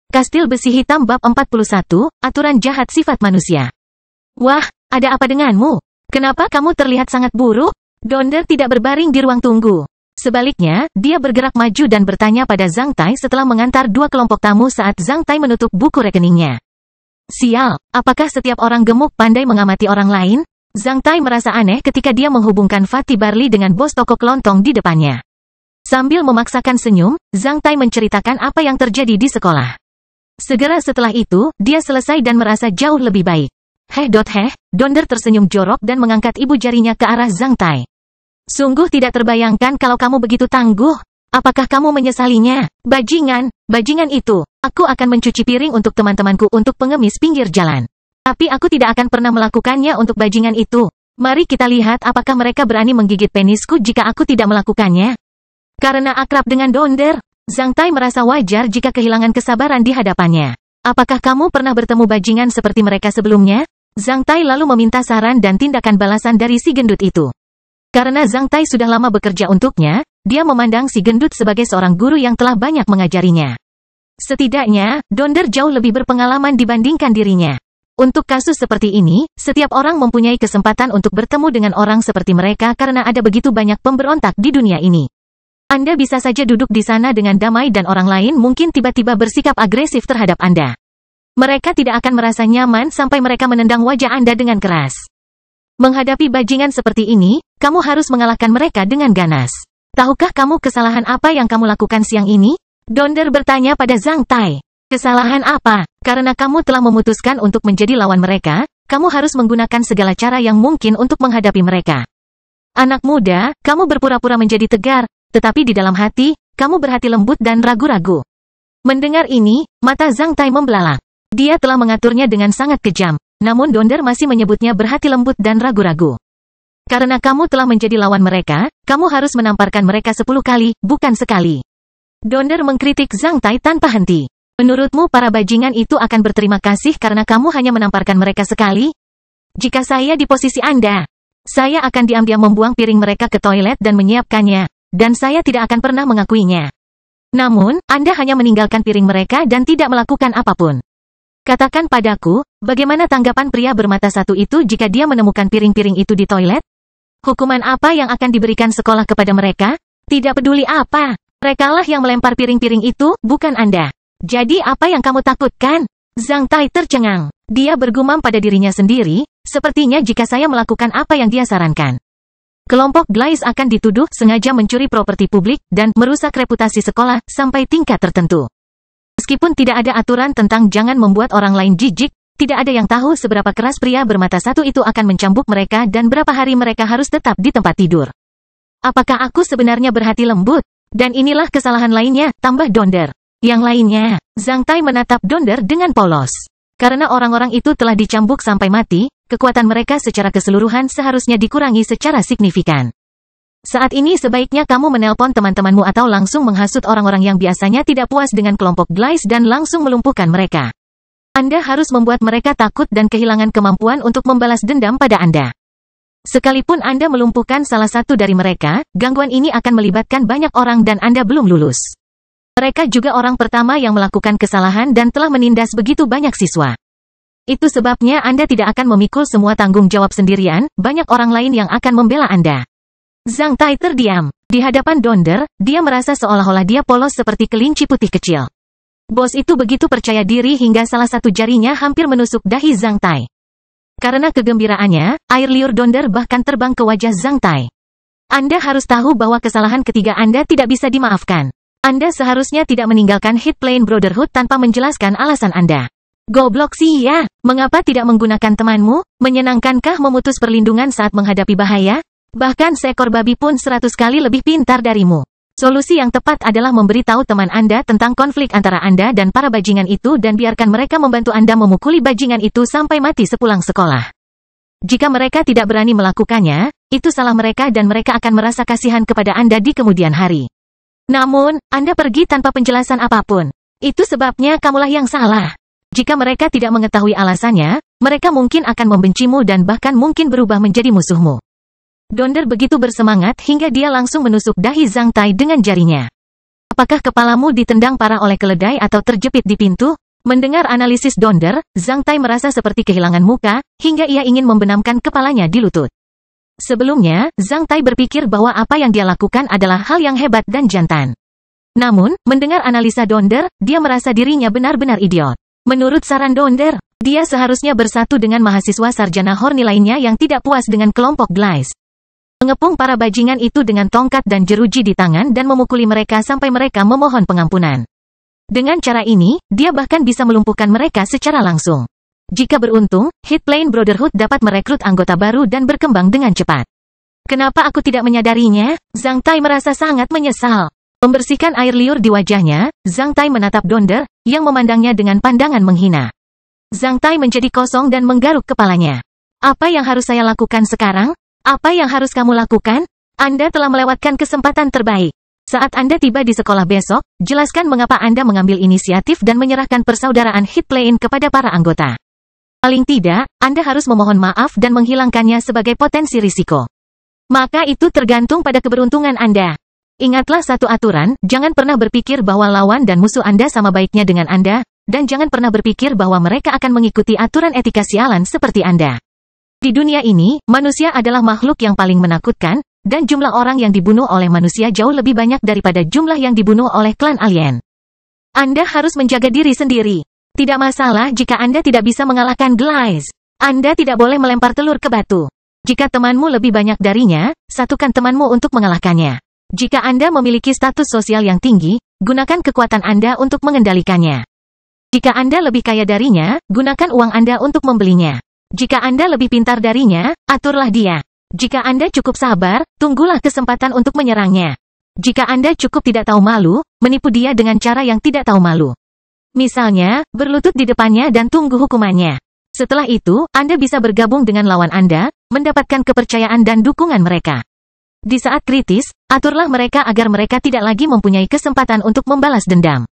Kastil Besi Hitam Bab 41, Aturan Jahat Sifat Manusia. Wah, ada apa denganmu? Kenapa kamu terlihat sangat buruk? Donder tidak berbaring di ruang tunggu. Sebaliknya, dia bergerak maju dan bertanya pada Zhang Tai setelah mengantar dua kelompok tamu saat Zhang Tai menutup buku rekeningnya. Sial, apakah setiap orang gemuk pandai mengamati orang lain? Zhang Tai merasa aneh ketika dia menghubungkan Fatih Barli dengan bos toko kelontong di depannya. Sambil memaksakan senyum, Zhang Tai menceritakan apa yang terjadi di sekolah. Segera setelah itu, dia selesai dan merasa jauh lebih baik. Donder tersenyum jorok dan mengangkat ibu jarinya ke arah Zhang Tai. Sungguh tidak terbayangkan kalau kamu begitu tangguh. Apakah kamu menyesalinya? Bajingan itu. Aku akan mencuci piring untuk teman-temanku untuk pengemis pinggir jalan. Tapi aku tidak akan pernah melakukannya untuk bajingan itu. Mari kita lihat apakah mereka berani menggigit penisku jika aku tidak melakukannya. Karena akrab dengan Donder, Zhang Tai merasa wajar jika kehilangan kesabaran di hadapannya. Apakah kamu pernah bertemu bajingan seperti mereka sebelumnya? Zhang Tai lalu meminta saran dan tindakan balasan dari si gendut itu. Karena Zhang Tai sudah lama bekerja untuknya, dia memandang si gendut sebagai seorang guru yang telah banyak mengajarinya. Setidaknya, Donder jauh lebih berpengalaman dibandingkan dirinya. Untuk kasus seperti ini, setiap orang mempunyai kesempatan untuk bertemu dengan orang seperti mereka karena ada begitu banyak pemberontak di dunia ini. Anda bisa saja duduk di sana dengan damai dan orang lain mungkin tiba-tiba bersikap agresif terhadap Anda. Mereka tidak akan merasa nyaman sampai mereka menendang wajah Anda dengan keras. Menghadapi bajingan seperti ini, kamu harus mengalahkan mereka dengan ganas. Tahukah kamu kesalahan apa yang kamu lakukan siang ini? Donder bertanya pada Zhang Tai. Kesalahan apa? Karena kamu telah memutuskan untuk menjadi lawan mereka, kamu harus menggunakan segala cara yang mungkin untuk menghadapi mereka. Anak muda, kamu berpura-pura menjadi tegar, tetapi di dalam hati, kamu berhati lembut dan ragu-ragu. Mendengar ini, mata Zhang Tai membelalak. Dia telah mengaturnya dengan sangat kejam, namun Donder masih menyebutnya berhati lembut dan ragu-ragu. Karena kamu telah menjadi lawan mereka, kamu harus menamparkan mereka 10 kali, bukan sekali. Donder mengkritik Zhang Tai tanpa henti. Menurutmu para bajingan itu akan berterima kasih karena kamu hanya menamparkan mereka sekali? Jika saya di posisi Anda, saya akan diam-diam membuang piring mereka ke toilet dan menyiapkannya. Dan saya tidak akan pernah mengakuinya. Namun, Anda hanya meninggalkan piring mereka dan tidak melakukan apapun. Katakan padaku, bagaimana tanggapan pria bermata satu itu jika dia menemukan piring-piring itu di toilet? Hukuman apa yang akan diberikan sekolah kepada mereka? Tidak peduli apa. Merekalah yang melempar piring-piring itu, bukan Anda. Jadi apa yang kamu takutkan? Zhang Tai tercengang. Dia bergumam pada dirinya sendiri, sepertinya jika saya melakukan apa yang dia sarankan. Kelompok Glais akan dituduh sengaja mencuri properti publik dan merusak reputasi sekolah sampai tingkat tertentu. Meskipun tidak ada aturan tentang jangan membuat orang lain jijik, tidak ada yang tahu seberapa keras pria bermata satu itu akan mencambuk mereka dan berapa hari mereka harus tetap di tempat tidur. Apakah aku sebenarnya berhati lembut? Dan inilah kesalahan lainnya, tambah Donder. Yang lainnya, Zhang Tai menatap Donder dengan polos. Karena orang-orang itu telah dicambuk sampai mati, kekuatan mereka secara keseluruhan seharusnya dikurangi secara signifikan. Saat ini sebaiknya kamu menelpon teman-temanmu atau langsung menghasut orang-orang yang biasanya tidak puas dengan kelompok Glais dan langsung melumpuhkan mereka. Anda harus membuat mereka takut dan kehilangan kemampuan untuk membalas dendam pada Anda. Sekalipun Anda melumpuhkan salah satu dari mereka, gangguan ini akan melibatkan banyak orang dan Anda belum lulus. Mereka juga orang pertama yang melakukan kesalahan dan telah menindas begitu banyak siswa. Itu sebabnya Anda tidak akan memikul semua tanggung jawab sendirian, banyak orang lain yang akan membela Anda. Zhang Tai terdiam. Di hadapan Donder, dia merasa seolah-olah dia polos seperti kelinci putih kecil. Bos itu begitu percaya diri hingga salah satu jarinya hampir menusuk dahi Zhang Tai. Karena kegembiraannya, air liur Donder bahkan terbang ke wajah Zhang Tai. Anda harus tahu bahwa kesalahan ketiga Anda tidak bisa dimaafkan. Anda seharusnya tidak meninggalkan Hit Plain Brotherhood tanpa menjelaskan alasan Anda. Goblok sih ya, mengapa tidak menggunakan temanmu? Menyenangkankah memutus perlindungan saat menghadapi bahaya? Bahkan seekor babi pun 100 kali lebih pintar darimu. Solusi yang tepat adalah memberitahu teman Anda tentang konflik antara Anda dan para bajingan itu dan biarkan mereka membantu Anda memukuli bajingan itu sampai mati sepulang sekolah. Jika mereka tidak berani melakukannya, itu salah mereka dan mereka akan merasa kasihan kepada Anda di kemudian hari. Namun, Anda pergi tanpa penjelasan apapun. Itu sebabnya kamulah yang salah. Jika mereka tidak mengetahui alasannya, mereka mungkin akan membencimu dan bahkan mungkin berubah menjadi musuhmu. Donder begitu bersemangat hingga dia langsung menusuk dahi Zhang Tai dengan jarinya. Apakah kepalamu ditendang parah oleh keledai atau terjepit di pintu? Mendengar analisis Donder, Zhang Tai merasa seperti kehilangan muka, hingga ia ingin membenamkan kepalanya di lutut. Sebelumnya, Zhang Tai berpikir bahwa apa yang dia lakukan adalah hal yang hebat dan jantan. Namun, mendengar analisa Donder, dia merasa dirinya benar-benar idiot. Menurut saran Donder, dia seharusnya bersatu dengan mahasiswa sarjana Horny lainnya yang tidak puas dengan kelompok Glice. Mengepung para bajingan itu dengan tongkat dan jeruji di tangan dan memukuli mereka sampai mereka memohon pengampunan. Dengan cara ini, dia bahkan bisa melumpuhkan mereka secara langsung. Jika beruntung, Hitplane Brotherhood dapat merekrut anggota baru dan berkembang dengan cepat. Kenapa aku tidak menyadarinya? Zhang Tai merasa sangat menyesal. Membersihkan air liur di wajahnya, Zhang Tai menatap Donder, yang memandangnya dengan pandangan menghina. Zhang Tai menjadi kosong dan menggaruk kepalanya. Apa yang harus saya lakukan sekarang? Apa yang harus kamu lakukan? Anda telah melewatkan kesempatan terbaik. Saat Anda tiba di sekolah besok, jelaskan mengapa Anda mengambil inisiatif dan menyerahkan persaudaraan Hitplane kepada para anggota. Paling tidak, Anda harus memohon maaf dan menghilangkannya sebagai potensi risiko. Maka itu tergantung pada keberuntungan Anda. Ingatlah satu aturan, jangan pernah berpikir bahwa lawan dan musuh Anda sama baiknya dengan Anda, dan jangan pernah berpikir bahwa mereka akan mengikuti aturan etika sialan seperti Anda. Di dunia ini, manusia adalah makhluk yang paling menakutkan, dan jumlah orang yang dibunuh oleh manusia jauh lebih banyak daripada jumlah yang dibunuh oleh klan alien. Anda harus menjaga diri sendiri. Tidak masalah jika Anda tidak bisa mengalahkan Glice. Anda tidak boleh melempar telur ke batu. Jika temanmu lebih banyak darinya, satukan temanmu untuk mengalahkannya. Jika Anda memiliki status sosial yang tinggi, gunakan kekuatan Anda untuk mengendalikannya. Jika Anda lebih kaya darinya, gunakan uang Anda untuk membelinya. Jika Anda lebih pintar darinya, aturlah dia. Jika Anda cukup sabar, tunggulah kesempatan untuk menyerangnya. Jika Anda cukup tidak tahu malu, menipu dia dengan cara yang tidak tahu malu. Misalnya, berlutut di depannya dan tunggu hukumannya. Setelah itu, Anda bisa bergabung dengan lawan Anda, mendapatkan kepercayaan dan dukungan mereka. Di saat kritis, aturlah mereka agar mereka tidak lagi mempunyai kesempatan untuk membalas dendam.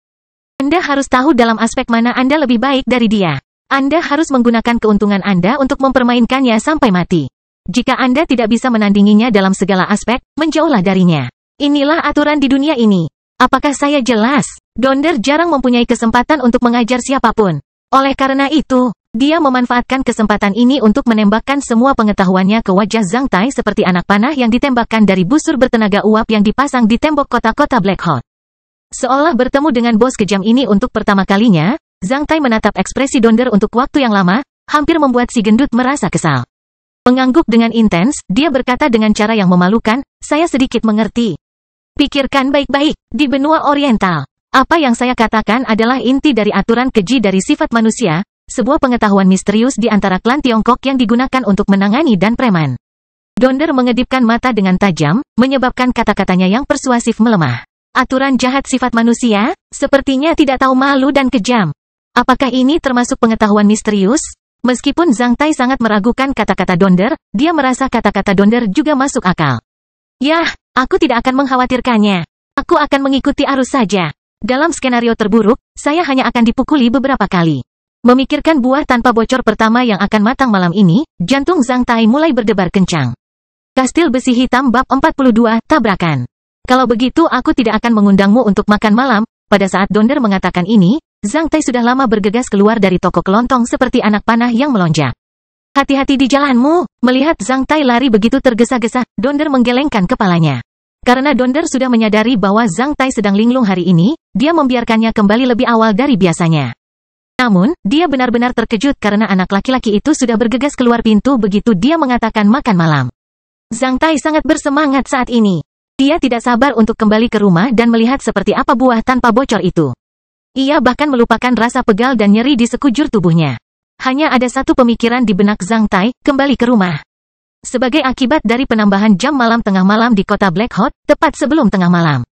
Anda harus tahu dalam aspek mana Anda lebih baik dari dia. Anda harus menggunakan keuntungan Anda untuk mempermainkannya sampai mati. Jika Anda tidak bisa menandinginya dalam segala aspek, menjauhlah darinya. Inilah aturan di dunia ini. Apakah saya jelas? Donder jarang mempunyai kesempatan untuk mengajar siapapun. Oleh karena itu, dia memanfaatkan kesempatan ini untuk menembakkan semua pengetahuannya ke wajah Zhang Tai seperti anak panah yang ditembakkan dari busur bertenaga uap yang dipasang di tembok kota-kota Black Hot. Seolah bertemu dengan bos kejam ini untuk pertama kalinya, Zhang Tai menatap ekspresi Donder untuk waktu yang lama, hampir membuat si gendut merasa kesal. Mengangguk dengan intens, dia berkata dengan cara yang memalukan, saya sedikit mengerti. Pikirkan baik-baik, di benua Oriental. Apa yang saya katakan adalah inti dari aturan keji dari sifat manusia, sebuah pengetahuan misterius di antara klan Tiongkok yang digunakan untuk menangani dan preman. Donder mengedipkan mata dengan tajam, menyebabkan kata-katanya yang persuasif melemah. Aturan jahat sifat manusia, sepertinya tidak tahu malu dan kejam. Apakah ini termasuk pengetahuan misterius? Meskipun Zhang Tai sangat meragukan kata-kata Donder, dia merasa kata-kata Donder juga masuk akal. Yah, aku tidak akan mengkhawatirkannya. Aku akan mengikuti arus saja. Dalam skenario terburuk, saya hanya akan dipukuli beberapa kali. Memikirkan buah tanpa bocor pertama yang akan matang malam ini, jantung Zhang Tai mulai berdebar kencang. Kastil Besi Hitam Bab 42, Tabrakan. Kalau begitu aku tidak akan mengundangmu untuk makan malam. Pada saat Donder mengatakan ini, Zhang Tai sudah lama bergegas keluar dari toko kelontong seperti anak panah yang melonjak. Hati-hati di jalanmu. Melihat Zhang Tai lari begitu tergesa-gesa, Donder menggelengkan kepalanya. Karena Donder sudah menyadari bahwa Zhang Tai sedang linglung hari ini, dia membiarkannya kembali lebih awal dari biasanya. Namun, dia benar-benar terkejut karena anak laki-laki itu sudah bergegas keluar pintu begitu dia mengatakan makan malam. Zhang Tai sangat bersemangat saat ini. Dia tidak sabar untuk kembali ke rumah dan melihat seperti apa buah tanpa bocor itu. Ia bahkan melupakan rasa pegal dan nyeri di sekujur tubuhnya. Hanya ada satu pemikiran di benak Zhang Tai, kembali ke rumah. Sebagai akibat dari penambahan jam malam tengah malam di kota Black Hot, tepat sebelum tengah malam.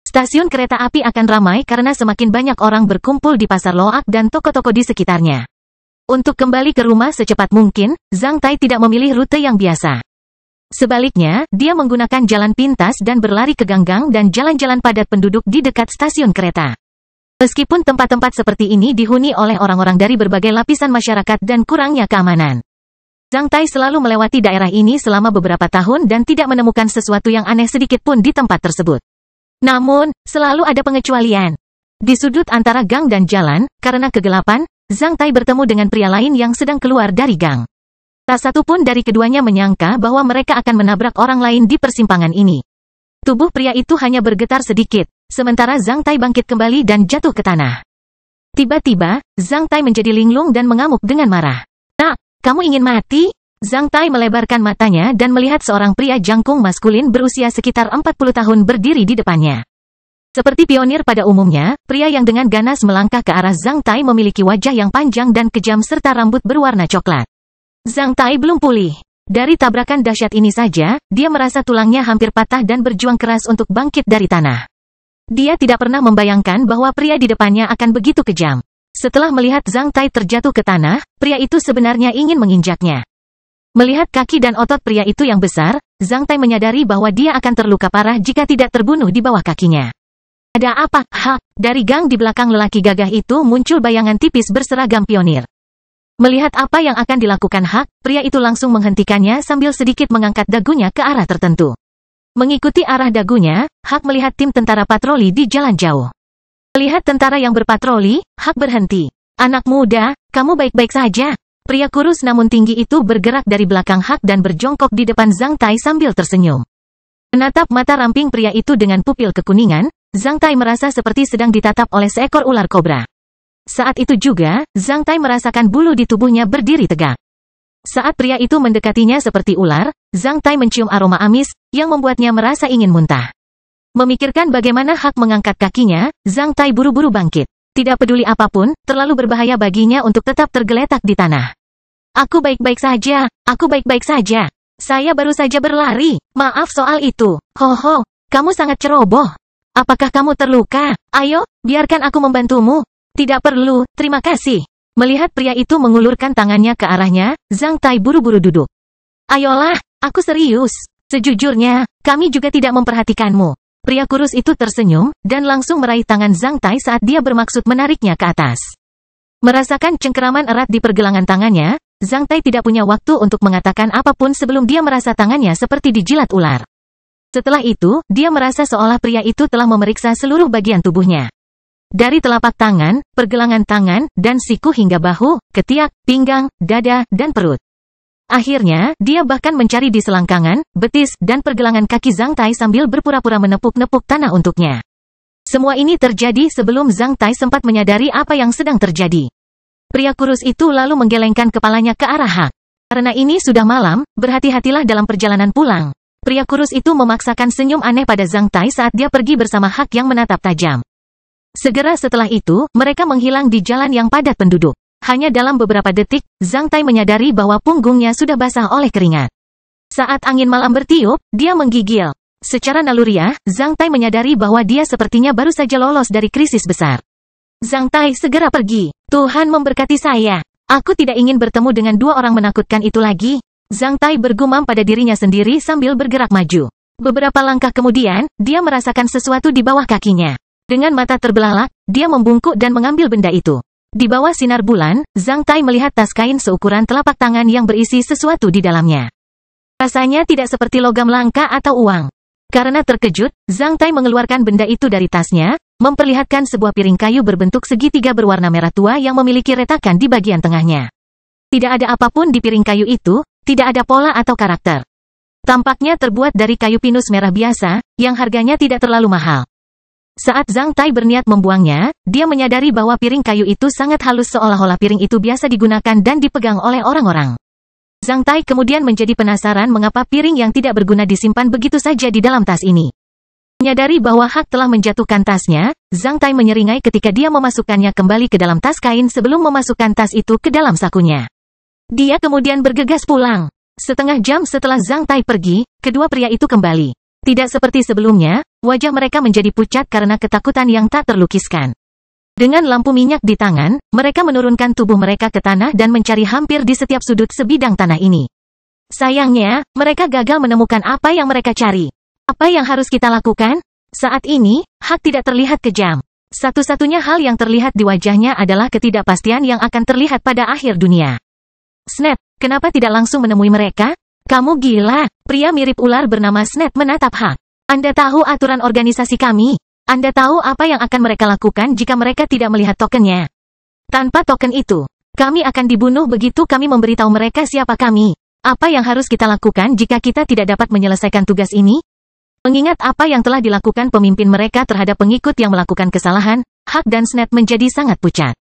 Stasiun kereta api akan ramai karena semakin banyak orang berkumpul di pasar loak dan toko-toko di sekitarnya. Untuk kembali ke rumah secepat mungkin, Zhang Tai tidak memilih rute yang biasa. Sebaliknya, dia menggunakan jalan pintas dan berlari ke ganggang dan jalan-jalan padat penduduk di dekat stasiun kereta. Meskipun tempat-tempat seperti ini dihuni oleh orang-orang dari berbagai lapisan masyarakat dan kurangnya keamanan. Zhang Tai selalu melewati daerah ini selama beberapa tahun dan tidak menemukan sesuatu yang aneh sedikit pun di tempat tersebut. Namun, selalu ada pengecualian. Di sudut antara gang dan jalan, karena kegelapan, Zhang Tai bertemu dengan pria lain yang sedang keluar dari gang. Tak satu pun dari keduanya menyangka bahwa mereka akan menabrak orang lain di persimpangan ini. Tubuh pria itu hanya bergetar sedikit, sementara Zhang Tai bangkit kembali dan jatuh ke tanah. Tiba-tiba, Zhang Tai menjadi linglung dan mengamuk dengan marah. "Nak, kamu ingin mati?" Zhang Tai melebarkan matanya dan melihat seorang pria jangkung maskulin berusia sekitar 40 tahun berdiri di depannya. Seperti pionir pada umumnya, pria yang dengan ganas melangkah ke arah Zhang Tai memiliki wajah yang panjang dan kejam serta rambut berwarna coklat. Zhang Tai belum pulih. Dari tabrakan dahsyat ini saja, dia merasa tulangnya hampir patah dan berjuang keras untuk bangkit dari tanah. Dia tidak pernah membayangkan bahwa pria di depannya akan begitu kejam. Setelah melihat Zhang Tai terjatuh ke tanah, pria itu sebenarnya ingin menginjaknya. Melihat kaki dan otot pria itu yang besar, Zhang Tai menyadari bahwa dia akan terluka parah jika tidak terbunuh di bawah kakinya. "Ada apa?" Dari gang di belakang lelaki gagah itu muncul bayangan tipis berseragam pionir. Melihat apa yang akan dilakukan Hak, pria itu langsung menghentikannya sambil sedikit mengangkat dagunya ke arah tertentu. Mengikuti arah dagunya, Hak melihat tim tentara patroli di jalan jauh. Melihat tentara yang berpatroli, Hak berhenti. "Anak muda, kamu baik-baik saja?" Pria kurus namun tinggi itu bergerak dari belakang Hak dan berjongkok di depan Zhang Tai sambil tersenyum. Menatap mata ramping pria itu dengan pupil kekuningan, Zhang Tai merasa seperti sedang ditatap oleh seekor ular kobra. Saat itu juga, Zhang Tai merasakan bulu di tubuhnya berdiri tegak. Saat pria itu mendekatinya seperti ular, Zhang Tai mencium aroma amis, yang membuatnya merasa ingin muntah. Memikirkan bagaimana Hak mengangkat kakinya, Zhang Tai buru-buru bangkit. Tidak peduli apapun, terlalu berbahaya baginya untuk tetap tergeletak di tanah. "Aku baik-baik saja, aku baik-baik saja. Saya baru saja berlari, maaf soal itu." "Ho, kamu sangat ceroboh. Apakah kamu terluka? Ayo, biarkan aku membantumu." "Tidak perlu, terima kasih." Melihat pria itu mengulurkan tangannya ke arahnya, Zhang Tai buru-buru duduk. "Ayolah, aku serius. Sejujurnya, kami juga tidak memperhatikanmu." Pria kurus itu tersenyum, dan langsung meraih tangan Zhang Tai saat dia bermaksud menariknya ke atas. Merasakan cengkeraman erat di pergelangan tangannya, Zhang Tai tidak punya waktu untuk mengatakan apapun sebelum dia merasa tangannya seperti dijilat ular. Setelah itu, dia merasa seolah pria itu telah memeriksa seluruh bagian tubuhnya. Dari telapak tangan, pergelangan tangan, dan siku hingga bahu, ketiak, pinggang, dada, dan perut. Akhirnya, dia bahkan mencari di selangkangan, betis, dan pergelangan kaki Zhang Tai sambil berpura-pura menepuk-nepuk tanah untuknya. Semua ini terjadi sebelum Zhang Tai sempat menyadari apa yang sedang terjadi. Pria kurus itu lalu menggelengkan kepalanya ke arah Hak. "Karena ini sudah malam, berhati-hatilah dalam perjalanan pulang." Pria kurus itu memaksakan senyum aneh pada Zhang Tai saat dia pergi bersama Hak yang menatap tajam. Segera setelah itu, mereka menghilang di jalan yang padat penduduk. Hanya dalam beberapa detik, Zhang Tai menyadari bahwa punggungnya sudah basah oleh keringat. Saat angin malam bertiup, dia menggigil. Secara naluriah, Zhang Tai menyadari bahwa dia sepertinya baru saja lolos dari krisis besar. "Zhang Tai, segera pergi. Tuhan memberkati saya. Aku tidak ingin bertemu dengan dua orang menakutkan itu lagi." Zhang Tai bergumam pada dirinya sendiri sambil bergerak maju. Beberapa langkah kemudian, dia merasakan sesuatu di bawah kakinya. Dengan mata terbelalak, dia membungkuk dan mengambil benda itu. Di bawah sinar bulan, Zhang Tai melihat tas kain seukuran telapak tangan yang berisi sesuatu di dalamnya. Rasanya tidak seperti logam langka atau uang. Karena terkejut, Zhang Tai mengeluarkan benda itu dari tasnya, memperlihatkan sebuah piring kayu berbentuk segitiga berwarna merah tua yang memiliki retakan di bagian tengahnya. Tidak ada apapun di piring kayu itu, tidak ada pola atau karakter. Tampaknya terbuat dari kayu pinus merah biasa, yang harganya tidak terlalu mahal. Saat Zhang Tai berniat membuangnya, dia menyadari bahwa piring kayu itu sangat halus seolah-olah piring itu biasa digunakan dan dipegang oleh orang-orang. Zhang Tai kemudian menjadi penasaran mengapa piring yang tidak berguna disimpan begitu saja di dalam tas ini. Menyadari bahwa Hak telah menjatuhkan tasnya, Zhang Tai menyeringai ketika dia memasukkannya kembali ke dalam tas kain sebelum memasukkan tas itu ke dalam sakunya. Dia kemudian bergegas pulang. Setengah jam setelah Zhang Tai pergi, kedua pria itu kembali. Tidak seperti sebelumnya, wajah mereka menjadi pucat karena ketakutan yang tak terlukiskan. Dengan lampu minyak di tangan, mereka menurunkan tubuh mereka ke tanah dan mencari hampir di setiap sudut sebidang tanah ini. Sayangnya, mereka gagal menemukan apa yang mereka cari. Apa yang harus kita lakukan? Saat ini, Hak tidak terlihat kejam. Satu-satunya hal yang terlihat di wajahnya adalah ketidakpastian yang akan terlihat pada akhir dunia. "Snap, kenapa tidak langsung menemui mereka? Kamu gila." Pria mirip ular bernama Snap menatap Hak. Anda tahu aturan organisasi kami. Anda tahu apa yang akan mereka lakukan jika mereka tidak melihat tokennya. Tanpa token itu, kami akan dibunuh begitu kami memberitahu mereka siapa kami. Apa yang harus kita lakukan jika kita tidak dapat menyelesaikan tugas ini? Mengingat apa yang telah dilakukan pemimpin mereka terhadap pengikut yang melakukan kesalahan, Huck dan Snap menjadi sangat pucat.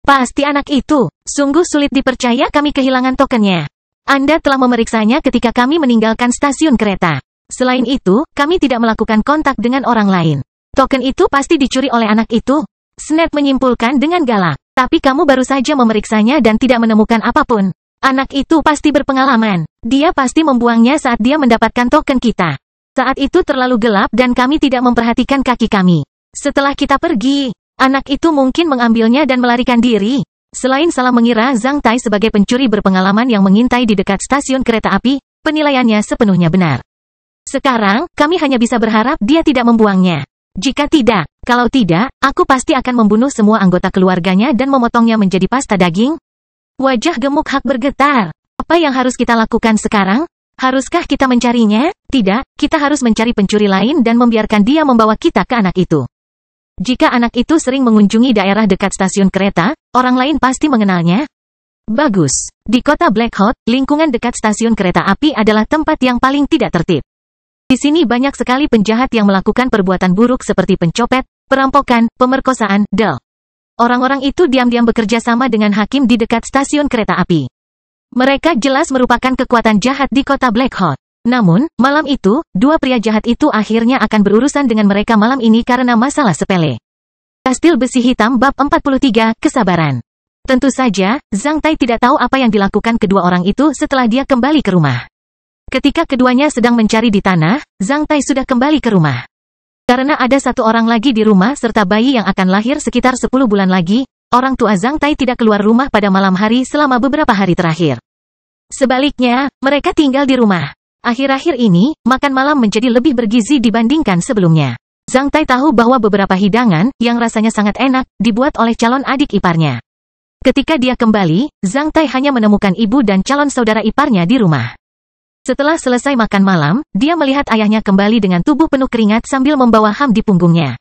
Pasti anak itu. Sungguh sulit dipercaya kami kehilangan tokennya. Anda telah memeriksanya ketika kami meninggalkan stasiun kereta. Selain itu, kami tidak melakukan kontak dengan orang lain. Token itu pasti dicuri oleh anak itu. Snap menyimpulkan dengan galak. Tapi kamu baru saja memeriksanya dan tidak menemukan apapun. Anak itu pasti berpengalaman. Dia pasti membuangnya saat dia mendapatkan token kita. Saat itu terlalu gelap dan kami tidak memperhatikan kaki kami. Setelah kita pergi, anak itu mungkin mengambilnya dan melarikan diri. Selain salah mengira Zhang Tai sebagai pencuri berpengalaman yang mengintai di dekat stasiun kereta api, penilaiannya sepenuhnya benar. Sekarang, kami hanya bisa berharap dia tidak membuangnya. Jika tidak, kalau tidak, aku pasti akan membunuh semua anggota keluarganya dan memotongnya menjadi pasta daging. Wajah gemuk Huck bergetar. Apa yang harus kita lakukan sekarang? Haruskah kita mencarinya? Tidak, kita harus mencari pencuri lain dan membiarkan dia membawa kita ke anak itu. Jika anak itu sering mengunjungi daerah dekat stasiun kereta, orang lain pasti mengenalnya. Bagus. Di kota Black Hawk, lingkungan dekat stasiun kereta api adalah tempat yang paling tidak tertib. Di sini banyak sekali penjahat yang melakukan perbuatan buruk seperti pencopet, perampokan, pemerkosaan, Orang-orang itu diam-diam bekerja sama dengan hakim di dekat stasiun kereta api. Mereka jelas merupakan kekuatan jahat di kota Black Hawk. Namun, malam itu, dua pria jahat itu akhirnya akan berurusan dengan mereka malam ini karena masalah sepele. Kastil Besi Hitam Bab 43, Kesabaran. Tentu saja, Zhang Tai tidak tahu apa yang dilakukan kedua orang itu setelah dia kembali ke rumah. Ketika keduanya sedang mencari di tanah, Zhang Tai sudah kembali ke rumah. Karena ada satu orang lagi di rumah serta bayi yang akan lahir sekitar 10 bulan lagi, orang tua Zhang Tai tidak keluar rumah pada malam hari selama beberapa hari terakhir. Sebaliknya, mereka tinggal di rumah. Akhir-akhir ini, makan malam menjadi lebih bergizi dibandingkan sebelumnya. Zhang Tai tahu bahwa beberapa hidangan, yang rasanya sangat enak, dibuat oleh calon adik iparnya. Ketika dia kembali, Zhang Tai hanya menemukan ibu dan calon saudara iparnya di rumah. Setelah selesai makan malam, dia melihat ayahnya kembali dengan tubuh penuh keringat sambil membawa ham di punggungnya.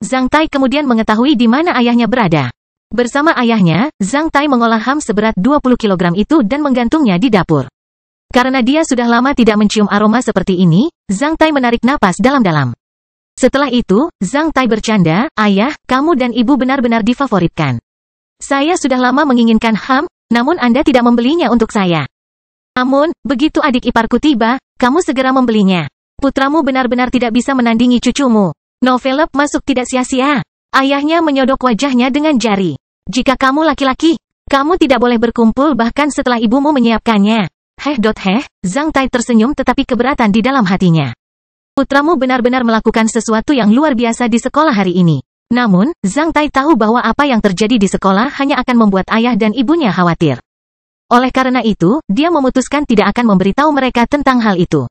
Zhang Tai kemudian mengetahui di mana ayahnya berada. Bersama ayahnya, Zhang Tai mengolah ham seberat 20 kg itu dan menggantungnya di dapur. Karena dia sudah lama tidak mencium aroma seperti ini, Zhang Tai menarik napas dalam-dalam. Setelah itu, Zhang Tai bercanda, "Ayah, kamu dan ibu benar-benar difavoritkan. Saya sudah lama menginginkan ham, namun Anda tidak membelinya untuk saya. Namun, begitu adik iparku tiba, kamu segera membelinya. Putramu benar-benar tidak bisa menandingi cucumu." Novelep masuk tidak sia-sia. Ayahnya menyodok wajahnya dengan jari. "Jika kamu laki-laki, kamu tidak boleh berkumpul bahkan setelah ibumu menyiapkannya." Zhang Tai tersenyum tetapi keberatan di dalam hatinya. Putramu benar-benar melakukan sesuatu yang luar biasa di sekolah hari ini. Namun, Zhang Tai tahu bahwa apa yang terjadi di sekolah hanya akan membuat ayah dan ibunya khawatir. Oleh karena itu, dia memutuskan tidak akan memberitahu mereka tentang hal itu.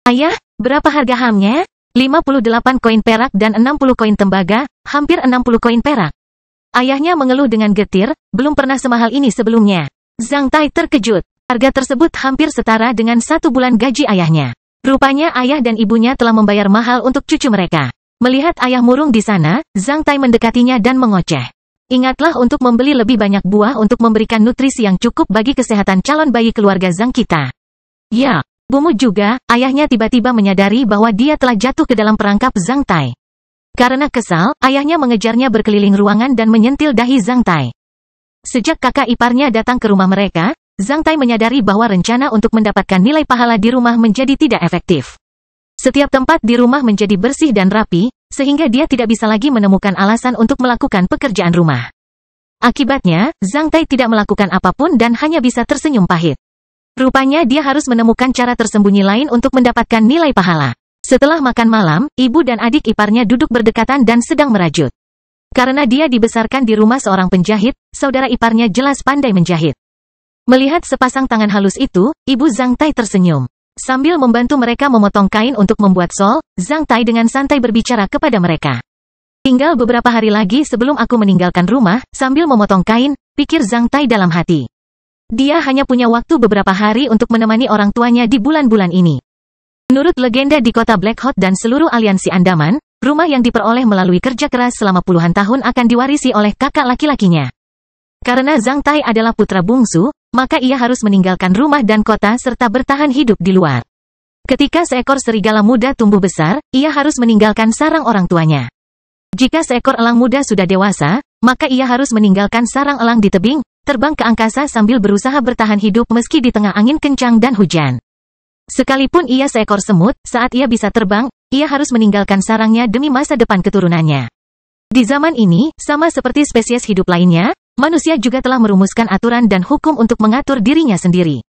"Ayah, berapa harga hamnya?" 58 koin perak dan 60 koin tembaga, hampir 60 koin perak. Ayahnya mengeluh dengan getir, belum pernah semahal ini sebelumnya. Zhang Tai terkejut. Harga tersebut hampir setara dengan 1 bulan gaji ayahnya. Rupanya ayah dan ibunya telah membayar mahal untuk cucu mereka. Melihat ayah murung di sana, Zhang Tai mendekatinya dan mengoceh. "Ingatlah untuk membeli lebih banyak buah untuk memberikan nutrisi yang cukup bagi kesehatan calon bayi keluarga Zhang kita." "Ya, bumu juga." Ayahnya tiba-tiba menyadari bahwa dia telah jatuh ke dalam perangkap Zhang Tai. Karena kesal, ayahnya mengejarnya berkeliling ruangan dan menyentil dahi Zhang Tai. Sejak kakak iparnya datang ke rumah mereka, Zhang Tai menyadari bahwa rencana untuk mendapatkan nilai pahala di rumah menjadi tidak efektif. Setiap tempat di rumah menjadi bersih dan rapi, sehingga dia tidak bisa lagi menemukan alasan untuk melakukan pekerjaan rumah. Akibatnya, Zhang Tai tidak melakukan apapun dan hanya bisa tersenyum pahit. Rupanya dia harus menemukan cara tersembunyi lain untuk mendapatkan nilai pahala. Setelah makan malam, ibu dan adik iparnya duduk berdekatan dan sedang merajut. Karena dia dibesarkan di rumah seorang penjahit, saudara iparnya jelas pandai menjahit. Melihat sepasang tangan halus itu, ibu Zhang Tai tersenyum. Sambil membantu mereka memotong kain untuk membuat shawl, Zhang Tai dengan santai berbicara kepada mereka. "Tinggal beberapa hari lagi sebelum aku meninggalkan rumah," sambil memotong kain, pikir Zhang Tai dalam hati. Dia hanya punya waktu beberapa hari untuk menemani orang tuanya di bulan-bulan ini. Menurut legenda di kota Black Hawk dan seluruh aliansi Andaman, rumah yang diperoleh melalui kerja keras selama puluhan tahun akan diwarisi oleh kakak laki-lakinya. Karena Zhang Tai adalah putra bungsu, maka ia harus meninggalkan rumah dan kota serta bertahan hidup di luar. Ketika seekor serigala muda tumbuh besar, ia harus meninggalkan sarang orang tuanya. Jika seekor elang muda sudah dewasa, maka ia harus meninggalkan sarang elang di tebing, terbang ke angkasa sambil berusaha bertahan hidup meski di tengah angin kencang dan hujan. Sekalipun ia seekor semut, saat ia bisa terbang, ia harus meninggalkan sarangnya demi masa depan keturunannya. Di zaman ini, sama seperti spesies hidup lainnya, manusia juga telah merumuskan aturan dan hukum untuk mengatur dirinya sendiri.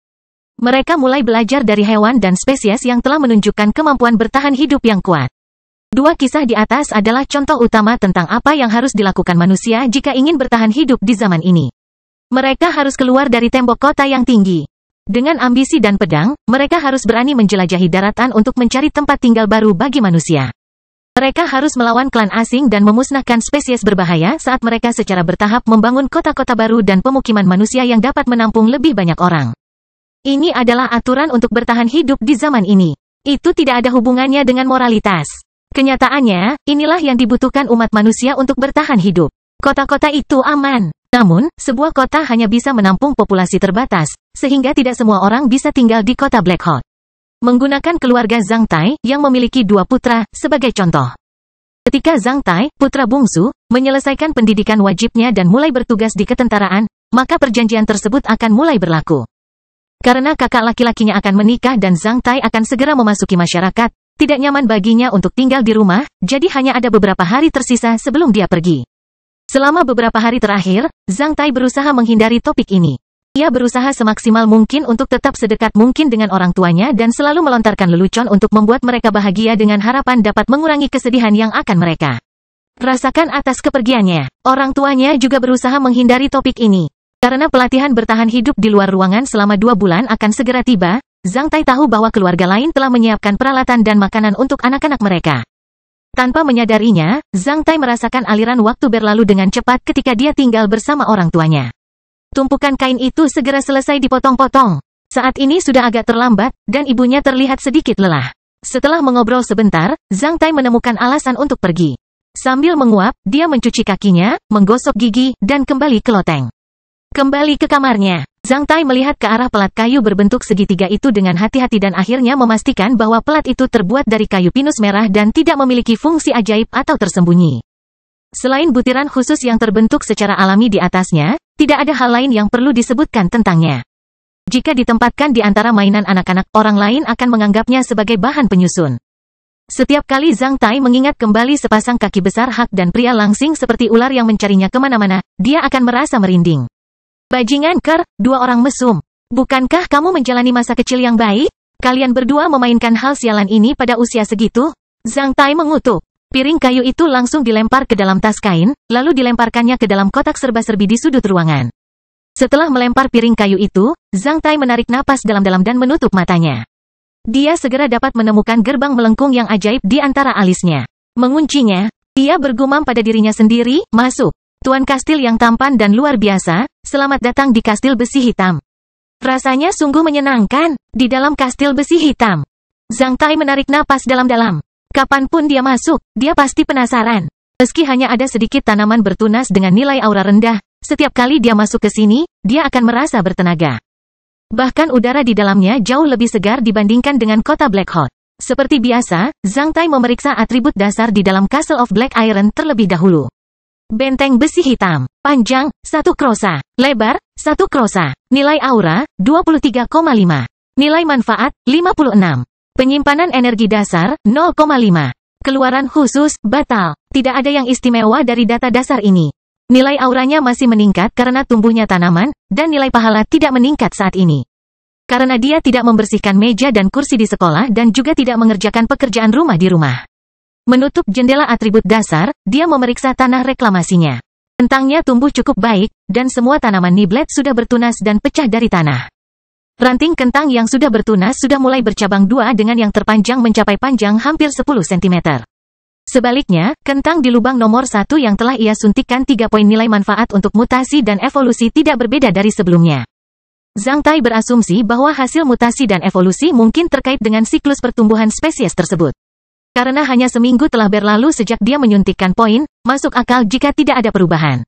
Mereka mulai belajar dari hewan dan spesies yang telah menunjukkan kemampuan bertahan hidup yang kuat. Dua kisah di atas adalah contoh utama tentang apa yang harus dilakukan manusia jika ingin bertahan hidup di zaman ini. Mereka harus keluar dari tembok kota yang tinggi. Dengan ambisi dan pedang, mereka harus berani menjelajahi daratan untuk mencari tempat tinggal baru bagi manusia. Mereka harus melawan klan asing dan memusnahkan spesies berbahaya saat mereka secara bertahap membangun kota-kota baru dan pemukiman manusia yang dapat menampung lebih banyak orang. Ini adalah aturan untuk bertahan hidup di zaman ini. Itu tidak ada hubungannya dengan moralitas. Kenyataannya, inilah yang dibutuhkan umat manusia untuk bertahan hidup. Kota-kota itu aman. Namun, sebuah kota hanya bisa menampung populasi terbatas, sehingga tidak semua orang bisa tinggal di kota Black Hawk. Menggunakan keluarga Zhang Tai, yang memiliki dua putra, sebagai contoh. Ketika Zhang Tai, putra bungsu, menyelesaikan pendidikan wajibnya dan mulai bertugas di ketentaraan, maka perjanjian tersebut akan mulai berlaku. Karena kakak laki-lakinya akan menikah dan Zhang Tai akan segera memasuki masyarakat, tidak nyaman baginya untuk tinggal di rumah, jadi hanya ada beberapa hari tersisa sebelum dia pergi. Selama beberapa hari terakhir, Zhang Tai berusaha menghindari topik ini. Ia berusaha semaksimal mungkin untuk tetap sedekat mungkin dengan orang tuanya dan selalu melontarkan lelucon untuk membuat mereka bahagia dengan harapan dapat mengurangi kesedihan yang akan mereka rasakan atas kepergiannya. Orang tuanya juga berusaha menghindari topik ini. Karena pelatihan bertahan hidup di luar ruangan selama 2 bulan akan segera tiba, Zhang Tai tahu bahwa keluarga lain telah menyiapkan peralatan dan makanan untuk anak-anak mereka. Tanpa menyadarinya, Zhang Tai merasakan aliran waktu berlalu dengan cepat ketika dia tinggal bersama orang tuanya. Tumpukan kain itu segera selesai dipotong-potong. Saat ini sudah agak terlambat, dan ibunya terlihat sedikit lelah. Setelah mengobrol sebentar, Zhang Tai menemukan alasan untuk pergi. Sambil menguap, dia mencuci kakinya, menggosok gigi, dan kembali ke loteng. Kembali ke kamarnya. Zhang Tai melihat ke arah pelat kayu berbentuk segitiga itu dengan hati-hati dan akhirnya memastikan bahwa pelat itu terbuat dari kayu pinus merah dan tidak memiliki fungsi ajaib atau tersembunyi. Selain butiran khusus yang terbentuk secara alami di atasnya, tidak ada hal lain yang perlu disebutkan tentangnya. Jika ditempatkan di antara mainan anak-anak, orang lain akan menganggapnya sebagai bahan penyusun. Setiap kali Zhang Tai mengingat kembali sepasang kaki besar Hak dan pria langsing seperti ular yang mencarinya kemana-mana, dia akan merasa merinding. Bajingan ker, 2 orang mesum. Bukankah kamu menjalani masa kecil yang baik? Kalian berdua memainkan hal sialan ini pada usia segitu? Zhang Tai mengutuk. Piring kayu itu langsung dilempar ke dalam tas kain, lalu dilemparkannya ke dalam kotak serba-serbi di sudut ruangan. Setelah melempar piring kayu itu, Zhang Tai menarik napas dalam-dalam dan menutup matanya. Dia segera dapat menemukan gerbang melengkung yang ajaib di antara alisnya. Menguncinya, dia bergumam pada dirinya sendiri, masuk. Tuan kastil yang tampan dan luar biasa, selamat datang di kastil besi hitam. Rasanya sungguh menyenangkan, di dalam kastil besi hitam. Zhang Tai menarik napas dalam-dalam. Kapanpun dia masuk, dia pasti penasaran. Meski hanya ada sedikit tanaman bertunas dengan nilai aura rendah, setiap kali dia masuk ke sini, dia akan merasa bertenaga. Bahkan udara di dalamnya jauh lebih segar dibandingkan dengan kota Black Hawk. Seperti biasa, Zhang Tai memeriksa atribut dasar di dalam Castle of Black Iron terlebih dahulu. Benteng besi hitam, panjang, 1 krosa, lebar, 1 krosa, nilai aura, 23,5, nilai manfaat, 56, penyimpanan energi dasar, 0,5, keluaran khusus, batal, tidak ada yang istimewa dari data dasar ini. Nilai auranya masih meningkat karena tumbuhnya tanaman, dan nilai pahala tidak meningkat saat ini. Karena dia tidak membersihkan meja dan kursi di sekolah dan juga tidak mengerjakan pekerjaan rumah di rumah. Menutup jendela atribut dasar, dia memeriksa tanah reklamasinya. Kentangnya tumbuh cukup baik, dan semua tanaman niblet sudah bertunas dan pecah dari tanah. Ranting kentang yang sudah bertunas sudah mulai bercabang 2 dengan yang terpanjang mencapai panjang hampir 10 cm. Sebaliknya, kentang di lubang nomor 1 yang telah ia suntikkan 3 poin nilai manfaat untuk mutasi dan evolusi tidak berbeda dari sebelumnya. Zhang Tai berasumsi bahwa hasil mutasi dan evolusi mungkin terkait dengan siklus pertumbuhan spesies tersebut. Karena hanya seminggu telah berlalu sejak dia menyuntikkan poin, masuk akal jika tidak ada perubahan.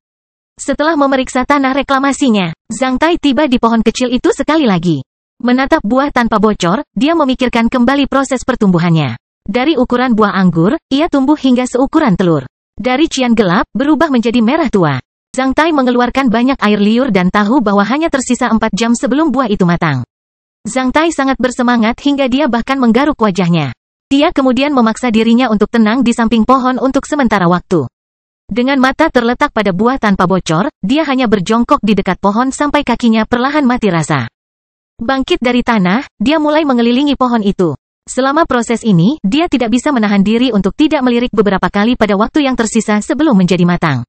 Setelah memeriksa tanah reklamasinya, Zhang Tai tiba di pohon kecil itu sekali lagi. Menatap buah tanpa bocor, dia memikirkan kembali proses pertumbuhannya. Dari ukuran buah anggur, ia tumbuh hingga seukuran telur. Dari cian gelap, berubah menjadi merah tua. Zhang Tai mengeluarkan banyak air liur dan tahu bahwa hanya tersisa 4 jam sebelum buah itu matang. Zhang Tai sangat bersemangat hingga dia bahkan menggaruk wajahnya. Dia kemudian memaksa dirinya untuk tenang di samping pohon untuk sementara waktu. Dengan mata terletak pada buah tanpa bocor, dia hanya berjongkok di dekat pohon sampai kakinya perlahan mati rasa. Bangkit dari tanah, dia mulai mengelilingi pohon itu. Selama proses ini, dia tidak bisa menahan diri untuk tidak melirik beberapa kali pada waktu yang tersisa sebelum menjadi matang.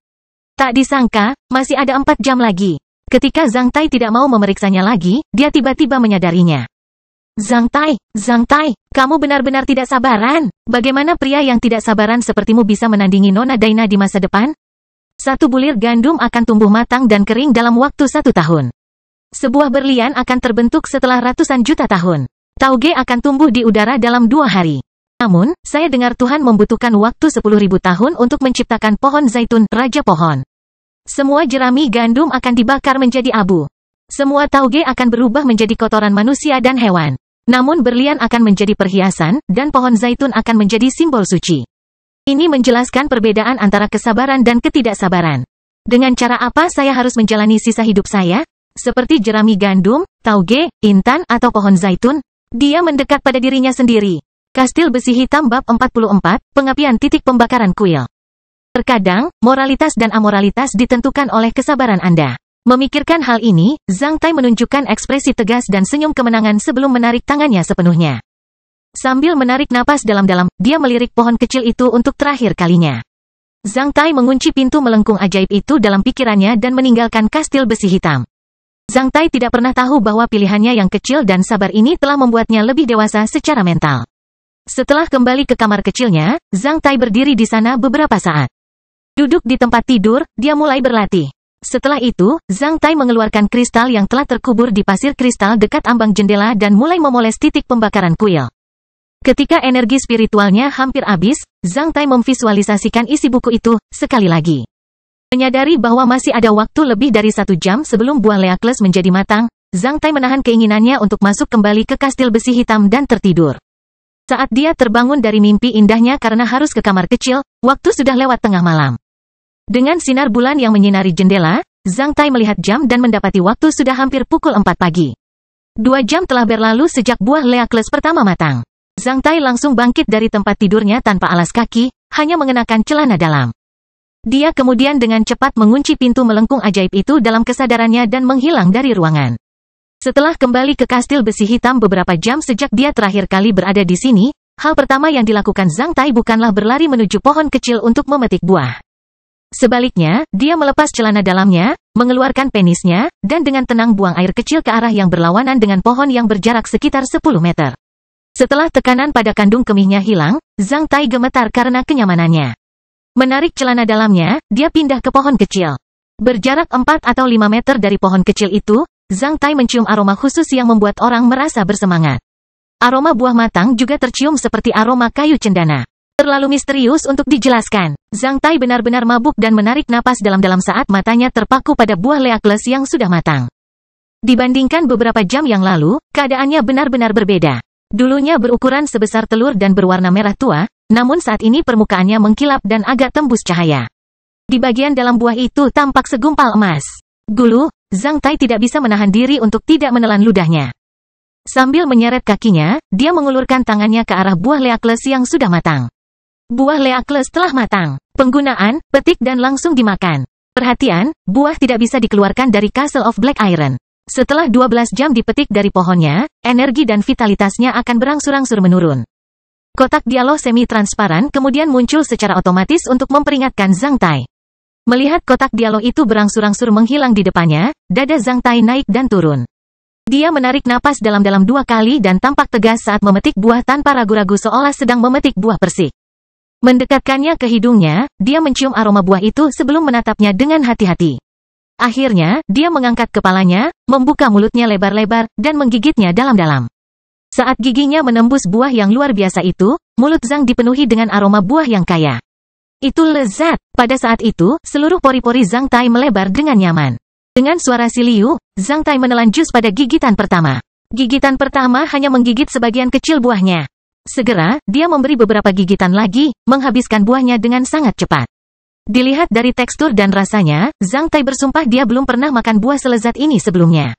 Tak disangka, masih ada 4 jam lagi. Ketika Zhang Tai tidak mau memeriksanya lagi, dia tiba-tiba menyadarinya. Zhang Tai, kamu benar-benar tidak sabaran. Bagaimana pria yang tidak sabaran sepertimu bisa menandingi Nona Daina di masa depan? 1 bulir gandum akan tumbuh matang dan kering dalam waktu 1 tahun. Sebuah berlian akan terbentuk setelah ratusan juta tahun. Tauge akan tumbuh di udara dalam 2 hari. Namun, saya dengar Tuhan membutuhkan waktu 10.000 tahun untuk menciptakan pohon zaitun, raja pohon. Semua jerami gandum akan dibakar menjadi abu. Semua tauge akan berubah menjadi kotoran manusia dan hewan. Namun berlian akan menjadi perhiasan, dan pohon zaitun akan menjadi simbol suci. Ini menjelaskan perbedaan antara kesabaran dan ketidaksabaran. Dengan cara apa saya harus menjalani sisa hidup saya? Seperti jerami gandum, tauge, intan, atau pohon zaitun? Dia mendekat pada dirinya sendiri. Kastil Besi Hitam Bab 44, Pengapian Titik Pembakaran Kuil. Terkadang, moralitas dan amoralitas ditentukan oleh kesabaran Anda. Memikirkan hal ini, Zhang Tai menunjukkan ekspresi tegas dan senyum kemenangan sebelum menarik tangannya sepenuhnya. Sambil menarik napas dalam-dalam, dia melirik pohon kecil itu untuk terakhir kalinya. Zhang Tai mengunci pintu melengkung ajaib itu dalam pikirannya dan meninggalkan Kastil Besi Hitam. Zhang Tai tidak pernah tahu bahwa pilihannya yang kecil dan sabar ini telah membuatnya lebih dewasa secara mental. Setelah kembali ke kamar kecilnya, Zhang Tai berdiri di sana beberapa saat. Duduk di tempat tidur, dia mulai berlatih. Setelah itu, Zhang Tai mengeluarkan kristal yang telah terkubur di pasir kristal dekat ambang jendela dan mulai memoles titik pembakaran kuil. Ketika energi spiritualnya hampir habis, Zhang Tai memvisualisasikan isi buku itu, sekali lagi. Menyadari bahwa masih ada waktu lebih dari 1 jam sebelum buah Leakles menjadi matang, Zhang Tai menahan keinginannya untuk masuk kembali ke Kastil Besi Hitam dan tertidur. Saat dia terbangun dari mimpi indahnya karena harus ke kamar kecil, waktu sudah lewat tengah malam. Dengan sinar bulan yang menyinari jendela, Zhang Tai melihat jam dan mendapati waktu sudah hampir pukul 4 pagi. 2 jam telah berlalu sejak buah Leakles pertama matang. Zhang Tai langsung bangkit dari tempat tidurnya tanpa alas kaki, hanya mengenakan celana dalam. Dia kemudian dengan cepat mengunci pintu melengkung ajaib itu dalam kesadarannya dan menghilang dari ruangan. Setelah kembali ke Kastil Besi Hitam beberapa jam sejak dia terakhir kali berada di sini, hal pertama yang dilakukan Zhang Tai bukanlah berlari menuju pohon kecil untuk memetik buah. Sebaliknya, dia melepas celana dalamnya, mengeluarkan penisnya, dan dengan tenang buang air kecil ke arah yang berlawanan dengan pohon yang berjarak sekitar 10 meter. Setelah tekanan pada kandung kemihnya hilang, Zhang Tai gemetar karena kenyamanannya. Menarik celana dalamnya, dia pindah ke pohon kecil. Berjarak 4 atau 5 meter dari pohon kecil itu, Zhang Tai mencium aroma khusus yang membuat orang merasa bersemangat. Aroma buah matang juga tercium seperti aroma kayu cendana. Terlalu misterius untuk dijelaskan. Zhang Tai benar-benar mabuk dan menarik napas dalam-dalam saat matanya terpaku pada buah Leakles yang sudah matang. Dibandingkan beberapa jam yang lalu, keadaannya benar-benar berbeda. Dulunya berukuran sebesar telur dan berwarna merah tua, namun saat ini permukaannya mengkilap dan agak tembus cahaya. Di bagian dalam buah itu tampak segumpal emas. Gulu, Zhang Tai tidak bisa menahan diri untuk tidak menelan ludahnya. Sambil menyeret kakinya, dia mengulurkan tangannya ke arah buah Leakles yang sudah matang. Buah Leakles telah matang. Penggunaan, petik dan langsung dimakan. Perhatian, buah tidak bisa dikeluarkan dari Castle of Black Iron. Setelah 12 jam dipetik dari pohonnya, energi dan vitalitasnya akan berangsur-angsur menurun. Kotak dialog semi-transparan kemudian muncul secara otomatis untuk memperingatkan Zhang Tai. Melihat kotak dialog itu berangsur-angsur menghilang di depannya, dada Zhang Tai naik dan turun. Dia menarik napas dalam-dalam 2 kali dan tampak tegas saat memetik buah tanpa ragu-ragu seolah sedang memetik buah persik. Mendekatkannya ke hidungnya, dia mencium aroma buah itu sebelum menatapnya dengan hati-hati. Akhirnya, dia mengangkat kepalanya, membuka mulutnya lebar-lebar, dan menggigitnya dalam-dalam. Saat giginya menembus buah yang luar biasa itu, mulut Zhang dipenuhi dengan aroma buah yang kaya. Itu lezat. Pada saat itu, seluruh pori-pori Zhang Tai melebar dengan nyaman. Dengan suara si Liu, Zhang Tai menelan jus pada gigitan pertama. Gigitan pertama hanya menggigit sebagian kecil buahnya. Segera, dia memberi beberapa gigitan lagi, menghabiskan buahnya dengan sangat cepat. Dilihat dari tekstur dan rasanya, Zhang Tai bersumpah dia belum pernah makan buah selezat ini sebelumnya.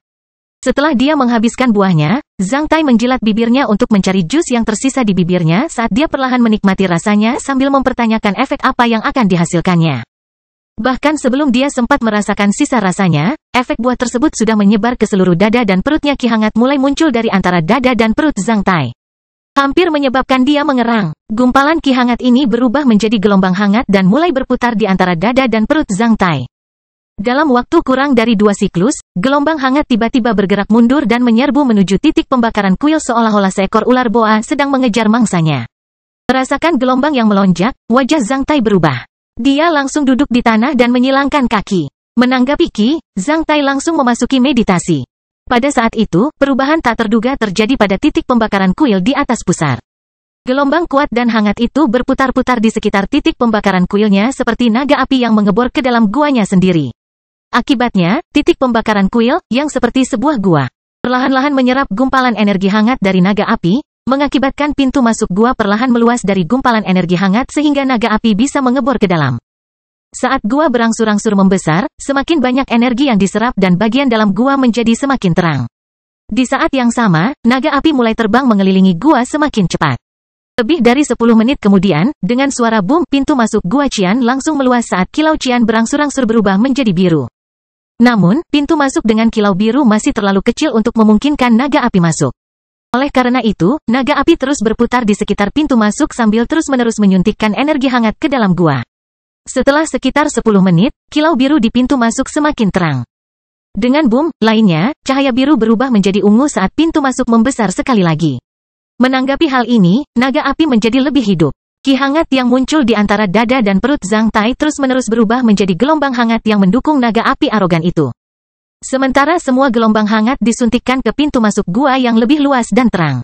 Setelah dia menghabiskan buahnya, Zhang Tai menjilat bibirnya untuk mencari jus yang tersisa di bibirnya saat dia perlahan menikmati rasanya sambil mempertanyakan efek apa yang akan dihasilkannya. Bahkan sebelum dia sempat merasakan sisa rasanya, efek buah tersebut sudah menyebar ke seluruh dada dan perutnya. Ki hangat mulai muncul dari antara dada dan perut Zhang Tai. Hampir menyebabkan dia mengerang. Gumpalan ki hangat ini berubah menjadi gelombang hangat dan mulai berputar di antara dada dan perut Zhang Tai. Dalam waktu kurang dari 2 siklus, gelombang hangat tiba-tiba bergerak mundur dan menyerbu menuju titik pembakaran kuil seolah-olah seekor ular boa sedang mengejar mangsanya. Merasakan gelombang yang melonjak, wajah Zhang Tai berubah. Dia langsung duduk di tanah dan menyilangkan kaki. Menanggapi Qi, Zhang Tai langsung memasuki meditasi. Pada saat itu, perubahan tak terduga terjadi pada titik pembakaran kuil di atas pusar. Gelombang kuat dan hangat itu berputar-putar di sekitar titik pembakaran kuilnya seperti naga api yang mengebor ke dalam guanya sendiri. Akibatnya, titik pembakaran kuil, yang seperti sebuah gua, perlahan-lahan menyerap gumpalan energi hangat dari naga api, mengakibatkan pintu masuk gua perlahan meluas dari gumpalan energi hangat sehingga naga api bisa mengebor ke dalam. Saat gua berangsur-angsur membesar, semakin banyak energi yang diserap dan bagian dalam gua menjadi semakin terang. Di saat yang sama, naga api mulai terbang mengelilingi gua semakin cepat. Lebih dari 10 menit kemudian, dengan suara boom, pintu masuk gua Qian langsung meluas saat kilau Qian berangsur-angsur berubah menjadi biru. Namun, pintu masuk dengan kilau biru masih terlalu kecil untuk memungkinkan naga api masuk. Oleh karena itu, naga api terus berputar di sekitar pintu masuk sambil terus-menerus menyuntikkan energi hangat ke dalam gua. Setelah sekitar 10 menit, kilau biru di pintu masuk semakin terang. Dengan boom lainnya, cahaya biru berubah menjadi ungu saat pintu masuk membesar sekali lagi. Menanggapi hal ini, naga api menjadi lebih hidup. Ki hangat yang muncul di antara dada dan perut Zhang Tai terus-menerus berubah menjadi gelombang hangat yang mendukung naga api arogan itu. Sementara semua gelombang hangat disuntikkan ke pintu masuk gua yang lebih luas dan terang.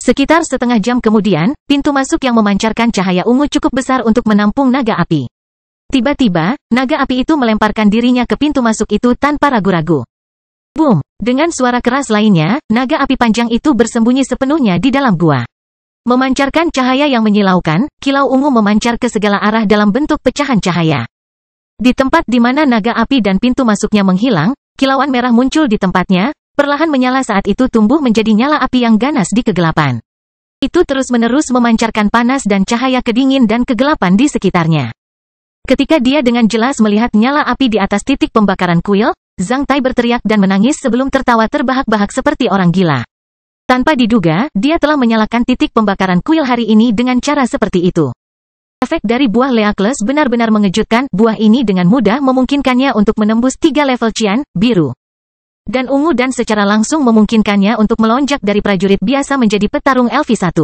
Sekitar setengah jam kemudian, pintu masuk yang memancarkan cahaya ungu cukup besar untuk menampung naga api. Tiba-tiba, naga api itu melemparkan dirinya ke pintu masuk itu tanpa ragu-ragu. Boom! Dengan suara keras lainnya, naga api panjang itu bersembunyi sepenuhnya di dalam gua. Memancarkan cahaya yang menyilaukan, kilau ungu memancar ke segala arah dalam bentuk pecahan cahaya. Di tempat di mana naga api dan pintu masuknya menghilang, kilauan merah muncul di tempatnya, perlahan menyala saat itu tumbuh menjadi nyala api yang ganas di kegelapan. Itu terus-menerus memancarkan panas dan cahaya kedingin dan kegelapan di sekitarnya. Ketika dia dengan jelas melihat nyala api di atas titik pembakaran kuil, Zhang Tai berteriak dan menangis sebelum tertawa terbahak-bahak seperti orang gila. Tanpa diduga, dia telah menyalakan titik pembakaran kuil hari ini dengan cara seperti itu. Efek dari buah Leakles benar-benar mengejutkan. Buah ini dengan mudah memungkinkannya untuk menembus 3 level Qian, biru, dan ungu dan secara langsung memungkinkannya untuk melonjak dari prajurit biasa menjadi petarung LV1.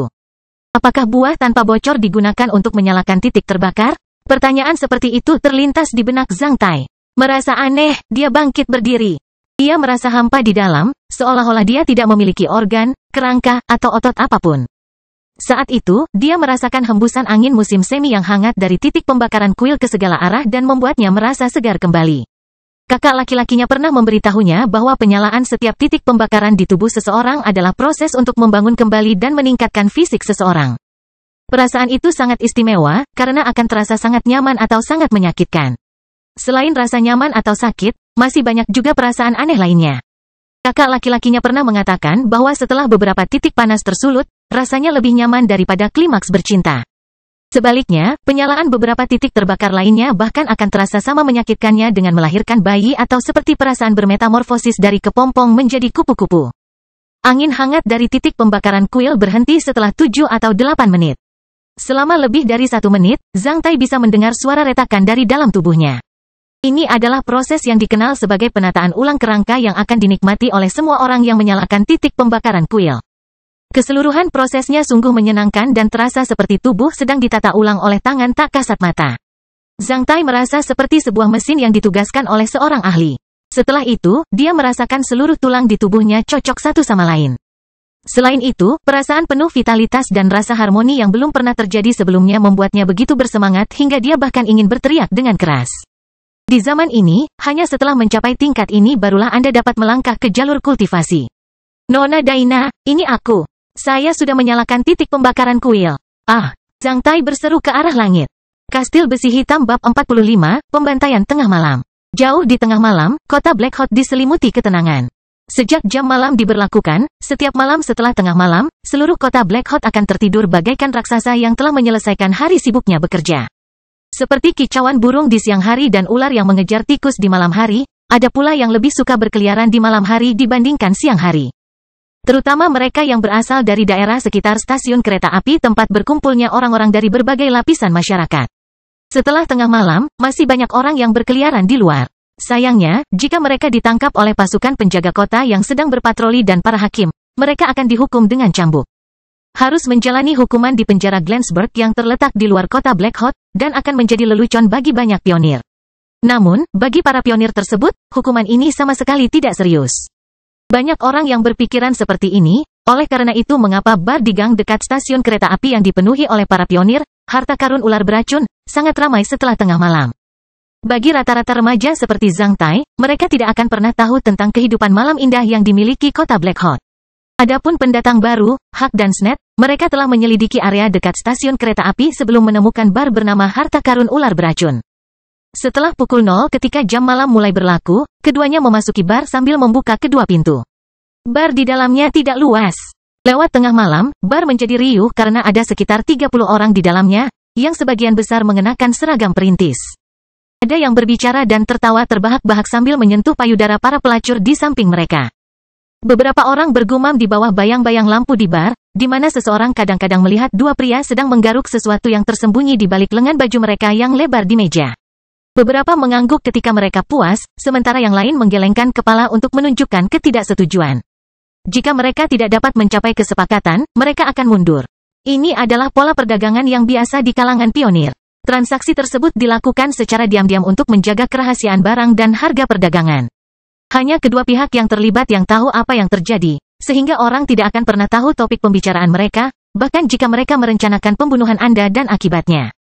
Apakah buah tanpa bocor digunakan untuk menyalakan titik terbakar? Pertanyaan seperti itu terlintas di benak Zhang Tai. Merasa aneh, dia bangkit berdiri. Dia merasa hampa di dalam, seolah-olah dia tidak memiliki organ, kerangka, atau otot apapun. Saat itu, dia merasakan hembusan angin musim semi yang hangat dari titik pembakaran kuil ke segala arah dan membuatnya merasa segar kembali. Kakak laki-lakinya pernah memberitahunya bahwa penyalaan setiap titik pembakaran di tubuh seseorang adalah proses untuk membangun kembali dan meningkatkan fisik seseorang. Perasaan itu sangat istimewa, karena akan terasa sangat nyaman atau sangat menyakitkan. Selain rasa nyaman atau sakit, masih banyak juga perasaan aneh lainnya. Kakak laki-lakinya pernah mengatakan bahwa setelah beberapa titik panas tersulut, rasanya lebih nyaman daripada klimaks bercinta. Sebaliknya, penyalaan beberapa titik terbakar lainnya bahkan akan terasa sama menyakitkannya dengan melahirkan bayi atau seperti perasaan bermetamorfosis dari kepompong menjadi kupu-kupu. Angin hangat dari titik pembakaran kuil berhenti setelah 7 atau 8 menit. Selama lebih dari 1 menit, Zhang Tai bisa mendengar suara retakan dari dalam tubuhnya. Ini adalah proses yang dikenal sebagai penataan ulang kerangka yang akan dinikmati oleh semua orang yang menyalakan titik pembakaran kuil. Keseluruhan prosesnya sungguh menyenangkan dan terasa seperti tubuh sedang ditata ulang oleh tangan tak kasat mata. Zhang Tai merasa seperti sebuah mesin yang ditugaskan oleh seorang ahli. Setelah itu, dia merasakan seluruh tulang di tubuhnya cocok satu sama lain. Selain itu, perasaan penuh vitalitas dan rasa harmoni yang belum pernah terjadi sebelumnya membuatnya begitu bersemangat hingga dia bahkan ingin berteriak dengan keras. Di zaman ini, hanya setelah mencapai tingkat ini barulah Anda dapat melangkah ke jalur kultivasi. Nona Daina, ini aku. Saya sudah menyalakan titik pembakaran kuil. Ah, Zhang Tai berseru ke arah langit. Kastil Besi Hitam bab 45, Pembantaian Tengah Malam. Jauh di tengah malam, kota Black Hot diselimuti ketenangan. Sejak jam malam diberlakukan, setiap malam setelah tengah malam, seluruh kota Black Hot akan tertidur bagaikan raksasa yang telah menyelesaikan hari sibuknya bekerja. Seperti kicauan burung di siang hari dan ular yang mengejar tikus di malam hari, ada pula yang lebih suka berkeliaran di malam hari dibandingkan siang hari. Terutama mereka yang berasal dari daerah sekitar stasiun kereta api tempat berkumpulnya orang-orang dari berbagai lapisan masyarakat. Setelah tengah malam, masih banyak orang yang berkeliaran di luar. Sayangnya, jika mereka ditangkap oleh pasukan penjaga kota yang sedang berpatroli dan para hakim, mereka akan dihukum dengan cambuk. Harus menjalani hukuman di penjara Glensburg yang terletak di luar kota Black Hot, dan akan menjadi lelucon bagi banyak pionir. Namun, bagi para pionir tersebut, hukuman ini sama sekali tidak serius. Banyak orang yang berpikiran seperti ini, oleh karena itu mengapa bar di gang dekat stasiun kereta api yang dipenuhi oleh para pionir, harta karun ular beracun, sangat ramai setelah tengah malam. Bagi rata-rata remaja seperti Zhang Tai, mereka tidak akan pernah tahu tentang kehidupan malam indah yang dimiliki kota Black Hot. Adapun pendatang baru, Huck dan Sned, mereka telah menyelidiki area dekat stasiun kereta api sebelum menemukan bar bernama Harta Karun Ular Beracun. Setelah pukul 0 ketika jam malam mulai berlaku, keduanya memasuki bar sambil membuka kedua pintu. Bar di dalamnya tidak luas. Lewat tengah malam, bar menjadi riuh karena ada sekitar 30 orang di dalamnya, yang sebagian besar mengenakan seragam perintis. Ada yang berbicara dan tertawa terbahak-bahak sambil menyentuh payudara para pelacur di samping mereka. Beberapa orang bergumam di bawah bayang-bayang lampu di bar, di mana seseorang kadang-kadang melihat dua pria sedang menggaruk sesuatu yang tersembunyi di balik lengan baju mereka yang lebar di meja. Beberapa mengangguk ketika mereka puas, sementara yang lain menggelengkan kepala untuk menunjukkan ketidaksetujuan. Jika mereka tidak dapat mencapai kesepakatan, mereka akan mundur. Ini adalah pola perdagangan yang biasa di kalangan pionir. Transaksi tersebut dilakukan secara diam-diam untuk menjaga kerahasiaan barang dan harga perdagangan. Hanya kedua pihak yang terlibat yang tahu apa yang terjadi, sehingga orang tidak akan pernah tahu topik pembicaraan mereka, bahkan jika mereka merencanakan pembunuhan Anda dan akibatnya.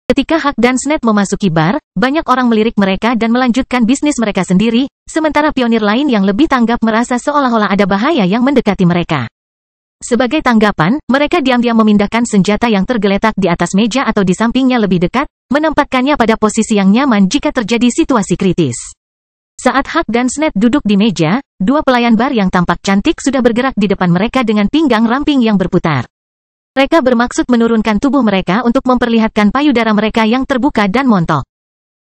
Ketika Huck dan Sned memasuki bar, banyak orang melirik mereka dan melanjutkan bisnis mereka sendiri, sementara pionir lain yang lebih tanggap merasa seolah-olah ada bahaya yang mendekati mereka. Sebagai tanggapan, mereka diam-diam memindahkan senjata yang tergeletak di atas meja atau di sampingnya lebih dekat, menempatkannya pada posisi yang nyaman jika terjadi situasi kritis. Saat Huck dan Sned duduk di meja, dua pelayan bar yang tampak cantik sudah bergerak di depan mereka dengan pinggang ramping yang berputar. Mereka bermaksud menurunkan tubuh mereka untuk memperlihatkan payudara mereka yang terbuka dan montok.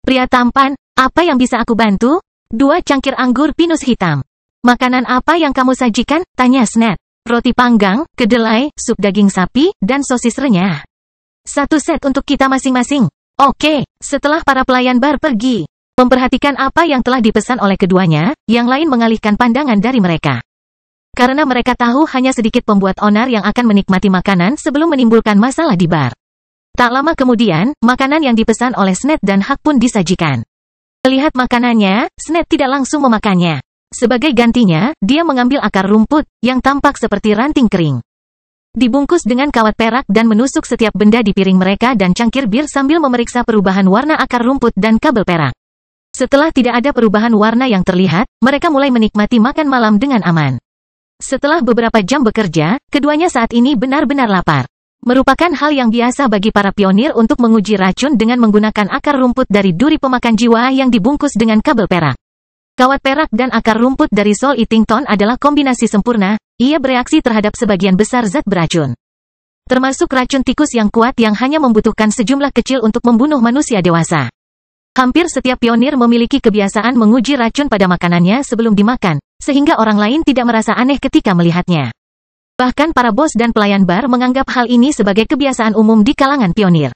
Pria tampan, apa yang bisa aku bantu? 2 cangkir anggur pinus hitam. Makanan apa yang kamu sajikan? Tanya Sned. Roti panggang, kedelai, sup daging sapi, dan sosis renyah. 1 set untuk kita masing-masing. Oke, setelah para pelayan bar pergi. Memperhatikan apa yang telah dipesan oleh keduanya, yang lain mengalihkan pandangan dari mereka. Karena mereka tahu hanya sedikit pembuat onar yang akan menikmati makanan sebelum menimbulkan masalah di bar. Tak lama kemudian, makanan yang dipesan oleh Sned dan Huck pun disajikan. Melihat makanannya, Sned tidak langsung memakannya. Sebagai gantinya, dia mengambil akar rumput, yang tampak seperti ranting kering. Dibungkus dengan kawat perak dan menusuk setiap benda di piring mereka dan cangkir bir sambil memeriksa perubahan warna akar rumput dan kabel perak. Setelah tidak ada perubahan warna yang terlihat, mereka mulai menikmati makan malam dengan aman. Setelah beberapa jam bekerja, keduanya saat ini benar-benar lapar. Merupakan hal yang biasa bagi para pionir untuk menguji racun dengan menggunakan akar rumput dari duri pemakan jiwa yang dibungkus dengan kabel perak. Kawat perak dan akar rumput dari Soul Eating Thorn adalah kombinasi sempurna, ia bereaksi terhadap sebagian besar zat beracun. Termasuk racun tikus yang kuat yang hanya membutuhkan sejumlah kecil untuk membunuh manusia dewasa. Hampir setiap pionir memiliki kebiasaan menguji racun pada makanannya sebelum dimakan, sehingga orang lain tidak merasa aneh ketika melihatnya. Bahkan para bos dan pelayan bar menganggap hal ini sebagai kebiasaan umum di kalangan pionir.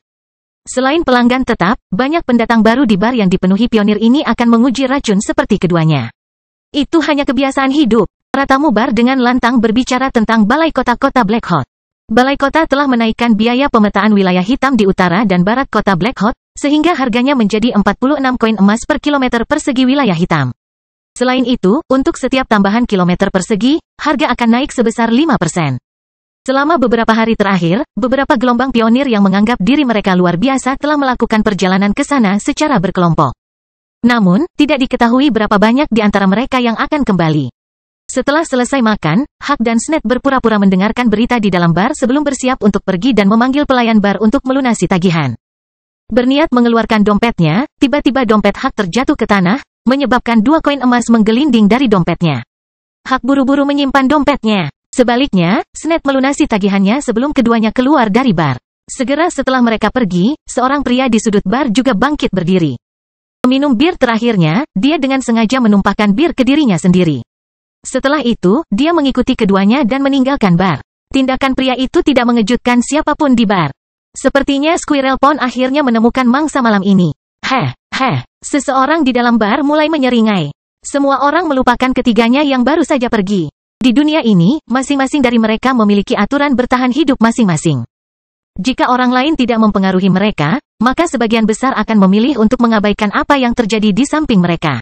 Selain pelanggan tetap, banyak pendatang baru di bar yang dipenuhi pionir ini akan menguji racun seperti keduanya. Itu hanya kebiasaan hidup. Para tamu bar dengan lantang berbicara tentang Balai Kota-Kota Black Hot. Balai Kota telah menaikkan biaya pemetaan wilayah hitam di utara dan barat kota Black Hot, sehingga harganya menjadi 46 koin emas per kilometer persegi wilayah hitam. Selain itu, untuk setiap tambahan kilometer persegi, harga akan naik sebesar 5%. Selama beberapa hari terakhir, beberapa gelombang pionir yang menganggap diri mereka luar biasa telah melakukan perjalanan ke sana secara berkelompok. Namun, tidak diketahui berapa banyak di antara mereka yang akan kembali. Setelah selesai makan, Huck dan Sned berpura-pura mendengarkan berita di dalam bar sebelum bersiap untuk pergi dan memanggil pelayan bar untuk melunasi tagihan. Berniat mengeluarkan dompetnya, tiba-tiba dompet Huck terjatuh ke tanah, menyebabkan 2 koin emas menggelinding dari dompetnya. Huck buru-buru menyimpan dompetnya. Sebaliknya, Sned melunasi tagihannya sebelum keduanya keluar dari bar. Segera setelah mereka pergi, seorang pria di sudut bar juga bangkit berdiri. Meminum bir terakhirnya, dia dengan sengaja menumpahkan bir ke dirinya sendiri. Setelah itu, dia mengikuti keduanya dan meninggalkan bar. Tindakan pria itu tidak mengejutkan siapapun di bar. Sepertinya Squirrel Pond akhirnya menemukan mangsa malam ini. Seseorang di dalam bar mulai menyeringai. Semua orang melupakan ketiganya yang baru saja pergi. Di dunia ini, masing-masing dari mereka memiliki aturan bertahan hidup masing-masing. Jika orang lain tidak mempengaruhi mereka, maka sebagian besar akan memilih untuk mengabaikan apa yang terjadi di samping mereka.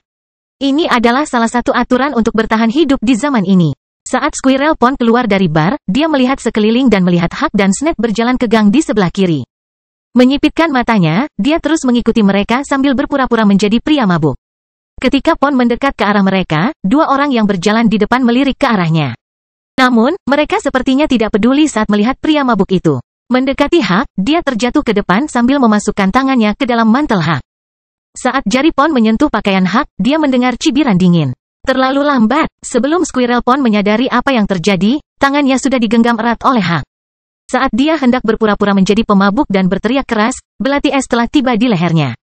Ini adalah salah satu aturan untuk bertahan hidup di zaman ini. Saat Squirrel Pond keluar dari bar, dia melihat sekeliling dan melihat Huck dan Sned berjalan ke gang di sebelah kiri. Menyipitkan matanya, dia terus mengikuti mereka sambil berpura-pura menjadi pria mabuk. Ketika Pond mendekat ke arah mereka, 2 orang yang berjalan di depan melirik ke arahnya. Namun, mereka sepertinya tidak peduli saat melihat pria mabuk itu. Mendekati Huck, dia terjatuh ke depan sambil memasukkan tangannya ke dalam mantel Huck. Saat jari Pond menyentuh pakaian Huck, dia mendengar cibiran dingin. Terlalu lambat, sebelum Squirrel Pond menyadari apa yang terjadi, tangannya sudah digenggam erat oleh Huck. Saat dia hendak berpura-pura menjadi pemabuk dan berteriak keras, belati es telah tiba di lehernya.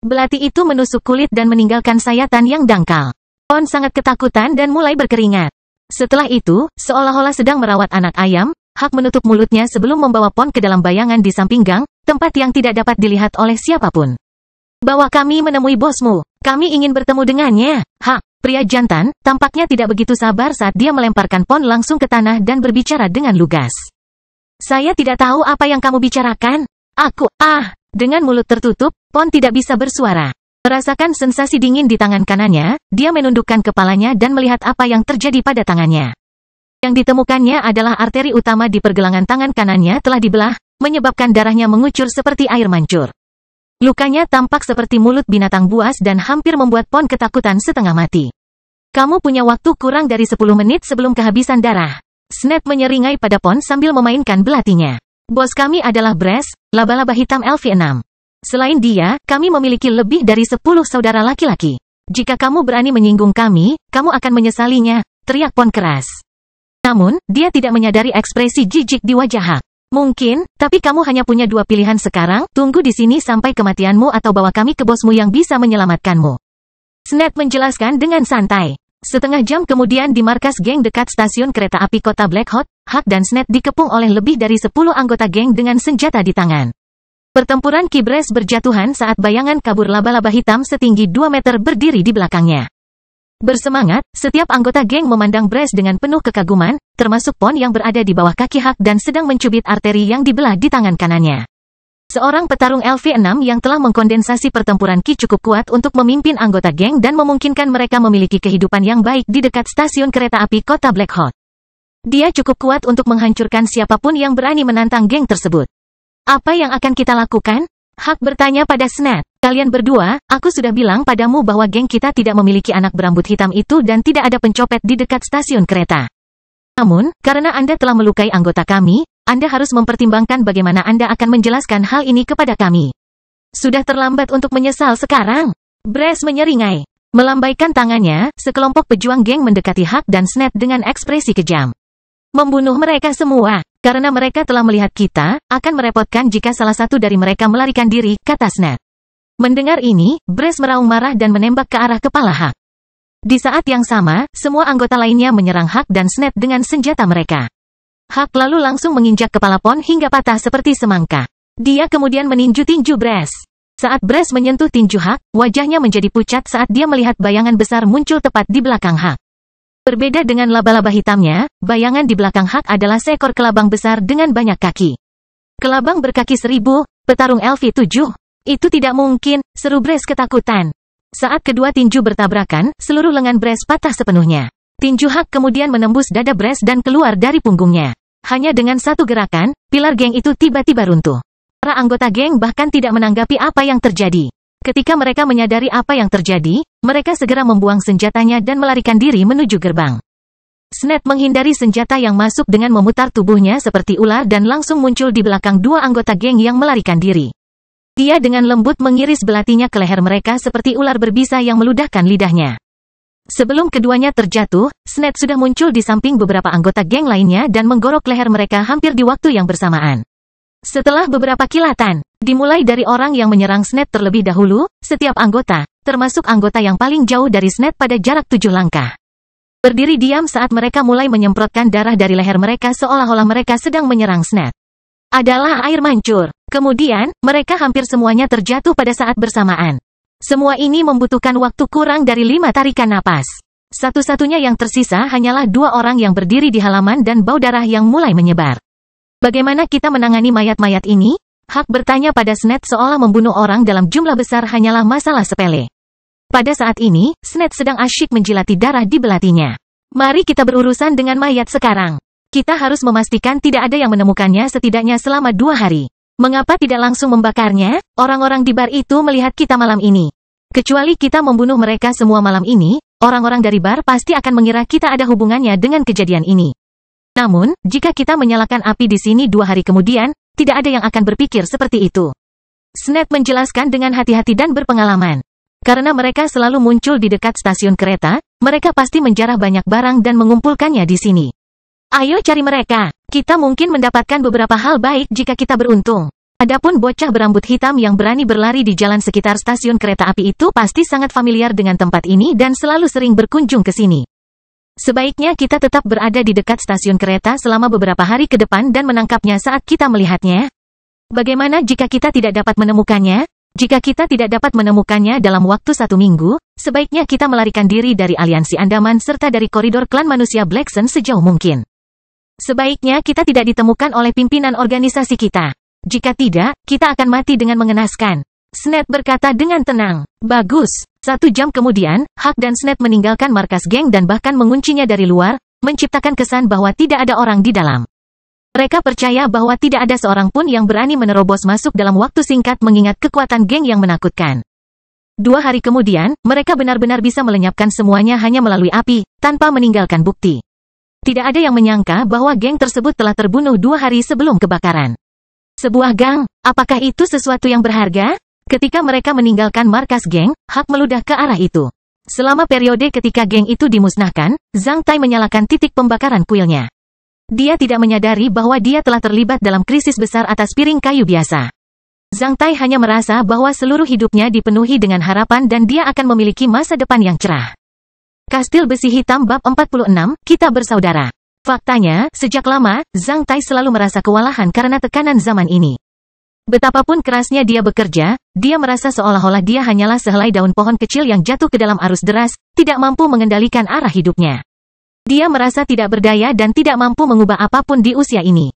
Belati itu menusuk kulit dan meninggalkan sayatan yang dangkal. Pond sangat ketakutan dan mulai berkeringat. Setelah itu, seolah-olah sedang merawat anak ayam, Huck menutup mulutnya sebelum membawa Pond ke dalam bayangan di samping gang, tempat yang tidak dapat dilihat oleh siapapun. "Bawa kami menemui bosmu. Kami ingin bertemu dengannya." Huck, pria jantan, tampaknya tidak begitu sabar saat dia melemparkan Pond langsung ke tanah dan berbicara dengan lugas. "Saya tidak tahu apa yang kamu bicarakan. Dengan mulut tertutup, Pond tidak bisa bersuara. Merasakan sensasi dingin di tangan kanannya, dia menundukkan kepalanya dan melihat apa yang terjadi pada tangannya. Yang ditemukannya adalah arteri utama di pergelangan tangan kanannya telah dibelah, menyebabkan darahnya mengucur seperti air mancur. Lukanya tampak seperti mulut binatang buas dan hampir membuat Pond ketakutan setengah mati. "Kamu punya waktu kurang dari 10 menit sebelum kehabisan darah." Sned menyeringai pada Pond sambil memainkan belatinya. "Bos kami adalah Brass, laba-laba hitam LV6. Selain dia, kami memiliki lebih dari 10 saudara laki-laki. Jika kamu berani menyinggung kami, kamu akan menyesalinya," teriak Pond keras. Namun, dia tidak menyadari ekspresi jijik di wajah Huck. "Mungkin, tapi kamu hanya punya 2 pilihan sekarang, tunggu di sini sampai kematianmu atau bawa kami ke bosmu yang bisa menyelamatkanmu." Sned menjelaskan dengan santai. Setengah jam kemudian di markas geng dekat stasiun kereta api kota Black Hawk, Huck dan Sned dikepung oleh lebih dari 10 anggota geng dengan senjata di tangan. Pertempuran kibres berjatuhan saat bayangan kabur laba-laba hitam setinggi 2 meter berdiri di belakangnya. Bersemangat, setiap anggota geng memandang Brass dengan penuh kekaguman, termasuk Pond yang berada di bawah kaki Huck dan sedang mencubit arteri yang dibelah di tangan kanannya. Seorang petarung LV6 yang telah mengkondensasi pertempuran Ki cukup kuat untuk memimpin anggota geng dan memungkinkan mereka memiliki kehidupan yang baik di dekat stasiun kereta api kota Black Hawk. Dia cukup kuat untuk menghancurkan siapapun yang berani menantang geng tersebut. "Apa yang akan kita lakukan?" Huck bertanya pada Sned. "Kalian berdua, aku sudah bilang padamu bahwa geng kita tidak memiliki anak berambut hitam itu dan tidak ada pencopet di dekat stasiun kereta. Namun, karena Anda telah melukai anggota kami, Anda harus mempertimbangkan bagaimana Anda akan menjelaskan hal ini kepada kami. Sudah terlambat untuk menyesal sekarang." Brass menyeringai. Melambaikan tangannya, sekelompok pejuang geng mendekati Huck dan Sned dengan ekspresi kejam. "Membunuh mereka semua. Karena mereka telah melihat kita, akan merepotkan jika salah satu dari mereka melarikan diri," kata Sned. Mendengar ini, Brass meraung marah dan menembak ke arah kepala Huck. Di saat yang sama, semua anggota lainnya menyerang Huck dan Sned dengan senjata mereka. Huck lalu langsung menginjak kepala Pond hingga patah seperti semangka. Dia kemudian meninju-tinju Brass. Saat Brass menyentuh tinju Huck, wajahnya menjadi pucat saat dia melihat bayangan besar muncul tepat di belakang Huck. Berbeda dengan laba-laba hitamnya, bayangan di belakang Huck adalah seekor kelabang besar dengan banyak kaki. Kelabang berkaki 1000, petarung LV7. Itu tidak mungkin, seru Brace ketakutan. Saat kedua tinju bertabrakan, seluruh lengan Brace patah sepenuhnya. Tinju Hak kemudian menembus dada Brace dan keluar dari punggungnya. Hanya dengan satu gerakan, pilar geng itu tiba-tiba runtuh. Para anggota geng bahkan tidak menanggapi apa yang terjadi. Ketika mereka menyadari apa yang terjadi, mereka segera membuang senjatanya dan melarikan diri menuju gerbang. Snap menghindari senjata yang masuk dengan memutar tubuhnya seperti ular dan langsung muncul di belakang dua anggota geng yang melarikan diri. Dia dengan lembut mengiris belatinya ke leher mereka seperti ular berbisa yang meludahkan lidahnya. Sebelum keduanya terjatuh, Snap sudah muncul di samping beberapa anggota geng lainnya dan menggorok leher mereka hampir di waktu yang bersamaan. Setelah beberapa kilatan, dimulai dari orang yang menyerang Snap terlebih dahulu, setiap anggota, termasuk anggota yang paling jauh dari Snap pada jarak 7 langkah. Berdiri diam saat mereka mulai menyemprotkan darah dari leher mereka seolah-olah mereka sedang menyerang Snap. Adalah air mancur. Kemudian, mereka hampir semuanya terjatuh pada saat bersamaan. Semua ini membutuhkan waktu kurang dari 5 tarikan napas. Satu-satunya yang tersisa hanyalah 2 orang yang berdiri di halaman dan bau darah yang mulai menyebar. Bagaimana kita menangani mayat-mayat ini? Hak bertanya pada Snap seolah membunuh orang dalam jumlah besar hanyalah masalah sepele. Pada saat ini, Snap sedang asyik menjilati darah di belatinya. Mari kita berurusan dengan mayat sekarang. Kita harus memastikan tidak ada yang menemukannya setidaknya selama 2 hari. Mengapa tidak langsung membakarnya? Orang-orang di bar itu melihat kita malam ini. Kecuali kita membunuh mereka semua malam ini, orang-orang dari bar pasti akan mengira kita ada hubungannya dengan kejadian ini. Namun, jika kita menyalakan api di sini 2 hari kemudian, tidak ada yang akan berpikir seperti itu. Snap menjelaskan dengan hati-hati dan berpengalaman. Karena mereka selalu muncul di dekat stasiun kereta, mereka pasti menjarah banyak barang dan mengumpulkannya di sini. Ayo cari mereka. Kita mungkin mendapatkan beberapa hal baik jika kita beruntung. Adapun bocah berambut hitam yang berani berlari di jalan sekitar stasiun kereta api itu pasti sangat familiar dengan tempat ini dan selalu sering berkunjung ke sini. Sebaiknya kita tetap berada di dekat stasiun kereta selama beberapa hari ke depan dan menangkapnya saat kita melihatnya. Bagaimana jika kita tidak dapat menemukannya? Jika kita tidak dapat menemukannya dalam waktu 1 minggu, sebaiknya kita melarikan diri dari Aliansi Andaman serta dari koridor klan manusia Black Sun sejauh mungkin. Sebaiknya kita tidak ditemukan oleh pimpinan organisasi kita. Jika tidak, kita akan mati dengan mengenaskan. Snap berkata dengan tenang. Bagus. 1 jam kemudian, Hak dan Snap meninggalkan markas geng dan bahkan menguncinya dari luar, menciptakan kesan bahwa tidak ada orang di dalam. Mereka percaya bahwa tidak ada seorang pun yang berani menerobos masuk dalam waktu singkat mengingat kekuatan geng yang menakutkan. 2 hari kemudian, mereka benar-benar bisa melenyapkan semuanya hanya melalui api, tanpa meninggalkan bukti. Tidak ada yang menyangka bahwa geng tersebut telah terbunuh 2 hari sebelum kebakaran. Sebuah gang, apakah itu sesuatu yang berharga? Ketika mereka meninggalkan markas geng, Hak meludah ke arah itu. Selama periode ketika geng itu dimusnahkan, Zhang Tai menyalakan titik pembakaran kuilnya. Dia tidak menyadari bahwa dia telah terlibat dalam krisis besar atas piring kayu biasa. Zhang Tai hanya merasa bahwa seluruh hidupnya dipenuhi dengan harapan dan dia akan memiliki masa depan yang cerah. Kastil Besi Hitam Bab 46, Kita Bersaudara. Faktanya, sejak lama, Zhang Tai selalu merasa kewalahan karena tekanan zaman ini. Betapapun kerasnya dia bekerja, dia merasa seolah-olah dia hanyalah sehelai daun pohon kecil yang jatuh ke dalam arus deras, tidak mampu mengendalikan arah hidupnya. Dia merasa tidak berdaya dan tidak mampu mengubah apapun di usia ini.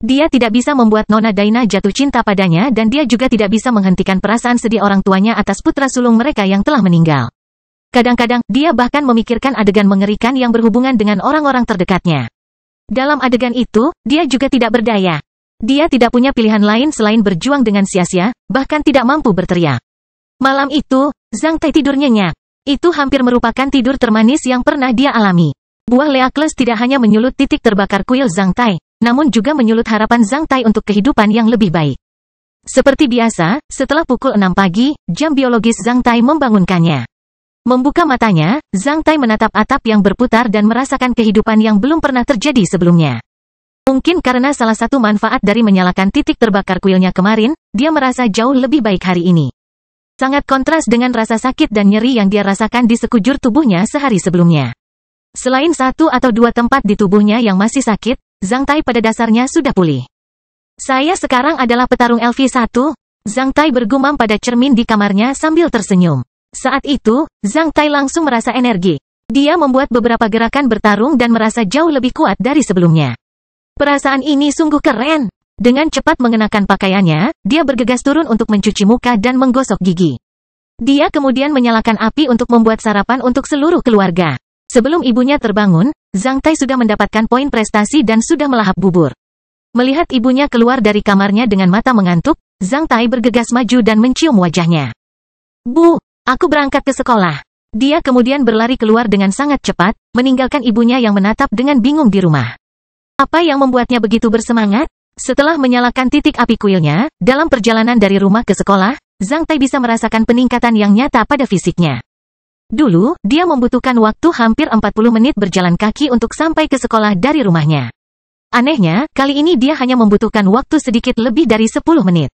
Dia tidak bisa membuat Nona Daina jatuh cinta padanya dan dia juga tidak bisa menghentikan perasaan sedih orang tuanya atas putra sulung mereka yang telah meninggal. Kadang-kadang, dia bahkan memikirkan adegan mengerikan yang berhubungan dengan orang-orang terdekatnya. Dalam adegan itu, dia juga tidak berdaya. Dia tidak punya pilihan lain selain berjuang dengan sia-sia, bahkan tidak mampu berteriak. Malam itu, Zhang Tai tidur nyenyak. Itu hampir merupakan tidur termanis yang pernah dia alami. Buah Leakles tidak hanya menyulut titik terbakar kuil Zhang Tai, namun juga menyulut harapan Zhang Tai untuk kehidupan yang lebih baik. Seperti biasa, setelah pukul 6 pagi, jam biologis Zhang Tai membangunkannya. Membuka matanya, Zhang Tai menatap atap yang berputar dan merasakan kehidupan yang belum pernah terjadi sebelumnya. Mungkin karena salah satu manfaat dari menyalakan titik terbakar kuilnya kemarin, dia merasa jauh lebih baik hari ini. Sangat kontras dengan rasa sakit dan nyeri yang dia rasakan di sekujur tubuhnya sehari sebelumnya. Selain 1 atau 2 tempat di tubuhnya yang masih sakit, Zhang Tai pada dasarnya sudah pulih. Saya sekarang adalah petarung LV1, Zhang Tai bergumam pada cermin di kamarnya sambil tersenyum. Saat itu, Zhang Tai langsung merasa energi. Dia membuat beberapa gerakan bertarung dan merasa jauh lebih kuat dari sebelumnya. Perasaan ini sungguh keren. Dengan cepat mengenakan pakaiannya, dia bergegas turun untuk mencuci muka dan menggosok gigi. Dia kemudian menyalakan api untuk membuat sarapan untuk seluruh keluarga. Sebelum ibunya terbangun, Zhang Tai sudah mendapatkan poin prestasi dan sudah melahap bubur. Melihat ibunya keluar dari kamarnya dengan mata mengantuk, Zhang Tai bergegas maju dan mencium wajahnya. Bu, aku berangkat ke sekolah. Dia kemudian berlari keluar dengan sangat cepat, meninggalkan ibunya yang menatap dengan bingung di rumah. Apa yang membuatnya begitu bersemangat? Setelah menyalakan titik api kuilnya, dalam perjalanan dari rumah ke sekolah, Zhang Tai bisa merasakan peningkatan yang nyata pada fisiknya. Dulu, dia membutuhkan waktu hampir 40 menit berjalan kaki untuk sampai ke sekolah dari rumahnya. Anehnya, kali ini dia hanya membutuhkan waktu sedikit lebih dari 10 menit.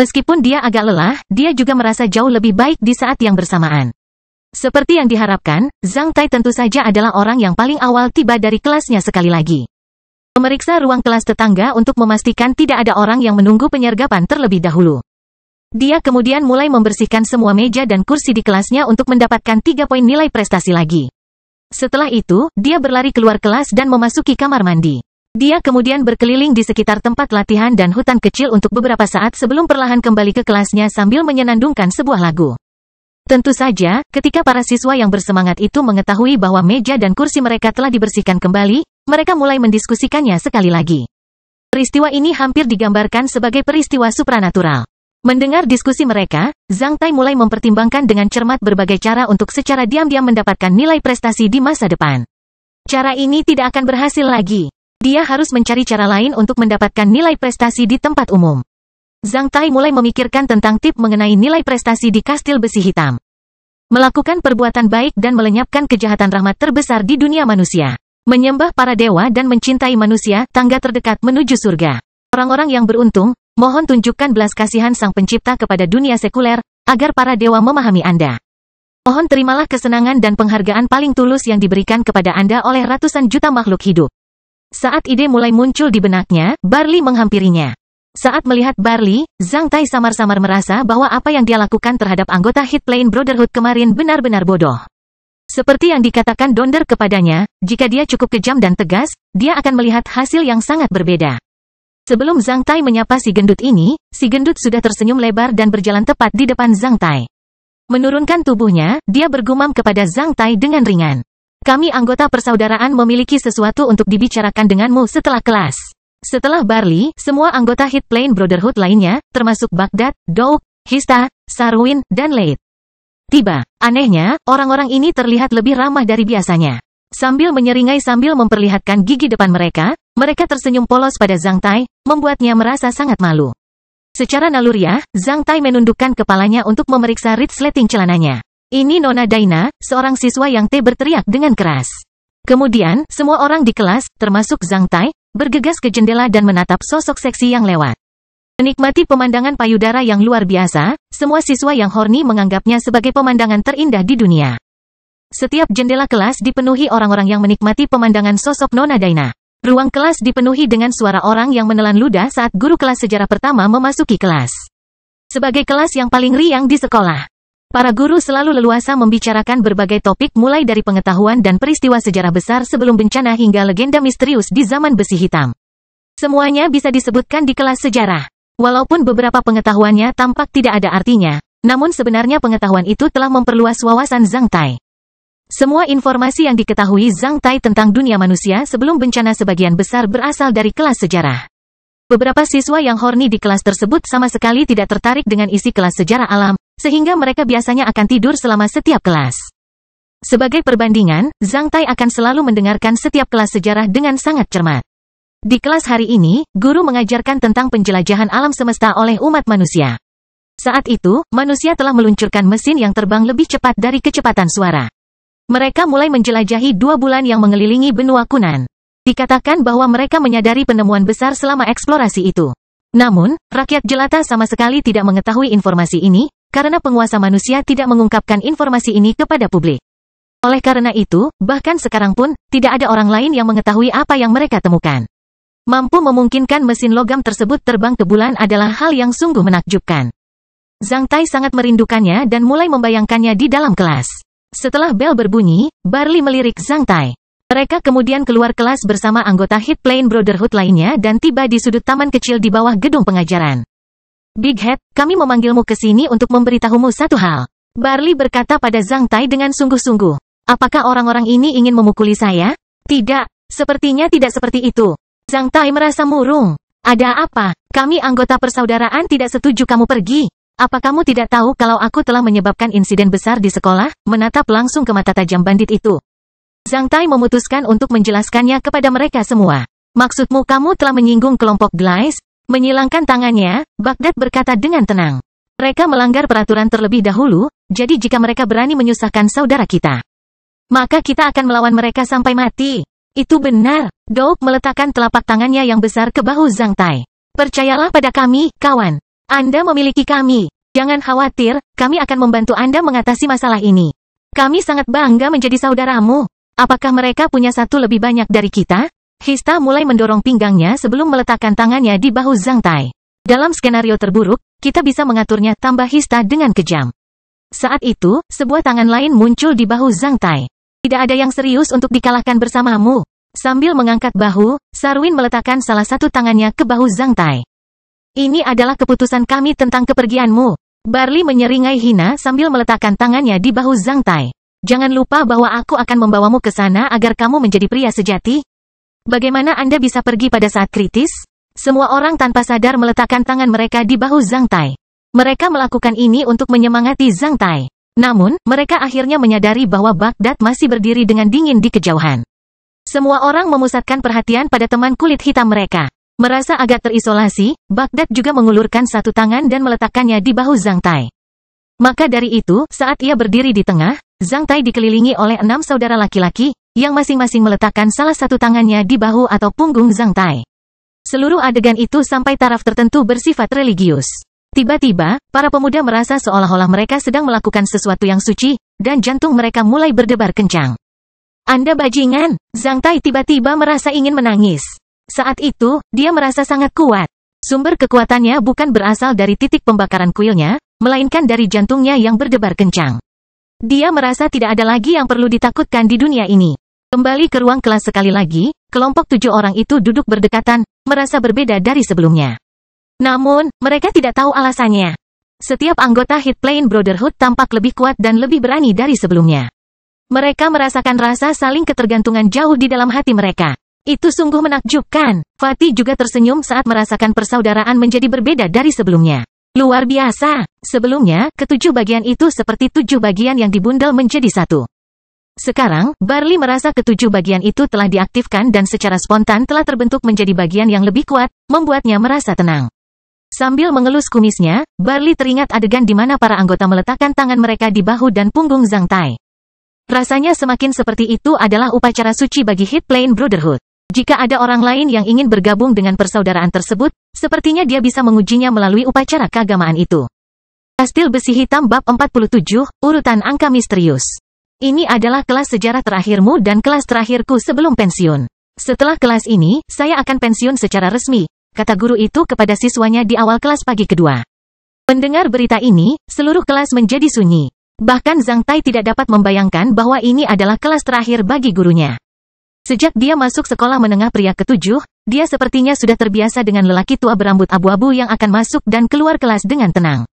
Meskipun dia agak lelah, dia juga merasa jauh lebih baik di saat yang bersamaan. Seperti yang diharapkan, Zhang Tai tentu saja adalah orang yang paling awal tiba dari kelasnya sekali lagi. Memeriksa ruang kelas tetangga untuk memastikan tidak ada orang yang menunggu penyergapan terlebih dahulu. Dia kemudian mulai membersihkan semua meja dan kursi di kelasnya untuk mendapatkan 3 poin nilai prestasi lagi. Setelah itu, dia berlari keluar kelas dan memasuki kamar mandi. Dia kemudian berkeliling di sekitar tempat latihan dan hutan kecil untuk beberapa saat sebelum perlahan kembali ke kelasnya sambil menyenandungkan sebuah lagu. Tentu saja, ketika para siswa yang bersemangat itu mengetahui bahwa meja dan kursi mereka telah dibersihkan kembali, mereka mulai mendiskusikannya sekali lagi. Peristiwa ini hampir digambarkan sebagai peristiwa supranatural. Mendengar diskusi mereka, Zhang Tai mulai mempertimbangkan dengan cermat berbagai cara untuk secara diam-diam mendapatkan nilai prestasi di masa depan. Cara ini tidak akan berhasil lagi. Dia harus mencari cara lain untuk mendapatkan nilai prestasi di tempat umum. Zhang Tai mulai memikirkan tentang tip mengenai nilai prestasi di kastil besi hitam. Melakukan perbuatan baik dan melenyapkan kejahatan rahmat terbesar di dunia manusia. Menyembah para dewa dan mencintai manusia, tangga terdekat menuju surga. Orang-orang yang beruntung, mohon tunjukkan belas kasihan Sang Pencipta kepada dunia sekuler, agar para dewa memahami Anda. Mohon terimalah kesenangan dan penghargaan paling tulus yang diberikan kepada Anda oleh ratusan juta makhluk hidup. Saat ide mulai muncul di benaknya, Barley menghampirinya. Saat melihat Barley, Zhang Tai samar-samar merasa bahwa apa yang dia lakukan terhadap anggota Hit Plain Brotherhood kemarin benar-benar bodoh. Seperti yang dikatakan Donder kepadanya, jika dia cukup kejam dan tegas, dia akan melihat hasil yang sangat berbeda. Sebelum Zhang Tai menyapa si gendut ini, si gendut sudah tersenyum lebar dan berjalan tepat di depan Zhang Tai. Menurunkan tubuhnya, dia bergumam kepada Zhang Tai dengan ringan. Kami anggota persaudaraan memiliki sesuatu untuk dibicarakan denganmu setelah kelas. Setelah Barley, semua anggota Hit Plain Brotherhood lainnya, termasuk Baghdad, Doug, Hista, Sarwin, dan Leit. Tiba, anehnya, orang-orang ini terlihat lebih ramah dari biasanya. Sambil menyeringai sambil memperlihatkan gigi depan mereka, mereka tersenyum polos pada Zhang Tai, membuatnya merasa sangat malu. Secara naluriah, Zhang Tai menundukkan kepalanya untuk memeriksa resleting celananya. Ini Nona Daina, seorang siswa yang berteriak dengan keras. Kemudian, semua orang di kelas, termasuk Zhang Tai, bergegas ke jendela dan menatap sosok seksi yang lewat. Menikmati pemandangan payudara yang luar biasa, semua siswa yang horny menganggapnya sebagai pemandangan terindah di dunia. Setiap jendela kelas dipenuhi orang-orang yang menikmati pemandangan sosok Nona Daina. Ruang kelas dipenuhi dengan suara orang yang menelan ludah saat guru kelas sejarah pertama memasuki kelas. Sebagai kelas yang paling riang di sekolah, para guru selalu leluasa membicarakan berbagai topik mulai dari pengetahuan dan peristiwa sejarah besar sebelum bencana hingga legenda misterius di zaman besi hitam. Semuanya bisa disebutkan di kelas sejarah. Walaupun beberapa pengetahuannya tampak tidak ada artinya, namun sebenarnya pengetahuan itu telah memperluas wawasan Zhang Tai. Semua informasi yang diketahui Zhang Tai tentang dunia manusia sebelum bencana sebagian besar berasal dari kelas sejarah. Beberapa siswa yang horny di kelas tersebut sama sekali tidak tertarik dengan isi kelas sejarah alam, sehingga mereka biasanya akan tidur selama setiap kelas. Sebagai perbandingan, Zhang Tai akan selalu mendengarkan setiap kelas sejarah dengan sangat cermat. Di kelas hari ini, guru mengajarkan tentang penjelajahan alam semesta oleh umat manusia. Saat itu, manusia telah meluncurkan mesin yang terbang lebih cepat dari kecepatan suara. Mereka mulai menjelajahi 2 bulan yang mengelilingi benua Kunan. Dikatakan bahwa mereka menyadari penemuan besar selama eksplorasi itu. Namun, rakyat jelata sama sekali tidak mengetahui informasi ini, karena penguasa manusia tidak mengungkapkan informasi ini kepada publik. Oleh karena itu, bahkan sekarang pun, tidak ada orang lain yang mengetahui apa yang mereka temukan. Mampu memungkinkan mesin logam tersebut terbang ke bulan adalah hal yang sungguh menakjubkan. Zhang Tai sangat merindukannya dan mulai membayangkannya di dalam kelas. Setelah bel berbunyi, Barley melirik Zhang Tai. Mereka kemudian keluar kelas bersama anggota Hit Plane Brotherhood lainnya dan tiba di sudut taman kecil di bawah gedung pengajaran. Big Head, kami memanggilmu ke sini untuk memberitahumu satu hal. Barley berkata pada Zhang Tai dengan sungguh-sungguh. Apakah orang-orang ini ingin memukuli saya? Tidak, sepertinya tidak seperti itu. Zhang Tai merasa murung. Ada apa? Kami anggota persaudaraan tidak setuju kamu pergi. Apa kamu tidak tahu kalau aku telah menyebabkan insiden besar di sekolah? Menatap langsung ke mata tajam bandit itu. Zhang Tai memutuskan untuk menjelaskannya kepada mereka semua. Maksudmu kamu telah menyinggung kelompok Glice? Menyilangkan tangannya, Baghdad berkata dengan tenang. Mereka melanggar peraturan terlebih dahulu, jadi jika mereka berani menyusahkan saudara kita, maka kita akan melawan mereka sampai mati. Itu benar. Doug meletakkan telapak tangannya yang besar ke bahu Zhang Tai. Percayalah pada kami, kawan. Anda memiliki kami. Jangan khawatir, kami akan membantu Anda mengatasi masalah ini. Kami sangat bangga menjadi saudaramu. Apakah mereka punya satu lebih banyak dari kita? Hista mulai mendorong pinggangnya sebelum meletakkan tangannya di bahu Zhang Tai. Dalam skenario terburuk, kita bisa mengaturnya, tambah Hista dengan kejam. Saat itu, sebuah tangan lain muncul di bahu Zhang Tai. Tidak ada yang serius untuk dikalahkan bersamamu. Sambil mengangkat bahu, Sarwin meletakkan salah satu tangannya ke bahu Zhang Tai. Ini adalah keputusan kami tentang kepergianmu. Barley menyeringai hina sambil meletakkan tangannya di bahu Zhang Tai. Jangan lupa bahwa aku akan membawamu ke sana agar kamu menjadi pria sejati. Bagaimana Anda bisa pergi pada saat kritis? Semua orang tanpa sadar meletakkan tangan mereka di bahu Zhang Tai. Mereka melakukan ini untuk menyemangati Zhang Tai. Namun, mereka akhirnya menyadari bahwa Baghdad masih berdiri dengan dingin di kejauhan. Semua orang memusatkan perhatian pada teman kulit hitam mereka. Merasa agak terisolasi, Baghdad juga mengulurkan satu tangan dan meletakkannya di bahu Zhang Tai. Maka dari itu, saat ia berdiri di tengah, Zhang Tai dikelilingi oleh 6 saudara laki-laki, yang masing-masing meletakkan salah satu tangannya di bahu atau punggung Zhang Tai. Seluruh adegan itu sampai taraf tertentu bersifat religius. Tiba-tiba, para pemuda merasa seolah-olah mereka sedang melakukan sesuatu yang suci, dan jantung mereka mulai berdebar kencang. Anda bajingan! Zhang Tai tiba-tiba merasa ingin menangis. Saat itu, dia merasa sangat kuat. Sumber kekuatannya bukan berasal dari titik pembakaran kuilnya, melainkan dari jantungnya yang berdebar kencang. Dia merasa tidak ada lagi yang perlu ditakutkan di dunia ini. Kembali ke ruang kelas sekali lagi, kelompok 7 orang itu duduk berdekatan, merasa berbeda dari sebelumnya. Namun, mereka tidak tahu alasannya. Setiap anggota Hit Plane Brotherhood tampak lebih kuat dan lebih berani dari sebelumnya. Mereka merasakan rasa saling ketergantungan jauh di dalam hati mereka. Itu sungguh menakjubkan. Fatih juga tersenyum saat merasakan persaudaraan menjadi berbeda dari sebelumnya. Luar biasa. Sebelumnya, ketujuh bagian itu seperti 7 bagian yang dibundel menjadi satu. Sekarang, Barley merasa ketujuh bagian itu telah diaktifkan dan secara spontan telah terbentuk menjadi bagian yang lebih kuat, membuatnya merasa tenang. Sambil mengelus kumisnya, Barley teringat adegan di mana para anggota meletakkan tangan mereka di bahu dan punggung Zhang Tai. Rasanya semakin seperti itu adalah upacara suci bagi Hit Plane Brotherhood. Jika ada orang lain yang ingin bergabung dengan persaudaraan tersebut, sepertinya dia bisa mengujinya melalui upacara keagamaan itu. Kastil Besi Hitam Bab 47, Urutan Angka Misterius. Ini adalah kelas sejarah terakhirmu dan kelas terakhirku sebelum pensiun. Setelah kelas ini, saya akan pensiun secara resmi, kata guru itu kepada siswanya di awal kelas pagi kedua. Mendengar berita ini, seluruh kelas menjadi sunyi. Bahkan Zhang Tai tidak dapat membayangkan bahwa ini adalah kelas terakhir bagi gurunya. Sejak dia masuk sekolah menengah pria ke-7, dia sepertinya sudah terbiasa dengan lelaki tua berambut abu-abu yang akan masuk dan keluar kelas dengan tenang.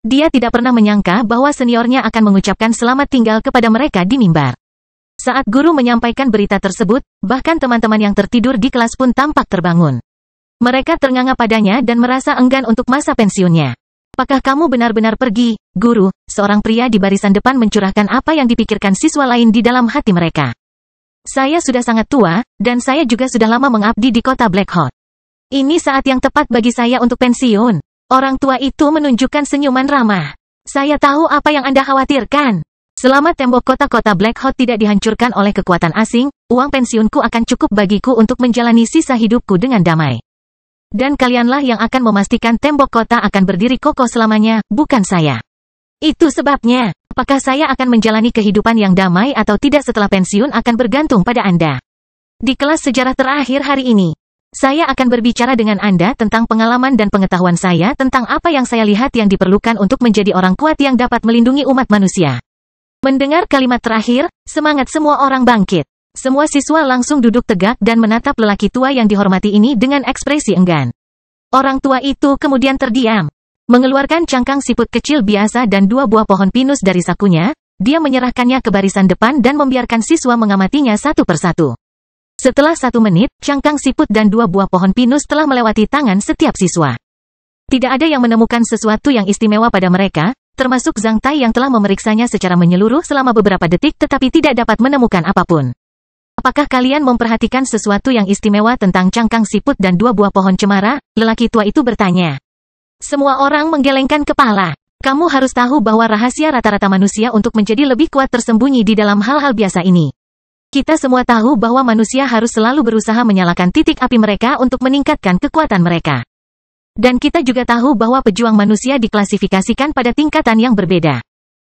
Dia tidak pernah menyangka bahwa seniornya akan mengucapkan selamat tinggal kepada mereka di mimbar. Saat guru menyampaikan berita tersebut, bahkan teman-teman yang tertidur di kelas pun tampak terbangun. Mereka ternganga padanya dan merasa enggan untuk masa pensiunnya. Apakah kamu benar-benar pergi, guru? Seorang pria di barisan depan mencurahkan apa yang dipikirkan siswa lain di dalam hati mereka. Saya sudah sangat tua, dan saya juga sudah lama mengabdi di kota Black Hawk. Ini saat yang tepat bagi saya untuk pensiun. Orang tua itu menunjukkan senyuman ramah. Saya tahu apa yang Anda khawatirkan. Selama tembok kota-kota Black Hawk tidak dihancurkan oleh kekuatan asing, uang pensiunku akan cukup bagiku untuk menjalani sisa hidupku dengan damai. Dan kalianlah yang akan memastikan tembok kota akan berdiri kokoh selamanya, bukan saya. Itu sebabnya, apakah saya akan menjalani kehidupan yang damai atau tidak setelah pensiun akan bergantung pada Anda. Di kelas sejarah terakhir hari ini, saya akan berbicara dengan Anda tentang pengalaman dan pengetahuan saya tentang apa yang saya lihat yang diperlukan untuk menjadi orang kuat yang dapat melindungi umat manusia. Mendengar kalimat terakhir, semangat semua orang bangkit. Semua siswa langsung duduk tegak dan menatap lelaki tua yang dihormati ini dengan ekspresi enggan. Orang tua itu kemudian terdiam. Mengeluarkan cangkang siput kecil biasa dan 2 buah pohon pinus dari sakunya, dia menyerahkannya ke barisan depan dan membiarkan siswa mengamatinya satu persatu. Setelah 1 menit, cangkang siput dan 2 buah pohon pinus telah melewati tangan setiap siswa. Tidak ada yang menemukan sesuatu yang istimewa pada mereka, termasuk Zhang Tai yang telah memeriksanya secara menyeluruh selama beberapa detik tetapi tidak dapat menemukan apapun. Apakah kalian memperhatikan sesuatu yang istimewa tentang cangkang siput dan 2 buah pohon cemara? Lelaki tua itu bertanya. Semua orang menggelengkan kepala. Kamu harus tahu bahwa rahasia rata-rata manusia untuk menjadi lebih kuat tersembunyi di dalam hal-hal biasa ini. Kita semua tahu bahwa manusia harus selalu berusaha menyalakan titik api mereka untuk meningkatkan kekuatan mereka. Dan kita juga tahu bahwa pejuang manusia diklasifikasikan pada tingkatan yang berbeda.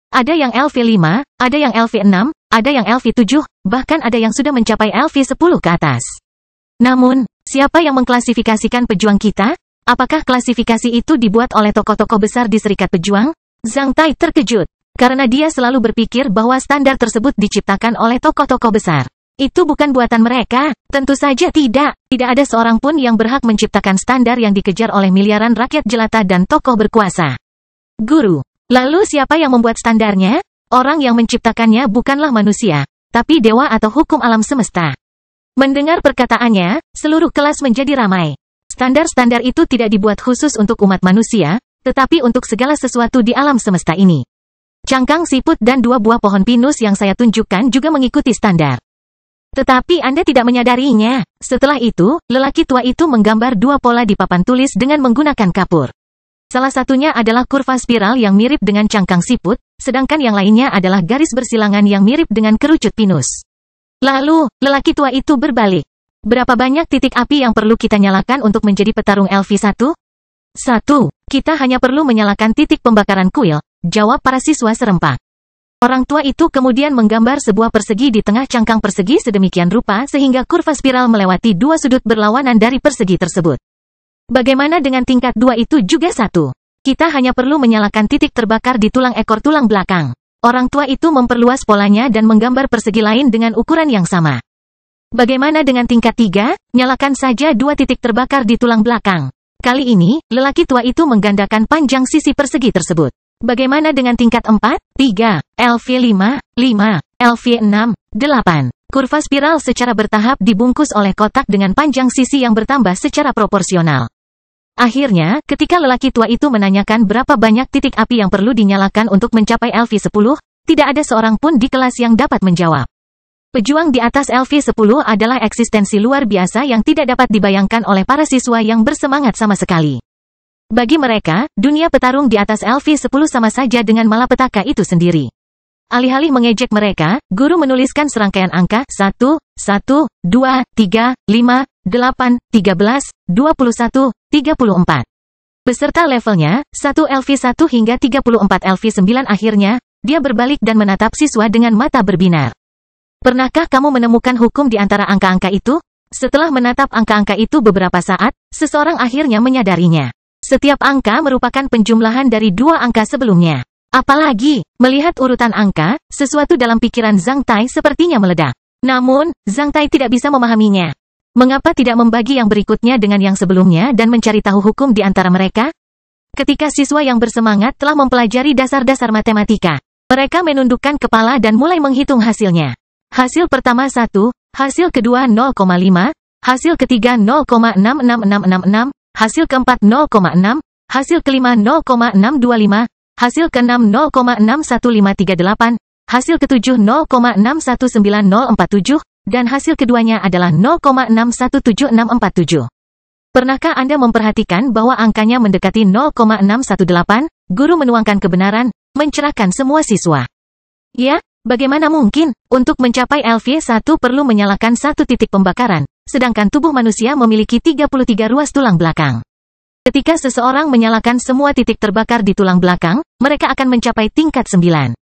Ada yang LV5, ada yang LV6, ada yang LV7, bahkan ada yang sudah mencapai LV10 ke atas. Namun, siapa yang mengklasifikasikan pejuang kita? Apakah klasifikasi itu dibuat oleh tokoh-tokoh besar di Serikat Pejuang? Zhang Tai terkejut, karena dia selalu berpikir bahwa standar tersebut diciptakan oleh tokoh-tokoh besar. Itu bukan buatan mereka, tentu saja tidak. Tidak ada seorang pun yang berhak menciptakan standar yang dikejar oleh miliaran rakyat jelata dan tokoh berkuasa. Guru, lalu siapa yang membuat standarnya? Orang yang menciptakannya bukanlah manusia, tapi dewa atau hukum alam semesta. Mendengar perkataannya, seluruh kelas menjadi ramai. Standar-standar itu tidak dibuat khusus untuk umat manusia, tetapi untuk segala sesuatu di alam semesta ini. Cangkang siput dan 2 buah pohon pinus yang saya tunjukkan juga mengikuti standar. Tetapi Anda tidak menyadarinya. Setelah itu, lelaki tua itu menggambar 2 pola di papan tulis dengan menggunakan kapur. Salah satunya adalah kurva spiral yang mirip dengan cangkang siput, sedangkan yang lainnya adalah garis bersilangan yang mirip dengan kerucut pinus. Lalu, lelaki tua itu berbalik. Berapa banyak titik api yang perlu kita nyalakan untuk menjadi petarung LV1? 1. Kita hanya perlu menyalakan titik pembakaran kuil, jawab para siswa serempak. Orang tua itu kemudian menggambar sebuah persegi di tengah cangkang persegi sedemikian rupa sehingga kurva spiral melewati 2 sudut berlawanan dari persegi tersebut. Bagaimana dengan tingkat 2 itu juga 1. Kita hanya perlu menyalakan titik terbakar di tulang ekor tulang belakang. Orang tua itu memperluas polanya dan menggambar persegi lain dengan ukuran yang sama. Bagaimana dengan tingkat 3? Nyalakan saja 2 titik terbakar di tulang belakang. Kali ini, lelaki tua itu menggandakan panjang sisi persegi tersebut. Bagaimana dengan tingkat 4? 3, LV5, 5, LV6, 8. Kurva spiral secara bertahap dibungkus oleh kotak dengan panjang sisi yang bertambah secara proporsional. Akhirnya, ketika lelaki tua itu menanyakan berapa banyak titik api yang perlu dinyalakan untuk mencapai LV10, tidak ada seorang pun di kelas yang dapat menjawab. Pejuang di atas LV10 adalah eksistensi luar biasa yang tidak dapat dibayangkan oleh para siswa yang bersemangat sama sekali. Bagi mereka, dunia petarung di atas LV10 sama saja dengan malapetaka itu sendiri. Alih-alih mengejek mereka, guru menuliskan serangkaian angka 1, 1, 2, 3, 5, 8, 13, 21, 34. Beserta levelnya, 1 LV1 hingga 34 LV9 akhirnya, dia berbalik dan menatap siswa dengan mata berbinar. Pernahkah kamu menemukan hukum di antara angka-angka itu? Setelah menatap angka-angka itu beberapa saat, seseorang akhirnya menyadarinya. Setiap angka merupakan penjumlahan dari 2 angka sebelumnya. Apalagi, melihat urutan angka, sesuatu dalam pikiran Zhang Tai sepertinya meledak. Namun, Zhang Tai tidak bisa memahaminya. Mengapa tidak membagi yang berikutnya dengan yang sebelumnya dan mencari tahu hukum di antara mereka? Ketika siswa yang bersemangat telah mempelajari dasar-dasar matematika, mereka menundukkan kepala dan mulai menghitung hasilnya. Hasil pertama 1, hasil kedua 0,5, hasil ketiga 0,66666, hasil keempat 0,6, hasil kelima 0,625, hasil keenam 0,61538, hasil ketujuh 0,619047, dan hasil keduanya adalah 0,617647. Pernahkah Anda memperhatikan bahwa angkanya mendekati 0,618? Guru menuangkan kebenaran, mencerahkan semua siswa. Ya, bagaimana mungkin? Untuk mencapai LV1 perlu menyalakan 1 titik pembakaran, sedangkan tubuh manusia memiliki 33 ruas tulang belakang. Ketika seseorang menyalakan semua titik terbakar di tulang belakang, mereka akan mencapai tingkat 9.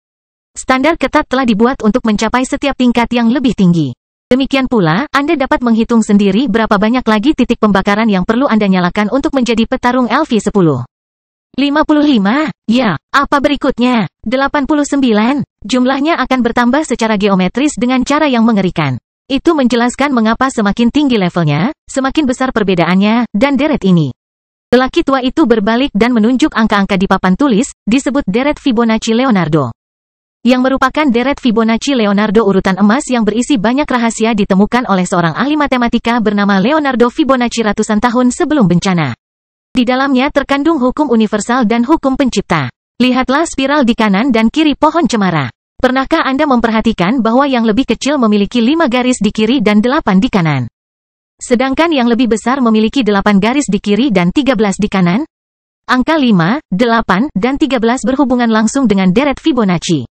Standar ketat telah dibuat untuk mencapai setiap tingkat yang lebih tinggi. Demikian pula, Anda dapat menghitung sendiri berapa banyak lagi titik pembakaran yang perlu Anda nyalakan untuk menjadi petarung LV10. 55. Ya, apa berikutnya? 89. Jumlahnya akan bertambah secara geometris dengan cara yang mengerikan. Itu menjelaskan mengapa semakin tinggi levelnya, semakin besar perbedaannya, dan deret ini. Lelaki tua itu berbalik dan menunjuk angka-angka di papan tulis, disebut deret Fibonacci Leonardo. Yang merupakan deret Fibonacci Leonardo urutan emas yang berisi banyak rahasia ditemukan oleh seorang ahli matematika bernama Leonardo Fibonacci ratusan tahun sebelum bencana. Di dalamnya terkandung hukum universal dan hukum pencipta. Lihatlah spiral di kanan dan kiri pohon cemara. Pernahkah Anda memperhatikan bahwa yang lebih kecil memiliki 5 garis di kiri dan 8 di kanan? Sedangkan yang lebih besar memiliki 8 garis di kiri dan 13 di kanan? Angka 5, 8, dan 13 berhubungan langsung dengan deret Fibonacci.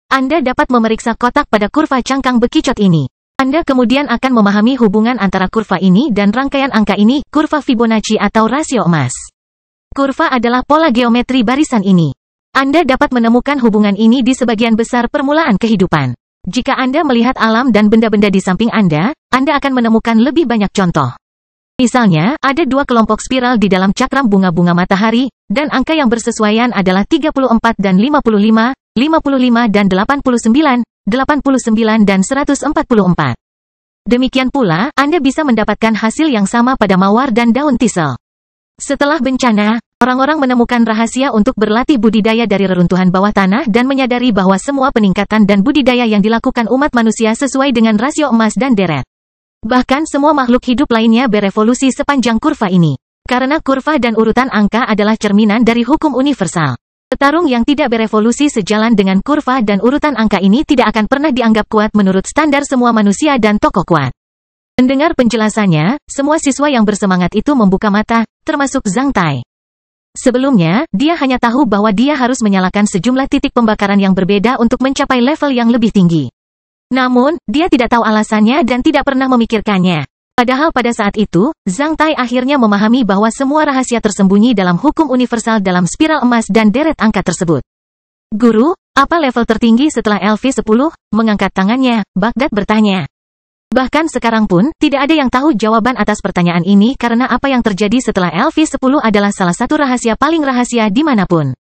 Anda dapat memeriksa kotak pada kurva cangkang bekicot ini. Anda kemudian akan memahami hubungan antara kurva ini dan rangkaian angka ini, kurva Fibonacci atau rasio emas. Kurva adalah pola geometri barisan ini. Anda dapat menemukan hubungan ini di sebagian besar permulaan kehidupan. Jika Anda melihat alam dan benda-benda di samping Anda akan menemukan lebih banyak contoh. Misalnya, ada 2 kelompok spiral di dalam cakram bunga-bunga matahari, dan angka yang bersesuaian adalah 34 dan 55, 55 dan 89, 89 dan 144. Demikian pula, Anda bisa mendapatkan hasil yang sama pada mawar dan daun tisel. Setelah bencana, orang-orang menemukan rahasia untuk berlatih budidaya dari reruntuhan bawah tanah dan menyadari bahwa semua peningkatan dan budidaya yang dilakukan umat manusia sesuai dengan rasio emas dan deret. Bahkan semua makhluk hidup lainnya berevolusi sepanjang kurva ini. Karena kurva dan urutan angka adalah cerminan dari hukum universal. Petarung yang tidak berevolusi sejalan dengan kurva dan urutan angka ini tidak akan pernah dianggap kuat menurut standar semua manusia dan tokoh kuat. Mendengar penjelasannya, semua siswa yang bersemangat itu membuka mata, termasuk Zhang Tai. Sebelumnya, dia hanya tahu bahwa dia harus menyalakan sejumlah titik pembakaran yang berbeda untuk mencapai level yang lebih tinggi. Namun, dia tidak tahu alasannya dan tidak pernah memikirkannya. Padahal pada saat itu, Zhang Tai akhirnya memahami bahwa semua rahasia tersembunyi dalam hukum universal dalam spiral emas dan deret angka tersebut. Guru, apa level tertinggi setelah LV10? Mengangkat tangannya, Baghdad bertanya. Bahkan sekarang pun, tidak ada yang tahu jawaban atas pertanyaan ini karena apa yang terjadi setelah LV10 adalah salah satu rahasia paling rahasia dimanapun.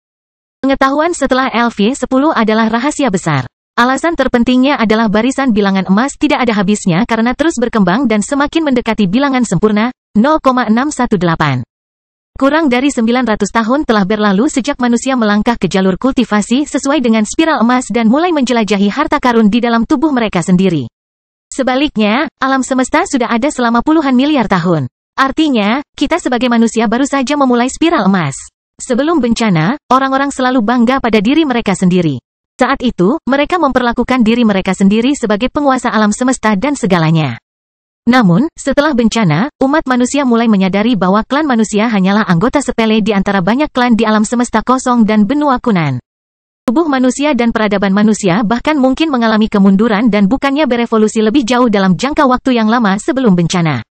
Pengetahuan setelah LV10 adalah rahasia besar. Alasan terpentingnya adalah barisan bilangan emas tidak ada habisnya karena terus berkembang dan semakin mendekati bilangan sempurna, 0,618. Kurang dari 900 tahun telah berlalu sejak manusia melangkah ke jalur kultivasi sesuai dengan spiral emas dan mulai menjelajahi harta karun di dalam tubuh mereka sendiri. Sebaliknya, alam semesta sudah ada selama puluhan miliar tahun. Artinya, kita sebagai manusia baru saja memulai spiral emas. Sebelum bencana, orang-orang selalu bangga pada diri mereka sendiri. Saat itu, mereka memperlakukan diri mereka sendiri sebagai penguasa alam semesta dan segalanya. Namun, setelah bencana, umat manusia mulai menyadari bahwa klan manusia hanyalah anggota sepele di antara banyak klan di alam semesta kosong dan benua kunan. Tubuh manusia dan peradaban manusia bahkan mungkin mengalami kemunduran dan bukannya berevolusi lebih jauh dalam jangka waktu yang lama sebelum bencana.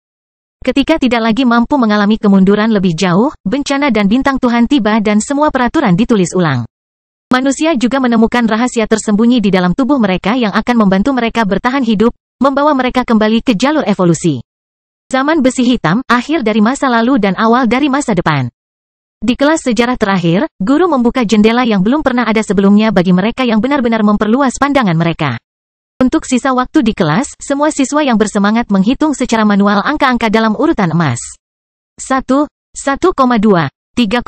Ketika tidak lagi mampu mengalami kemunduran lebih jauh, bencana dan bintang Tuhan tiba dan semua peraturan ditulis ulang. Manusia juga menemukan rahasia tersembunyi di dalam tubuh mereka yang akan membantu mereka bertahan hidup, membawa mereka kembali ke jalur evolusi. Zaman besi hitam, akhir dari masa lalu dan awal dari masa depan. Di kelas sejarah terakhir, guru membuka jendela yang belum pernah ada sebelumnya bagi mereka yang benar-benar memperluas pandangan mereka. Untuk sisa waktu di kelas, semua siswa yang bersemangat menghitung secara manual angka-angka dalam urutan emas. 1, 1,2, 3,5,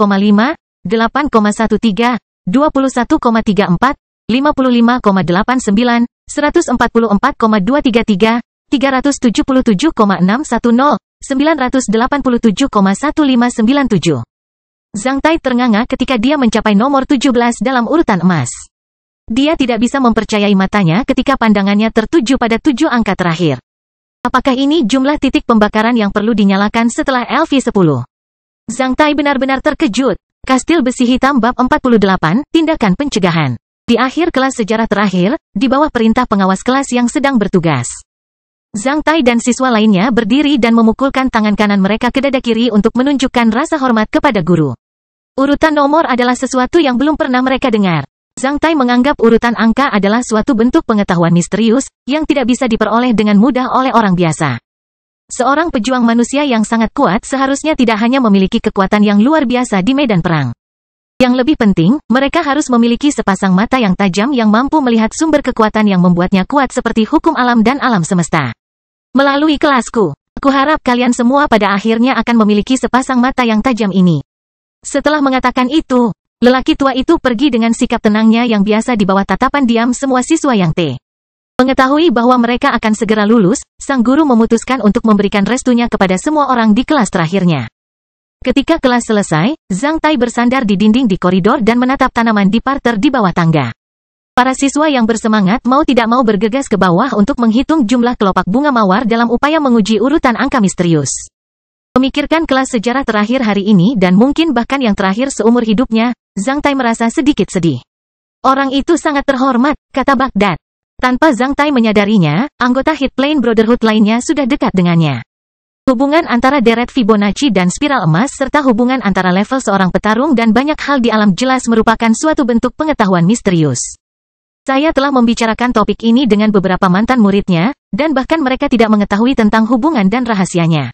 8,13, 21,34, 55,89, 144,233, 377,610, 987,1597. Zhang Tai ternganga ketika dia mencapai nomor 17 dalam urutan emas. Dia tidak bisa mempercayai matanya ketika pandangannya tertuju pada 7 angka terakhir. Apakah ini jumlah titik pembakaran yang perlu dinyalakan setelah LV10? Zhang Tai benar-benar terkejut. Kastil Besi Hitam bab 48, Tindakan Pencegahan. Di akhir kelas sejarah terakhir, di bawah perintah pengawas kelas yang sedang bertugas. Zhang Tai dan siswa lainnya berdiri dan memukulkan tangan kanan mereka ke dada kiri untuk menunjukkan rasa hormat kepada guru. Urutan nomor adalah sesuatu yang belum pernah mereka dengar. Zhang Tai menganggap urutan angka adalah suatu bentuk pengetahuan misterius, yang tidak bisa diperoleh dengan mudah oleh orang biasa. Seorang pejuang manusia yang sangat kuat seharusnya tidak hanya memiliki kekuatan yang luar biasa di medan perang. Yang lebih penting, mereka harus memiliki sepasang mata yang tajam yang mampu melihat sumber kekuatan yang membuatnya kuat seperti hukum alam dan alam semesta. melalui kelasku. Aku harap kalian semua pada akhirnya akan memiliki sepasang mata yang tajam ini. Setelah mengatakan itu, lelaki tua itu pergi dengan sikap tenangnya yang biasa di bawah tatapan diam semua siswa yang mengetahui bahwa mereka akan segera lulus, sang guru memutuskan untuk memberikan restunya kepada semua orang di kelas terakhirnya. Ketika kelas selesai, Zhang Tai bersandar di dinding di koridor dan menatap tanaman di parter di bawah tangga. Para siswa yang bersemangat mau tidak mau bergegas ke bawah untuk menghitung jumlah kelopak bunga mawar dalam upaya menguji urutan angka misterius. Memikirkan kelas sejarah terakhir hari ini dan mungkin bahkan yang terakhir seumur hidupnya, Zhang Tai merasa sedikit sedih. Orang itu sangat terhormat, kata Baghdad. Tanpa Zhang Tai menyadarinya, anggota Hit Plane Brotherhood lainnya sudah dekat dengannya. Hubungan antara deret Fibonacci dan spiral emas serta hubungan antara level seorang petarung dan banyak hal di alam jelas merupakan suatu bentuk pengetahuan misterius. Saya telah membicarakan topik ini dengan beberapa mantan muridnya, dan bahkan mereka tidak mengetahui tentang hubungan dan rahasianya.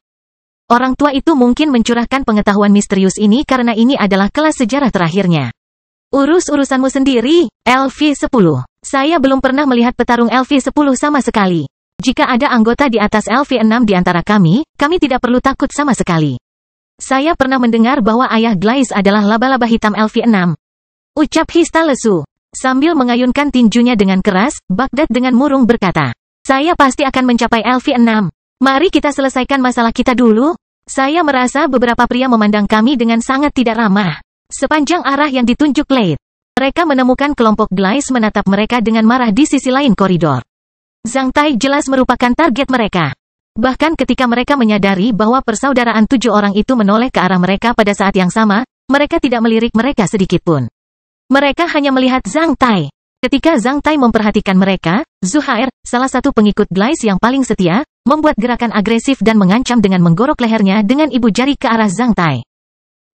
Orang tua itu mungkin mencurahkan pengetahuan misterius ini karena ini adalah kelas sejarah terakhirnya. Urus urusanmu sendiri, LV10. Saya belum pernah melihat petarung LV10 sama sekali. Jika ada anggota di atas LV6 di antara kami tidak perlu takut sama sekali. Saya pernah mendengar bahwa ayah Glaize adalah laba-laba hitam LV6. Ucap Hista lesu. Sambil mengayunkan tinjunya dengan keras, Baghdad dengan murung berkata, saya pasti akan mencapai LV6. Mari kita selesaikan masalah kita dulu. Saya merasa beberapa pria memandang kami dengan sangat tidak ramah. Sepanjang arah yang ditunjuk Late, mereka menemukan kelompok Glaize menatap mereka dengan marah di sisi lain koridor. Zhang Tai jelas merupakan target mereka. Bahkan ketika mereka menyadari bahwa persaudaraan 7 orang itu menoleh ke arah mereka pada saat yang sama, mereka tidak melirik mereka sedikitpun. Mereka hanya melihat Zhang Tai. Ketika Zhang Tai memperhatikan mereka, Zuhair, salah satu pengikut Glaize yang paling setia, membuat gerakan agresif dan mengancam dengan menggorok lehernya dengan ibu jari ke arah Zhang Tai.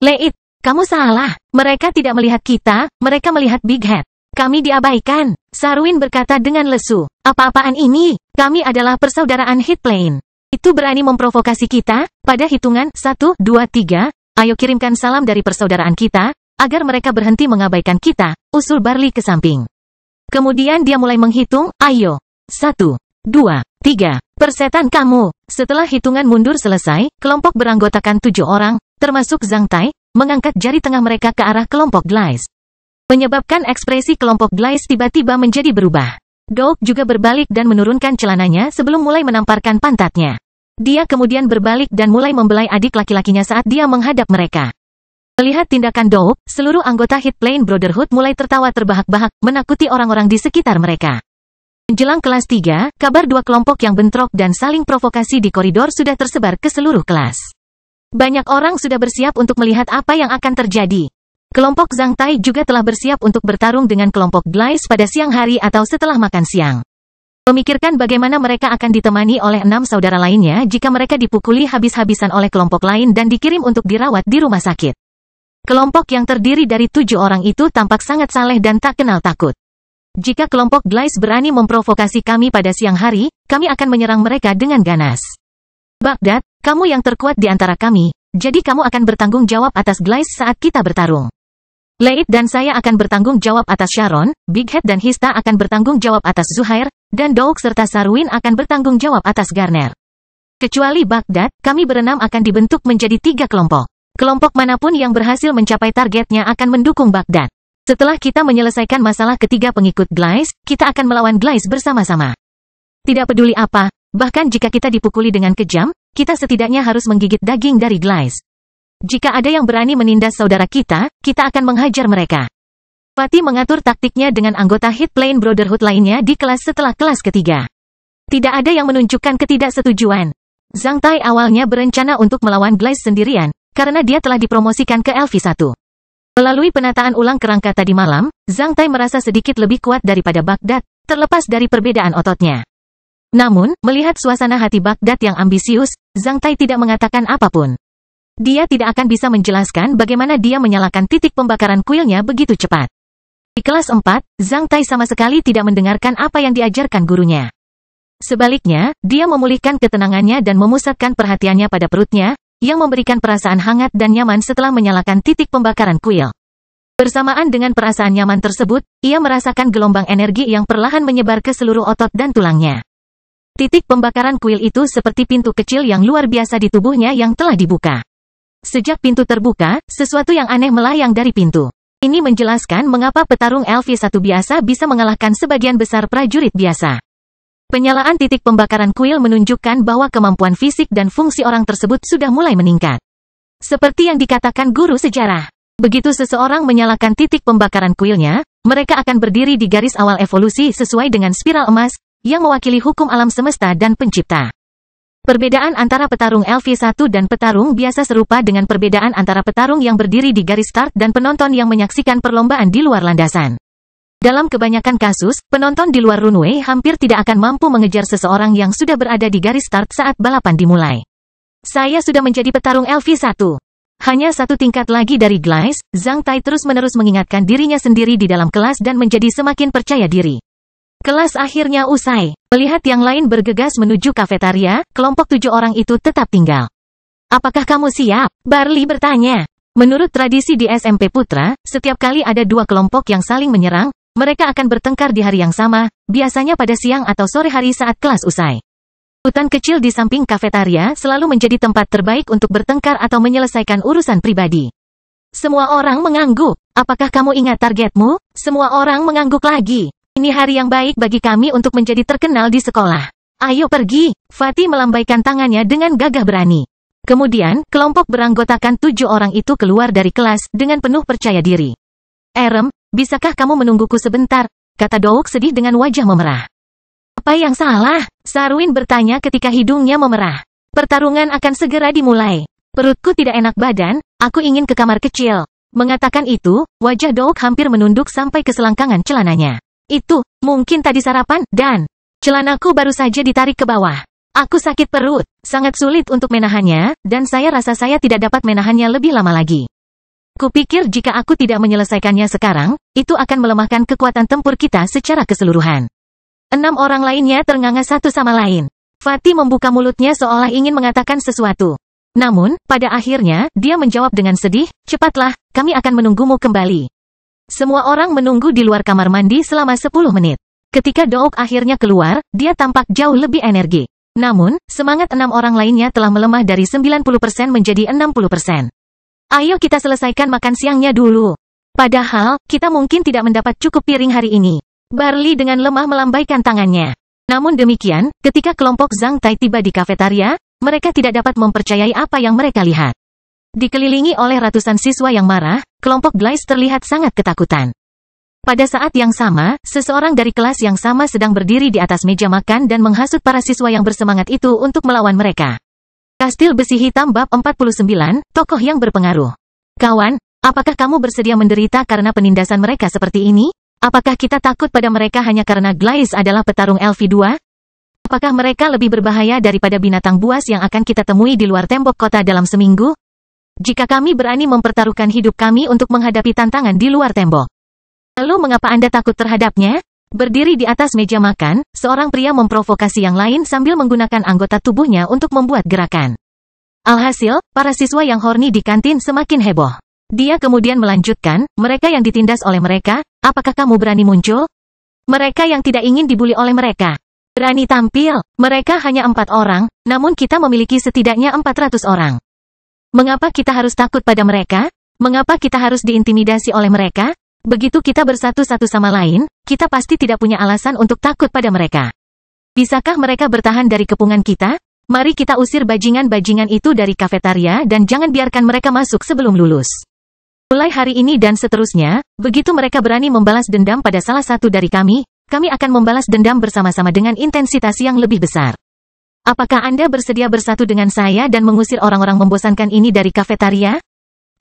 Leit, kamu salah. Mereka tidak melihat kita, mereka melihat Big Head. Kami diabaikan. Sarwin berkata dengan lesu. Apa-apaan ini? Kami adalah persaudaraan Hit Plane. Itu berani memprovokasi kita? Pada hitungan 1, 2, 3, ayo kirimkan salam dari persaudaraan kita, agar mereka berhenti mengabaikan kita, usul Barley ke samping. Kemudian dia mulai menghitung, ayo. 1, 2, 3. Persetan kamu. Setelah hitungan mundur selesai, kelompok beranggotakan 7 orang, termasuk Zhang Tai, mengangkat jari tengah mereka ke arah kelompok Glaize. Menyebabkan ekspresi kelompok Glaize tiba-tiba menjadi berubah. Dog juga berbalik dan menurunkan celananya sebelum mulai menamparkan pantatnya. Dia kemudian berbalik dan mulai membelai adik laki-lakinya saat dia menghadap mereka. Melihat tindakan Dog, seluruh anggota Hit Plane Brotherhood mulai tertawa terbahak-bahak, menakuti orang-orang di sekitar mereka. Menjelang kelas 3, kabar 2 kelompok yang bentrok dan saling provokasi di koridor sudah tersebar ke seluruh kelas. Banyak orang sudah bersiap untuk melihat apa yang akan terjadi. Kelompok Zhang Tai juga telah bersiap untuk bertarung dengan kelompok Glaize pada siang hari atau setelah makan siang. Memikirkan bagaimana mereka akan ditemani oleh 6 saudara lainnya jika mereka dipukuli habis-habisan oleh kelompok lain dan dikirim untuk dirawat di rumah sakit. Kelompok yang terdiri dari 7 orang itu tampak sangat saleh dan tak kenal takut. Jika kelompok Glaize berani memprovokasi kami pada siang hari, kami akan menyerang mereka dengan ganas. Baghdad, kamu yang terkuat di antara kami, jadi kamu akan bertanggung jawab atas Glaize saat kita bertarung. Leit dan saya akan bertanggung jawab atas Sharon, Big Head dan Hista akan bertanggung jawab atas Zuhair, dan Dog serta Sarwin akan bertanggung jawab atas Garner. Kecuali Baghdad, kami berenam akan dibentuk menjadi 3 kelompok. Kelompok manapun yang berhasil mencapai targetnya akan mendukung Baghdad. Setelah kita menyelesaikan masalah ketiga pengikut Glaize, kita akan melawan Glaize bersama-sama. Tidak peduli apa, bahkan jika kita dipukuli dengan kejam, kita setidaknya harus menggigit daging dari Glaize. Jika ada yang berani menindas saudara kita akan menghajar mereka. Fatih mengatur taktiknya dengan anggota Hit Plane Brotherhood lainnya di kelas setelah kelas ketiga. Tidak ada yang menunjukkan ketidaksetujuan. Zhang Tai awalnya berencana untuk melawan Glaize sendirian, karena dia telah dipromosikan ke LV1. Melalui penataan ulang kerangka tadi malam, Zhang Tai merasa sedikit lebih kuat daripada Baghdad, terlepas dari perbedaan ototnya. Namun, melihat suasana hati Baghdad yang ambisius, Zhang Tai tidak mengatakan apapun. Dia tidak akan bisa menjelaskan bagaimana dia menyalakan titik pembakaran kuilnya begitu cepat. Di kelas 4, Zhang Tai sama sekali tidak mendengarkan apa yang diajarkan gurunya. Sebaliknya, dia memulihkan ketenangannya dan memusatkan perhatiannya pada perutnya, yang memberikan perasaan hangat dan nyaman setelah menyalakan titik pembakaran kuil. Bersamaan dengan perasaan nyaman tersebut, ia merasakan gelombang energi yang perlahan menyebar ke seluruh otot dan tulangnya. Titik pembakaran kuil itu seperti pintu kecil yang luar biasa di tubuhnya yang telah dibuka. Sejak pintu terbuka, sesuatu yang aneh melayang dari pintu. Ini menjelaskan mengapa petarung LV1 biasa bisa mengalahkan sebagian besar prajurit biasa. Penyalaan titik pembakaran kuil menunjukkan bahwa kemampuan fisik dan fungsi orang tersebut sudah mulai meningkat. Seperti yang dikatakan guru sejarah, begitu seseorang menyalakan titik pembakaran kuilnya, mereka akan berdiri di garis awal evolusi sesuai dengan spiral emas, yang mewakili hukum alam semesta dan pencipta. Perbedaan antara petarung LV1 dan petarung biasa serupa dengan perbedaan antara petarung yang berdiri di garis start dan penonton yang menyaksikan perlombaan di luar landasan. Dalam kebanyakan kasus, penonton di luar runway hampir tidak akan mampu mengejar seseorang yang sudah berada di garis start saat balapan dimulai. Saya sudah menjadi petarung LV1. Hanya satu tingkat lagi dari Glice, Zhang Tai terus-menerus mengingatkan dirinya sendiri di dalam kelas dan menjadi semakin percaya diri. Kelas akhirnya usai. Melihat yang lain bergegas menuju kafetaria, kelompok 7 orang itu tetap tinggal. Apakah kamu siap? Barley bertanya. Menurut tradisi di SMP Putra, setiap kali ada 2 kelompok yang saling menyerang, mereka akan bertengkar di hari yang sama, biasanya pada siang atau sore hari saat kelas usai. Hutan kecil di samping kafetaria selalu menjadi tempat terbaik untuk bertengkar atau menyelesaikan urusan pribadi. Semua orang mengangguk. Apakah kamu ingat targetmu? Semua orang mengangguk lagi. Ini hari yang baik bagi kami untuk menjadi terkenal di sekolah. Ayo pergi. Fatih melambaikan tangannya dengan gagah berani. Kemudian, kelompok beranggotakan 7 orang itu keluar dari kelas dengan penuh percaya diri. Erem, bisakah kamu menungguku sebentar? Kata Douk sedih dengan wajah memerah. Apa yang salah? Sarwin bertanya ketika hidungnya memerah. Pertarungan akan segera dimulai. Perutku tidak enak badan, aku ingin ke kamar kecil. Mengatakan itu, wajah Douk hampir menunduk sampai ke selangkangan celananya. Itu, mungkin tadi sarapan, dan celanaku baru saja ditarik ke bawah. Aku sakit perut, sangat sulit untuk menahannya, dan saya rasa saya tidak dapat menahannya lebih lama lagi. Kupikir jika aku tidak menyelesaikannya sekarang, itu akan melemahkan kekuatan tempur kita secara keseluruhan. 6 orang lainnya ternganga satu sama lain. Fatih membuka mulutnya seolah ingin mengatakan sesuatu. Namun, pada akhirnya, dia menjawab dengan sedih, cepatlah, kami akan menunggumu kembali. Semua orang menunggu di luar kamar mandi selama 10 menit. Ketika Douk akhirnya keluar, dia tampak jauh lebih energi. Namun, semangat 6 orang lainnya telah melemah dari 90% menjadi 60%. Ayo kita selesaikan makan siangnya dulu. Padahal, kita mungkin tidak mendapat cukup piring hari ini. Barley dengan lemah melambaikan tangannya. Namun demikian, ketika kelompok Zhang Tai tiba di kafetaria, mereka tidak dapat mempercayai apa yang mereka lihat. Dikelilingi oleh ratusan siswa yang marah, kelompok Glice terlihat sangat ketakutan. Pada saat yang sama, seseorang dari kelas yang sama sedang berdiri di atas meja makan dan menghasut para siswa yang bersemangat itu untuk melawan mereka. Kastil Besi Hitam Bab 49, Tokoh yang Berpengaruh. Kawan, apakah kamu bersedia menderita karena penindasan mereka seperti ini? Apakah kita takut pada mereka hanya karena Glice adalah petarung LV2? Apakah mereka lebih berbahaya daripada binatang buas yang akan kita temui di luar tembok kota dalam seminggu? Jika kami berani mempertaruhkan hidup kami untuk menghadapi tantangan di luar tembok. Lalu mengapa Anda takut terhadapnya? Berdiri di atas meja makan, seorang pria memprovokasi yang lain sambil menggunakan anggota tubuhnya untuk membuat gerakan. Alhasil, para siswa yang horny di kantin semakin heboh. Dia kemudian melanjutkan, mereka yang ditindas oleh mereka, apakah kamu berani muncul? Mereka yang tidak ingin dibuli oleh mereka. Berani tampil, mereka hanya 4 orang, namun kita memiliki setidaknya 400 orang. Mengapa kita harus takut pada mereka? Mengapa kita harus diintimidasi oleh mereka? Begitu kita bersatu satu sama lain, kita pasti tidak punya alasan untuk takut pada mereka. Bisakah mereka bertahan dari kepungan kita? Mari kita usir bajingan-bajingan itu dari kafetaria dan jangan biarkan mereka masuk sebelum lulus. Mulai hari ini dan seterusnya, begitu mereka berani membalas dendam pada salah satu dari kami akan membalas dendam bersama-sama dengan intensitas yang lebih besar. Apakah Anda bersedia bersatu dengan saya dan mengusir orang-orang membosankan ini dari kafetaria?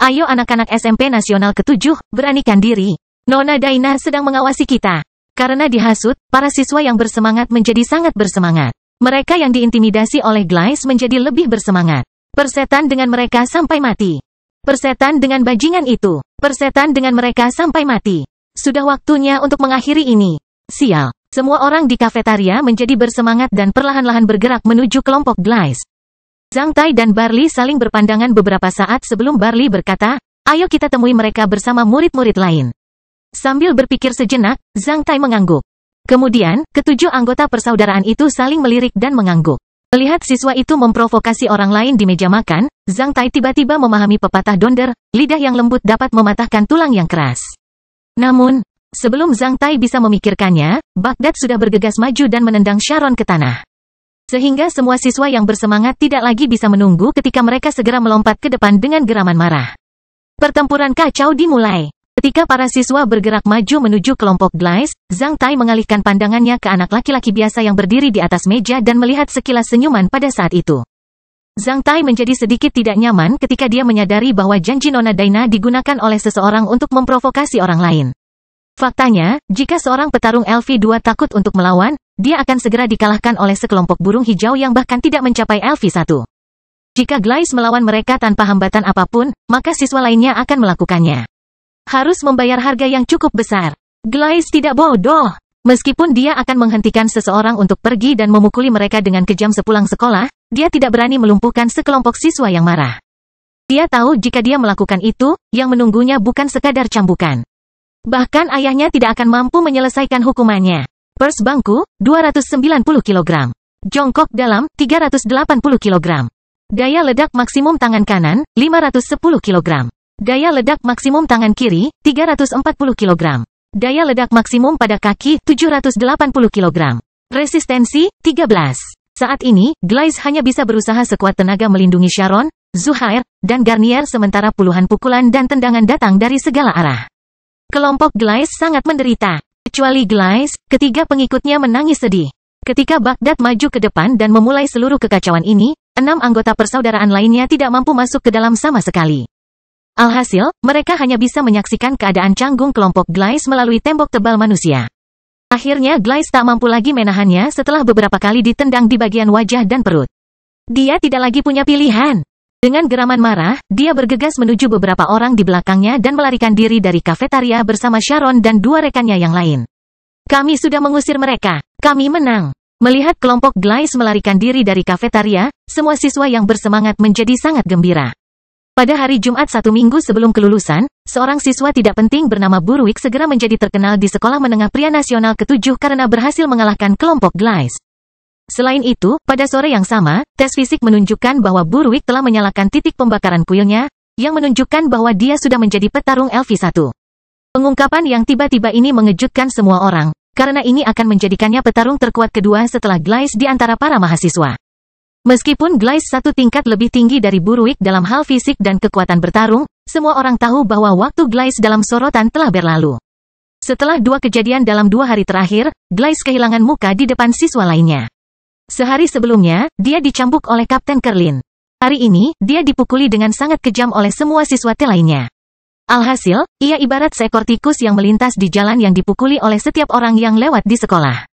Ayo anak-anak SMP Nasional ke-7, beranikan diri. Nona Daina sedang mengawasi kita. Karena dihasut, para siswa yang bersemangat menjadi sangat bersemangat. Mereka yang diintimidasi oleh Glice menjadi lebih bersemangat. Persetan dengan mereka sampai mati. Persetan dengan bajingan itu. Persetan dengan mereka sampai mati. Sudah waktunya untuk mengakhiri ini. Sial. Semua orang di kafetaria menjadi bersemangat dan perlahan-lahan bergerak menuju kelompok Glice. Zhang Tai dan Barley saling berpandangan beberapa saat sebelum Barley berkata, ayo kita temui mereka bersama murid-murid lain. Sambil berpikir sejenak, Zhang Tai mengangguk. Kemudian, ketujuh anggota persaudaraan itu saling melirik dan mengangguk. Melihat siswa itu memprovokasi orang lain di meja makan, Zhang Tai tiba-tiba memahami pepatah Donder, lidah yang lembut dapat mematahkan tulang yang keras. Namun, sebelum Zhang Tai bisa memikirkannya, Baghdad sudah bergegas maju dan menendang Sharon ke tanah. Sehingga semua siswa yang bersemangat tidak lagi bisa menunggu ketika mereka segera melompat ke depan dengan geraman marah. Pertempuran kacau dimulai. Ketika para siswa bergerak maju menuju kelompok Glice, Zhang Tai mengalihkan pandangannya ke anak laki-laki biasa yang berdiri di atas meja dan melihat sekilas senyuman pada saat itu. Zhang Tai menjadi sedikit tidak nyaman ketika dia menyadari bahwa janji Nona Daina digunakan oleh seseorang untuk memprovokasi orang lain. Faktanya, jika seorang petarung LV2 takut untuk melawan, dia akan segera dikalahkan oleh sekelompok burung hijau yang bahkan tidak mencapai LV1. Jika Glice melawan mereka tanpa hambatan apapun, maka siswa lainnya akan melakukannya. Harus membayar harga yang cukup besar. Glice tidak bodoh. Meskipun dia akan menghentikan seseorang untuk pergi dan memukuli mereka dengan kejam sepulang sekolah, dia tidak berani melumpuhkan sekelompok siswa yang marah. Dia tahu jika dia melakukan itu, yang menunggunya bukan sekadar cambukan. Bahkan ayahnya tidak akan mampu menyelesaikan hukumannya. Pers bangku, 290 kg. Jongkok dalam, 380 kg. Daya ledak maksimum tangan kanan, 510 kg. Daya ledak maksimum tangan kiri, 340 kg. Daya ledak maksimum pada kaki, 780 kg. Resistensi, 13. Saat ini, Glice hanya bisa berusaha sekuat tenaga melindungi Sharon, Zuhair, dan Garnier sementara puluhan pukulan dan tendangan datang dari segala arah. Kelompok Glice sangat menderita. Kecuali Glice, ketiga pengikutnya menangis sedih. Ketika Baghdad maju ke depan dan memulai seluruh kekacauan ini, 6 anggota persaudaraan lainnya tidak mampu masuk ke dalam sama sekali. Alhasil, mereka hanya bisa menyaksikan keadaan canggung kelompok Glice melalui tembok tebal manusia. Akhirnya Glice tak mampu lagi menahannya setelah beberapa kali ditendang di bagian wajah dan perut. Dia tidak lagi punya pilihan. Dengan geraman marah, dia bergegas menuju beberapa orang di belakangnya dan melarikan diri dari kafetaria bersama Sharon dan 2 rekannya yang lain. Kami sudah mengusir mereka. Kami menang. Melihat kelompok Glice melarikan diri dari kafetaria, semua siswa yang bersemangat menjadi sangat gembira. Pada hari Jumat 1 minggu sebelum kelulusan, seorang siswa tidak penting bernama Burwick segera menjadi terkenal di Sekolah Menengah Pria Nasional ke-7 karena berhasil mengalahkan kelompok Glice. Selain itu, pada sore yang sama, tes fisik menunjukkan bahwa Burwick telah menyalakan titik pembakaran kuilnya, yang menunjukkan bahwa dia sudah menjadi petarung LV1. Pengungkapan yang tiba-tiba ini mengejutkan semua orang, karena ini akan menjadikannya petarung terkuat kedua setelah Glice di antara para mahasiswa. Meskipun Glice 1 tingkat lebih tinggi dari Burwick dalam hal fisik dan kekuatan bertarung, semua orang tahu bahwa waktu Glice dalam sorotan telah berlalu. Setelah 2 kejadian dalam 2 hari terakhir, Glice kehilangan muka di depan siswa lainnya. Sehari sebelumnya, dia dicambuk oleh Kapten Kerlin. Hari ini, dia dipukuli dengan sangat kejam oleh semua siswa T lainnya. Alhasil, ia ibarat seekor tikus yang melintas di jalan yang dipukuli oleh setiap orang yang lewat di sekolah.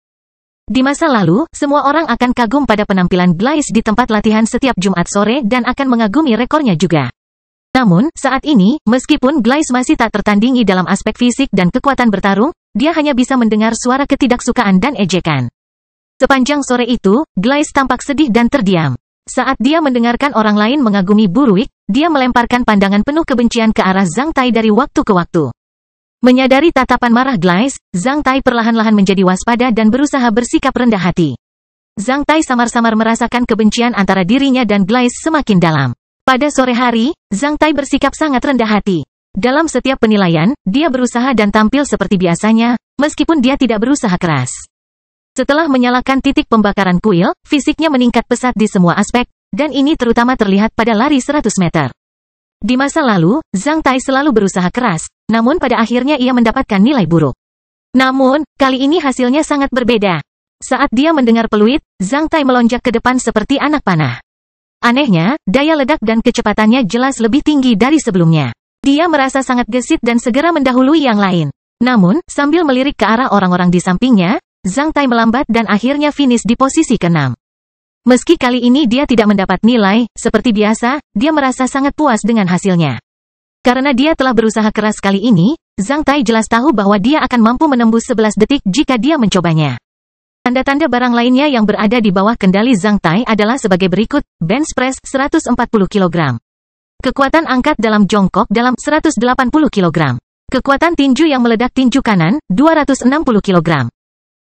Di masa lalu, semua orang akan kagum pada penampilan Glice di tempat latihan setiap Jumat sore dan akan mengagumi rekornya juga. Namun, saat ini, meskipun Glice masih tak tertandingi dalam aspek fisik dan kekuatan bertarung, dia hanya bisa mendengar suara ketidaksukaan dan ejekan. Sepanjang sore itu, Glice tampak sedih dan terdiam. Saat dia mendengarkan orang lain mengagumi Burwick, dia melemparkan pandangan penuh kebencian ke arah Zhang Tai dari waktu ke waktu. Menyadari tatapan marah Glice, Zhang Tai perlahan-lahan menjadi waspada dan berusaha bersikap rendah hati. Zhang Tai samar-samar merasakan kebencian antara dirinya dan Glice semakin dalam. Pada sore hari, Zhang Tai bersikap sangat rendah hati. Dalam setiap penilaian, dia berusaha dan tampil seperti biasanya, meskipun dia tidak berusaha keras. Setelah menyalakan titik pembakaran kuil, fisiknya meningkat pesat di semua aspek, dan ini terutama terlihat pada lari 100 meter. Di masa lalu, Zhang Tai selalu berusaha keras, namun pada akhirnya ia mendapatkan nilai buruk. Namun, kali ini hasilnya sangat berbeda. Saat dia mendengar peluit, Zhang Tai melonjak ke depan seperti anak panah. Anehnya, daya ledak dan kecepatannya jelas lebih tinggi dari sebelumnya. Dia merasa sangat gesit dan segera mendahului yang lain. Namun, sambil melirik ke arah orang-orang di sampingnya, Zhang Tai melambat dan akhirnya finish di posisi ke-6. Meski kali ini dia tidak mendapat nilai, seperti biasa, dia merasa sangat puas dengan hasilnya. Karena dia telah berusaha keras kali ini, Zhang Tai jelas tahu bahwa dia akan mampu menembus 11 detik jika dia mencobanya. Tanda-tanda barang lainnya yang berada di bawah kendali Zhang Tai adalah sebagai berikut: bench press 140 kg. Kekuatan angkat dalam jongkok dalam 180 kg. Kekuatan tinju yang meledak tinju kanan 260 kg.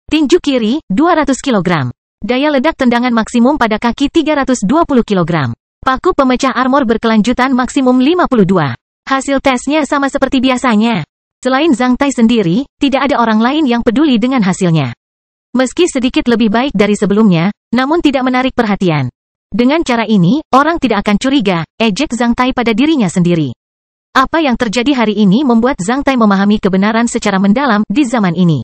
Tinju kiri, 200 kg. Daya ledak tendangan maksimum pada kaki 320 kg. Paku pemecah armor berkelanjutan maksimum 52. Hasil tesnya sama seperti biasanya. Selain Zhang Tai sendiri, tidak ada orang lain yang peduli dengan hasilnya. Meski sedikit lebih baik dari sebelumnya, namun tidak menarik perhatian. Dengan cara ini, orang tidak akan curiga, ejek Zhang Tai pada dirinya sendiri. Apa yang terjadi hari ini membuat Zhang Tai memahami kebenaran secara mendalam di zaman ini.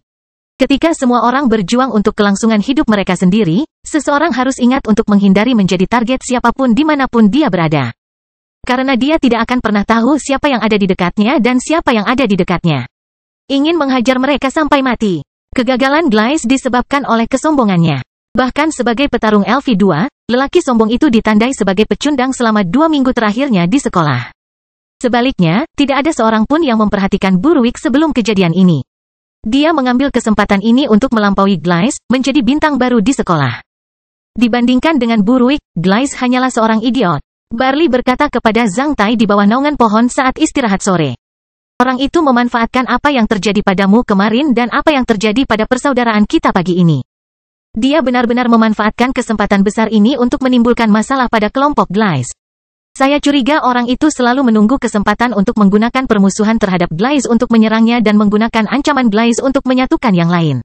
Ketika semua orang berjuang untuk kelangsungan hidup mereka sendiri, seseorang harus ingat untuk menghindari menjadi target siapapun dimanapun dia berada. Karena dia tidak akan pernah tahu siapa yang ada di dekatnya dan siapa yang ada di dekatnya. Ingin menghajar mereka sampai mati. Kegagalan Glaze disebabkan oleh kesombongannya. Bahkan sebagai petarung LV2, lelaki sombong itu ditandai sebagai pecundang selama 2 minggu terakhirnya di sekolah. Sebaliknya, tidak ada seorang pun yang memperhatikan Buruik sebelum kejadian ini. Dia mengambil kesempatan ini untuk melampaui Glaze, menjadi bintang baru di sekolah. Dibandingkan dengan Buruik, Glaze hanyalah seorang idiot. Barley berkata kepada Zhang Tai di bawah naungan pohon saat istirahat sore. Orang itu memanfaatkan apa yang terjadi padamu kemarin dan apa yang terjadi pada persaudaraan kita pagi ini. Dia benar-benar memanfaatkan kesempatan besar ini untuk menimbulkan masalah pada kelompok Glaze. Saya curiga orang itu selalu menunggu kesempatan untuk menggunakan permusuhan terhadap Glaze untuk menyerangnya dan menggunakan ancaman Glaze untuk menyatukan yang lain.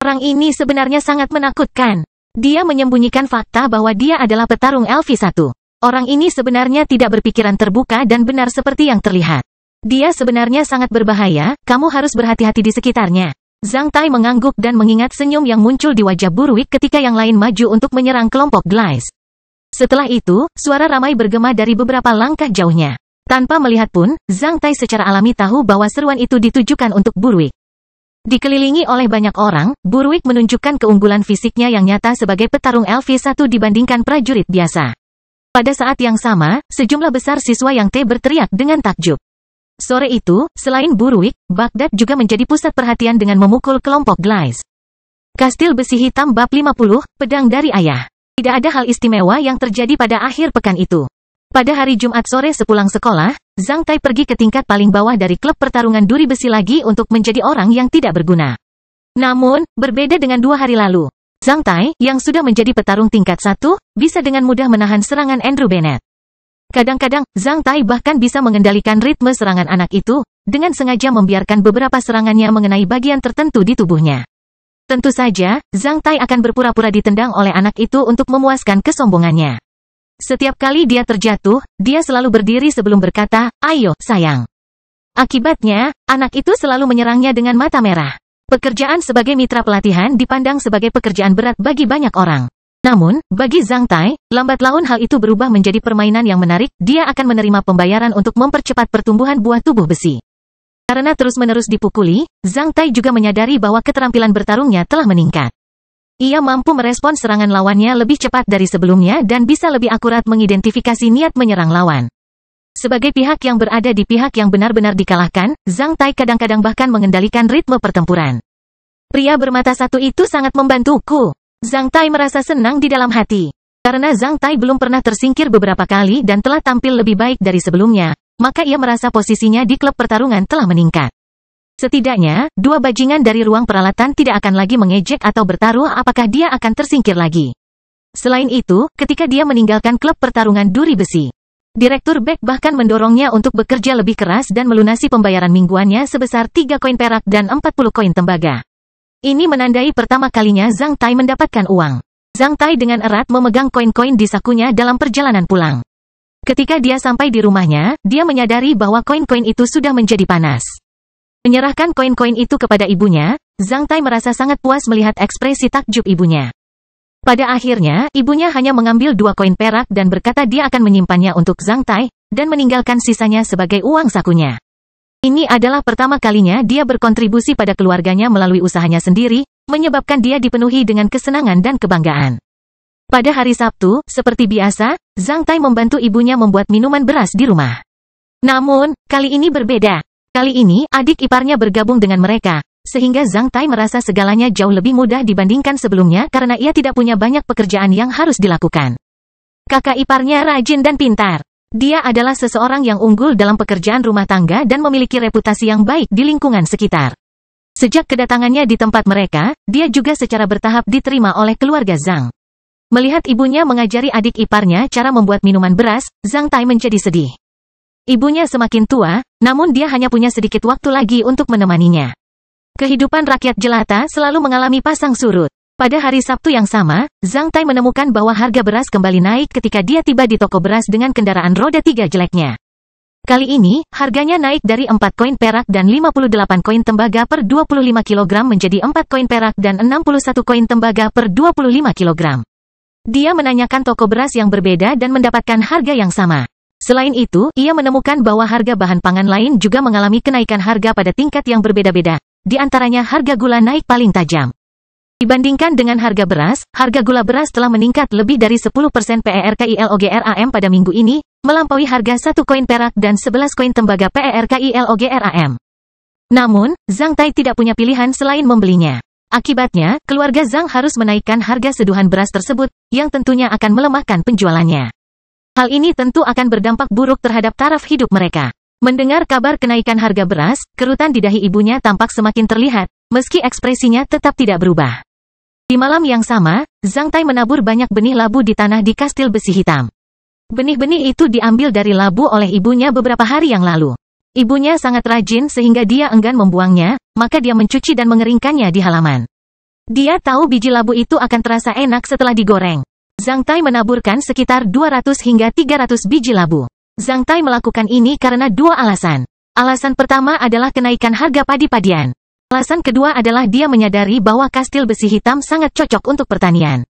Orang ini sebenarnya sangat menakutkan. Dia menyembunyikan fakta bahwa dia adalah petarung LV1. Orang ini sebenarnya tidak berpikiran terbuka dan benar seperti yang terlihat. Dia sebenarnya sangat berbahaya, kamu harus berhati-hati di sekitarnya. Zhang Tai mengangguk dan mengingat senyum yang muncul di wajah Buruik ketika yang lain maju untuk menyerang kelompok Glaze. Setelah itu, suara ramai bergema dari beberapa langkah jauhnya. Tanpa melihat pun, Zhang Tai secara alami tahu bahwa seruan itu ditujukan untuk Buruik. Dikelilingi oleh banyak orang, Buruik menunjukkan keunggulan fisiknya yang nyata sebagai petarung LV1 dibandingkan prajurit biasa. Pada saat yang sama, sejumlah besar siswa yang berteriak dengan takjub. Sore itu, selain Buruik, Baghdad juga menjadi pusat perhatian dengan memukul kelompok Glaze. Kastil besi hitam bab 50, pedang dari ayah. Tidak ada hal istimewa yang terjadi pada akhir pekan itu. Pada hari Jumat sore sepulang sekolah, Zhang Tai pergi ke tingkat paling bawah dari klub pertarungan duri besi lagi untuk menjadi orang yang tidak berguna. Namun, berbeda dengan 2 hari lalu, Zhang Tai, yang sudah menjadi petarung tingkat 1, bisa dengan mudah menahan serangan Andrew Bennett. Kadang-kadang, Zhang Tai bahkan bisa mengendalikan ritme serangan anak itu, dengan sengaja membiarkan beberapa serangannya mengenai bagian tertentu di tubuhnya. Tentu saja, Zhang Tai akan berpura-pura ditendang oleh anak itu untuk memuaskan kesombongannya. Setiap kali dia terjatuh, dia selalu berdiri sebelum berkata, "Ayo, sayang." Akibatnya, anak itu selalu menyerangnya dengan mata merah. Pekerjaan sebagai mitra pelatihan dipandang sebagai pekerjaan berat bagi banyak orang. Namun, bagi Zhang Tai, lambat laun hal itu berubah menjadi permainan yang menarik, dia akan menerima pembayaran untuk mempercepat pertumbuhan buah tubuh besi. Karena terus-menerus dipukuli, Zhang Tai juga menyadari bahwa keterampilan bertarungnya telah meningkat. Ia mampu merespon serangan lawannya lebih cepat dari sebelumnya dan bisa lebih akurat mengidentifikasi niat menyerang lawan. Sebagai pihak yang berada di pihak yang benar-benar dikalahkan, Zhang Tai kadang-kadang bahkan mengendalikan ritme pertempuran. Pria bermata satu itu sangat membantuku. Zhang Tai merasa senang di dalam hati. Karena Zhang Tai belum pernah tersingkir beberapa kali dan telah tampil lebih baik dari sebelumnya, maka ia merasa posisinya di klub pertarungan telah meningkat. Setidaknya, 2 bajingan dari ruang peralatan tidak akan lagi mengejek atau bertaruh apakah dia akan tersingkir lagi. Selain itu, ketika dia meninggalkan klub pertarungan duri besi, Direktur Beck bahkan mendorongnya untuk bekerja lebih keras dan melunasi pembayaran mingguannya sebesar 3 koin perak dan 40 koin tembaga. Ini menandai pertama kalinya Zhang Tai mendapatkan uang. Zhang Tai dengan erat memegang koin-koin di sakunya dalam perjalanan pulang. Ketika dia sampai di rumahnya, dia menyadari bahwa koin-koin itu sudah menjadi panas. Menyerahkan koin-koin itu kepada ibunya, Zhang Tai merasa sangat puas melihat ekspresi takjub ibunya. Pada akhirnya, ibunya hanya mengambil 2 koin perak dan berkata dia akan menyimpannya untuk Zhang Tai, dan meninggalkan sisanya sebagai uang sakunya. Ini adalah pertama kalinya dia berkontribusi pada keluarganya melalui usahanya sendiri, menyebabkan dia dipenuhi dengan kesenangan dan kebanggaan. Pada hari Sabtu, seperti biasa, Zhang Tai membantu ibunya membuat minuman beras di rumah. Namun, kali ini berbeda. Kali ini, adik iparnya bergabung dengan mereka, sehingga Zhang Tai merasa segalanya jauh lebih mudah dibandingkan sebelumnya karena ia tidak punya banyak pekerjaan yang harus dilakukan. Kakak iparnya rajin dan pintar. Dia adalah seseorang yang unggul dalam pekerjaan rumah tangga dan memiliki reputasi yang baik di lingkungan sekitar. Sejak kedatangannya di tempat mereka, dia juga secara bertahap diterima oleh keluarga Zhang. Melihat ibunya mengajari adik iparnya cara membuat minuman beras, Zhang Tai menjadi sedih. Ibunya semakin tua, namun dia hanya punya sedikit waktu lagi untuk menemaninya. Kehidupan rakyat jelata selalu mengalami pasang surut. Pada hari Sabtu yang sama, Zhang Tai menemukan bahwa harga beras kembali naik ketika dia tiba di toko beras dengan kendaraan roda 3 jeleknya. Kali ini, harganya naik dari 4 koin perak dan 58 koin tembaga per 25 kg menjadi 4 koin perak dan 61 koin tembaga per 25 kg. Dia menanyakan toko beras yang berbeda dan mendapatkan harga yang sama. Selain itu, ia menemukan bahwa harga bahan pangan lain juga mengalami kenaikan harga pada tingkat yang berbeda-beda. Di antaranya harga gula naik paling tajam. Dibandingkan dengan harga beras, harga gula beras telah meningkat lebih dari 10% PERKILOGRAM pada minggu ini, melampaui harga 1 koin perak dan 11 koin tembaga PERKILOGRAM. Namun, Zhang Tai tidak punya pilihan selain membelinya. Akibatnya, keluarga Zhang harus menaikkan harga seduhan beras tersebut, yang tentunya akan melemahkan penjualannya. Hal ini tentu akan berdampak buruk terhadap taraf hidup mereka. Mendengar kabar kenaikan harga beras, kerutan di dahi ibunya tampak semakin terlihat, meski ekspresinya tetap tidak berubah. Di malam yang sama, Zhang Tai menabur banyak benih labu di tanah di kastil besi hitam. Benih-benih itu diambil dari labu oleh ibunya beberapa hari yang lalu. Ibunya sangat rajin sehingga dia enggan membuangnya, maka dia mencuci dan mengeringkannya di halaman. Dia tahu biji labu itu akan terasa enak setelah digoreng. Zhang Tai menaburkan sekitar 200 hingga 300 biji labu. Zhang Tai melakukan ini karena dua alasan. Alasan pertama adalah kenaikan harga padi-padian. Alasan kedua adalah dia menyadari bahwa kastil besi hitam sangat cocok untuk pertanian.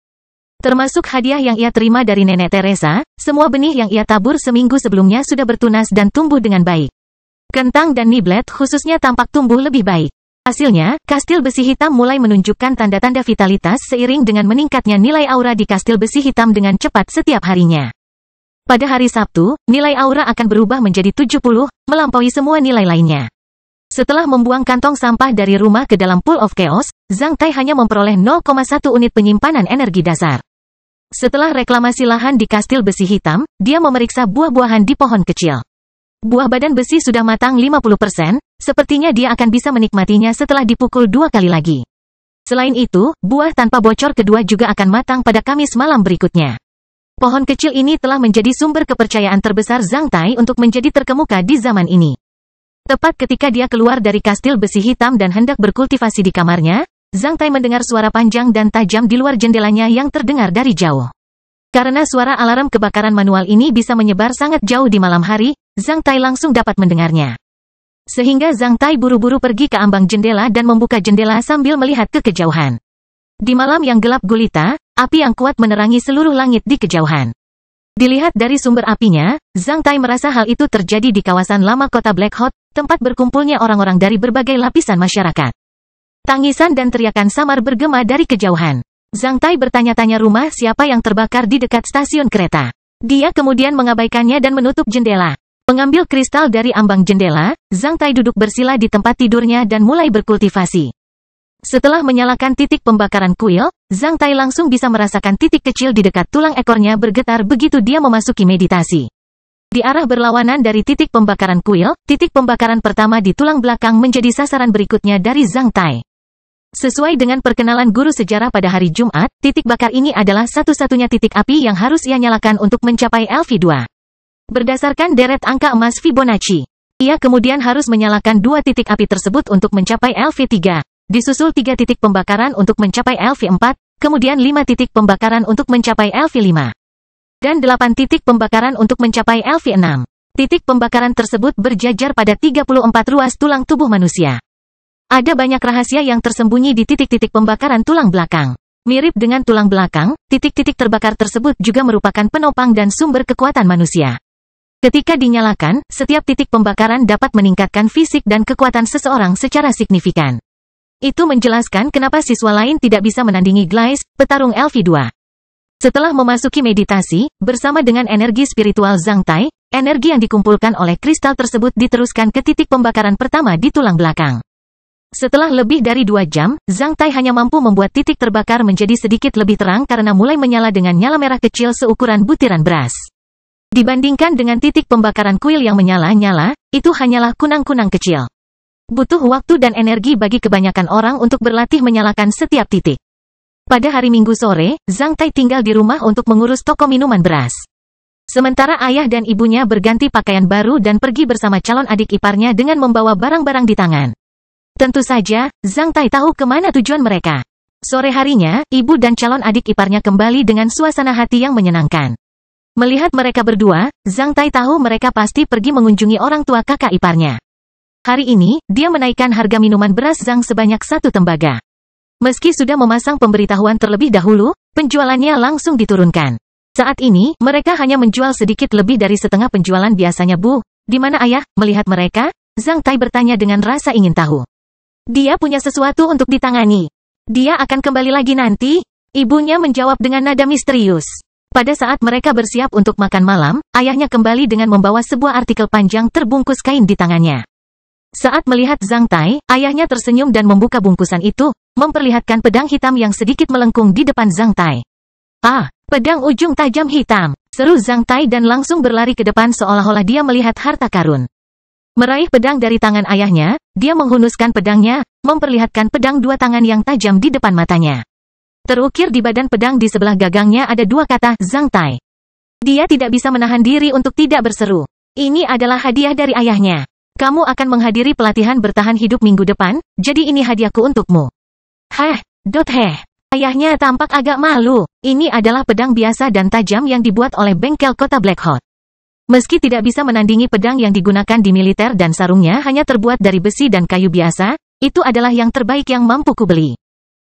Termasuk hadiah yang ia terima dari Nenek Teresa, semua benih yang ia tabur seminggu sebelumnya sudah bertunas dan tumbuh dengan baik. Kentang dan niblet khususnya tampak tumbuh lebih baik. Hasilnya, kastil besi hitam mulai menunjukkan tanda-tanda vitalitas seiring dengan meningkatnya nilai aura di kastil besi hitam dengan cepat setiap harinya. Pada hari Sabtu, nilai aura akan berubah menjadi 70, melampaui semua nilai lainnya. Setelah membuang kantong sampah dari rumah ke dalam Pool of Chaos, Zhang Tai hanya memperoleh 0,1 unit penyimpanan energi dasar. Setelah reklamasi lahan di kastil besi hitam, dia memeriksa buah-buahan di pohon kecil. Buah badan besi sudah matang 50%, sepertinya dia akan bisa menikmatinya setelah dipukul 2 kali lagi. Selain itu, buah tanpa bocor kedua juga akan matang pada Kamis malam berikutnya. Pohon kecil ini telah menjadi sumber kepercayaan terbesar Zhang Tai untuk menjadi terkemuka di zaman ini. Tepat ketika dia keluar dari kastil besi hitam dan hendak berkultivasi di kamarnya, Zhang Tai mendengar suara panjang dan tajam di luar jendelanya yang terdengar dari jauh. Karena suara alarm kebakaran manual ini bisa menyebar sangat jauh di malam hari, Zhang Tai langsung dapat mendengarnya. Sehingga Zhang Tai buru-buru pergi ke ambang jendela dan membuka jendela sambil melihat ke kejauhan. Di malam yang gelap gulita, api yang kuat menerangi seluruh langit di kejauhan. Dilihat dari sumber apinya, Zhang Tai merasa hal itu terjadi di kawasan lama kota Black Hot, tempat berkumpulnya orang-orang dari berbagai lapisan masyarakat. Tangisan dan teriakan samar bergema dari kejauhan. Zhang Tai bertanya-tanya rumah siapa yang terbakar di dekat stasiun kereta. Dia kemudian mengabaikannya dan menutup jendela. Mengambil kristal dari ambang jendela, Zhang Tai duduk bersila di tempat tidurnya dan mulai berkultivasi. Setelah menyalakan titik pembakaran kuil, Zhang Tai langsung bisa merasakan titik kecil di dekat tulang ekornya bergetar begitu dia memasuki meditasi. Di arah berlawanan dari titik pembakaran kuil, titik pembakaran pertama di tulang belakang menjadi sasaran berikutnya dari Zhang Tai. Sesuai dengan perkenalan guru sejarah pada hari Jumat, titik bakar ini adalah satu-satunya titik api yang harus ia nyalakan untuk mencapai LV2. Berdasarkan deret angka emas Fibonacci, ia kemudian harus menyalakan dua titik api tersebut untuk mencapai LV3. Disusul 3 titik pembakaran untuk mencapai LV4, kemudian 5 titik pembakaran untuk mencapai LV5. Dan 8 titik pembakaran untuk mencapai LV6. Titik pembakaran tersebut berjajar pada 34 ruas tulang tubuh manusia. Ada banyak rahasia yang tersembunyi di titik-titik pembakaran tulang belakang. Mirip dengan tulang belakang, titik-titik terbakar tersebut juga merupakan penopang dan sumber kekuatan manusia. Ketika dinyalakan, setiap titik pembakaran dapat meningkatkan fisik dan kekuatan seseorang secara signifikan. Itu menjelaskan kenapa siswa lain tidak bisa menandingi Glaise, petarung LV2. Setelah memasuki meditasi, bersama dengan energi spiritual Zhang Tai, energi yang dikumpulkan oleh kristal tersebut diteruskan ke titik pembakaran pertama di tulang belakang. Setelah lebih dari 2 jam, Zhang Tai hanya mampu membuat titik terbakar menjadi sedikit lebih terang karena mulai menyala dengan nyala merah kecil seukuran butiran beras. Dibandingkan dengan titik pembakaran kuil yang menyala-nyala, itu hanyalah kunang-kunang kecil. Butuh waktu dan energi bagi kebanyakan orang untuk berlatih menyalakan setiap titik. Pada hari Minggu sore, Zhang Tai tinggal di rumah untuk mengurus toko minuman beras. Sementara ayah dan ibunya berganti pakaian baru dan pergi bersama calon adik iparnya dengan membawa barang-barang di tangan. Tentu saja, Zhang Tai tahu kemana tujuan mereka. Sore harinya, ibu dan calon adik iparnya kembali dengan suasana hati yang menyenangkan. Melihat mereka berdua, Zhang Tai tahu mereka pasti pergi mengunjungi orang tua kakak iparnya. Hari ini, dia menaikkan harga minuman beras Zhang sebanyak 1 tembaga. Meski sudah memasang pemberitahuan terlebih dahulu, penjualannya langsung diturunkan. Saat ini, mereka hanya menjual sedikit lebih dari setengah penjualan biasanya. Bu, di mana ayah? Melihat mereka, Zhang Tai bertanya dengan rasa ingin tahu. Dia punya sesuatu untuk ditangani. Dia akan kembali lagi nanti? Ibunya menjawab dengan nada misterius. Pada saat mereka bersiap untuk makan malam, ayahnya kembali dengan membawa sebuah artikel panjang terbungkus kain di tangannya. Saat melihat Zhang Tai, ayahnya tersenyum dan membuka bungkusan itu, memperlihatkan pedang hitam yang sedikit melengkung di depan Zhang Tai. Ah, pedang ujung tajam hitam, seru Zhang Tai dan langsung berlari ke depan seolah-olah dia melihat harta karun. Meraih pedang dari tangan ayahnya, dia menghunuskan pedangnya, memperlihatkan pedang 2 tangan yang tajam di depan matanya. Terukir di badan pedang di sebelah gagangnya ada 2 kata Zhang Tai. Dia tidak bisa menahan diri untuk tidak berseru. Ini adalah hadiah dari ayahnya. Kamu akan menghadiri pelatihan bertahan hidup minggu depan, jadi ini hadiahku untukmu. Heh. Ayahnya tampak agak malu. Ini adalah pedang biasa dan tajam yang dibuat oleh bengkel kota Black Hot. Meski tidak bisa menandingi pedang yang digunakan di militer dan sarungnya hanya terbuat dari besi dan kayu biasa, itu adalah yang terbaik yang mampu kubeli.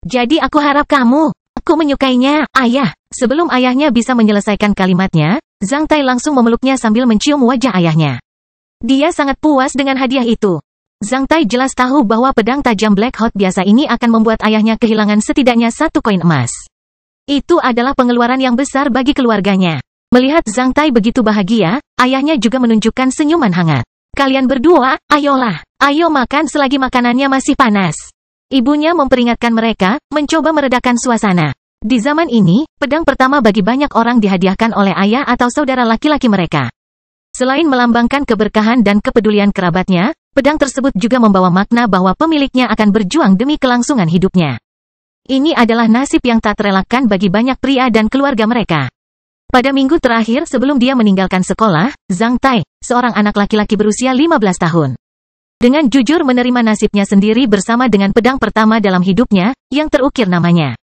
Jadi aku harap aku menyukainya, ayah. Sebelum ayahnya bisa menyelesaikan kalimatnya, Zhang Tai langsung memeluknya sambil mencium wajah ayahnya. Dia sangat puas dengan hadiah itu. Zhang Tai jelas tahu bahwa pedang tajam Black Hot biasa ini akan membuat ayahnya kehilangan setidaknya 1 koin emas. Itu adalah pengeluaran yang besar bagi keluarganya. Melihat Zhang Tai begitu bahagia, ayahnya juga menunjukkan senyuman hangat. Kalian berdua, ayo makan selagi makanannya masih panas. Ibunya memperingatkan mereka, mencoba meredakan suasana. Di zaman ini, pedang pertama bagi banyak orang dihadiahkan oleh ayah atau saudara laki-laki mereka. Selain melambangkan keberkahan dan kepedulian kerabatnya, pedang tersebut juga membawa makna bahwa pemiliknya akan berjuang demi kelangsungan hidupnya. Ini adalah nasib yang tak terelakkan bagi banyak pria dan keluarga mereka. Pada minggu terakhir sebelum dia meninggalkan sekolah, Zhang Tai, seorang anak laki-laki berusia 15 tahun. Dengan jujur menerima nasibnya sendiri bersama dengan pedang pertama dalam hidupnya, yang terukir namanya.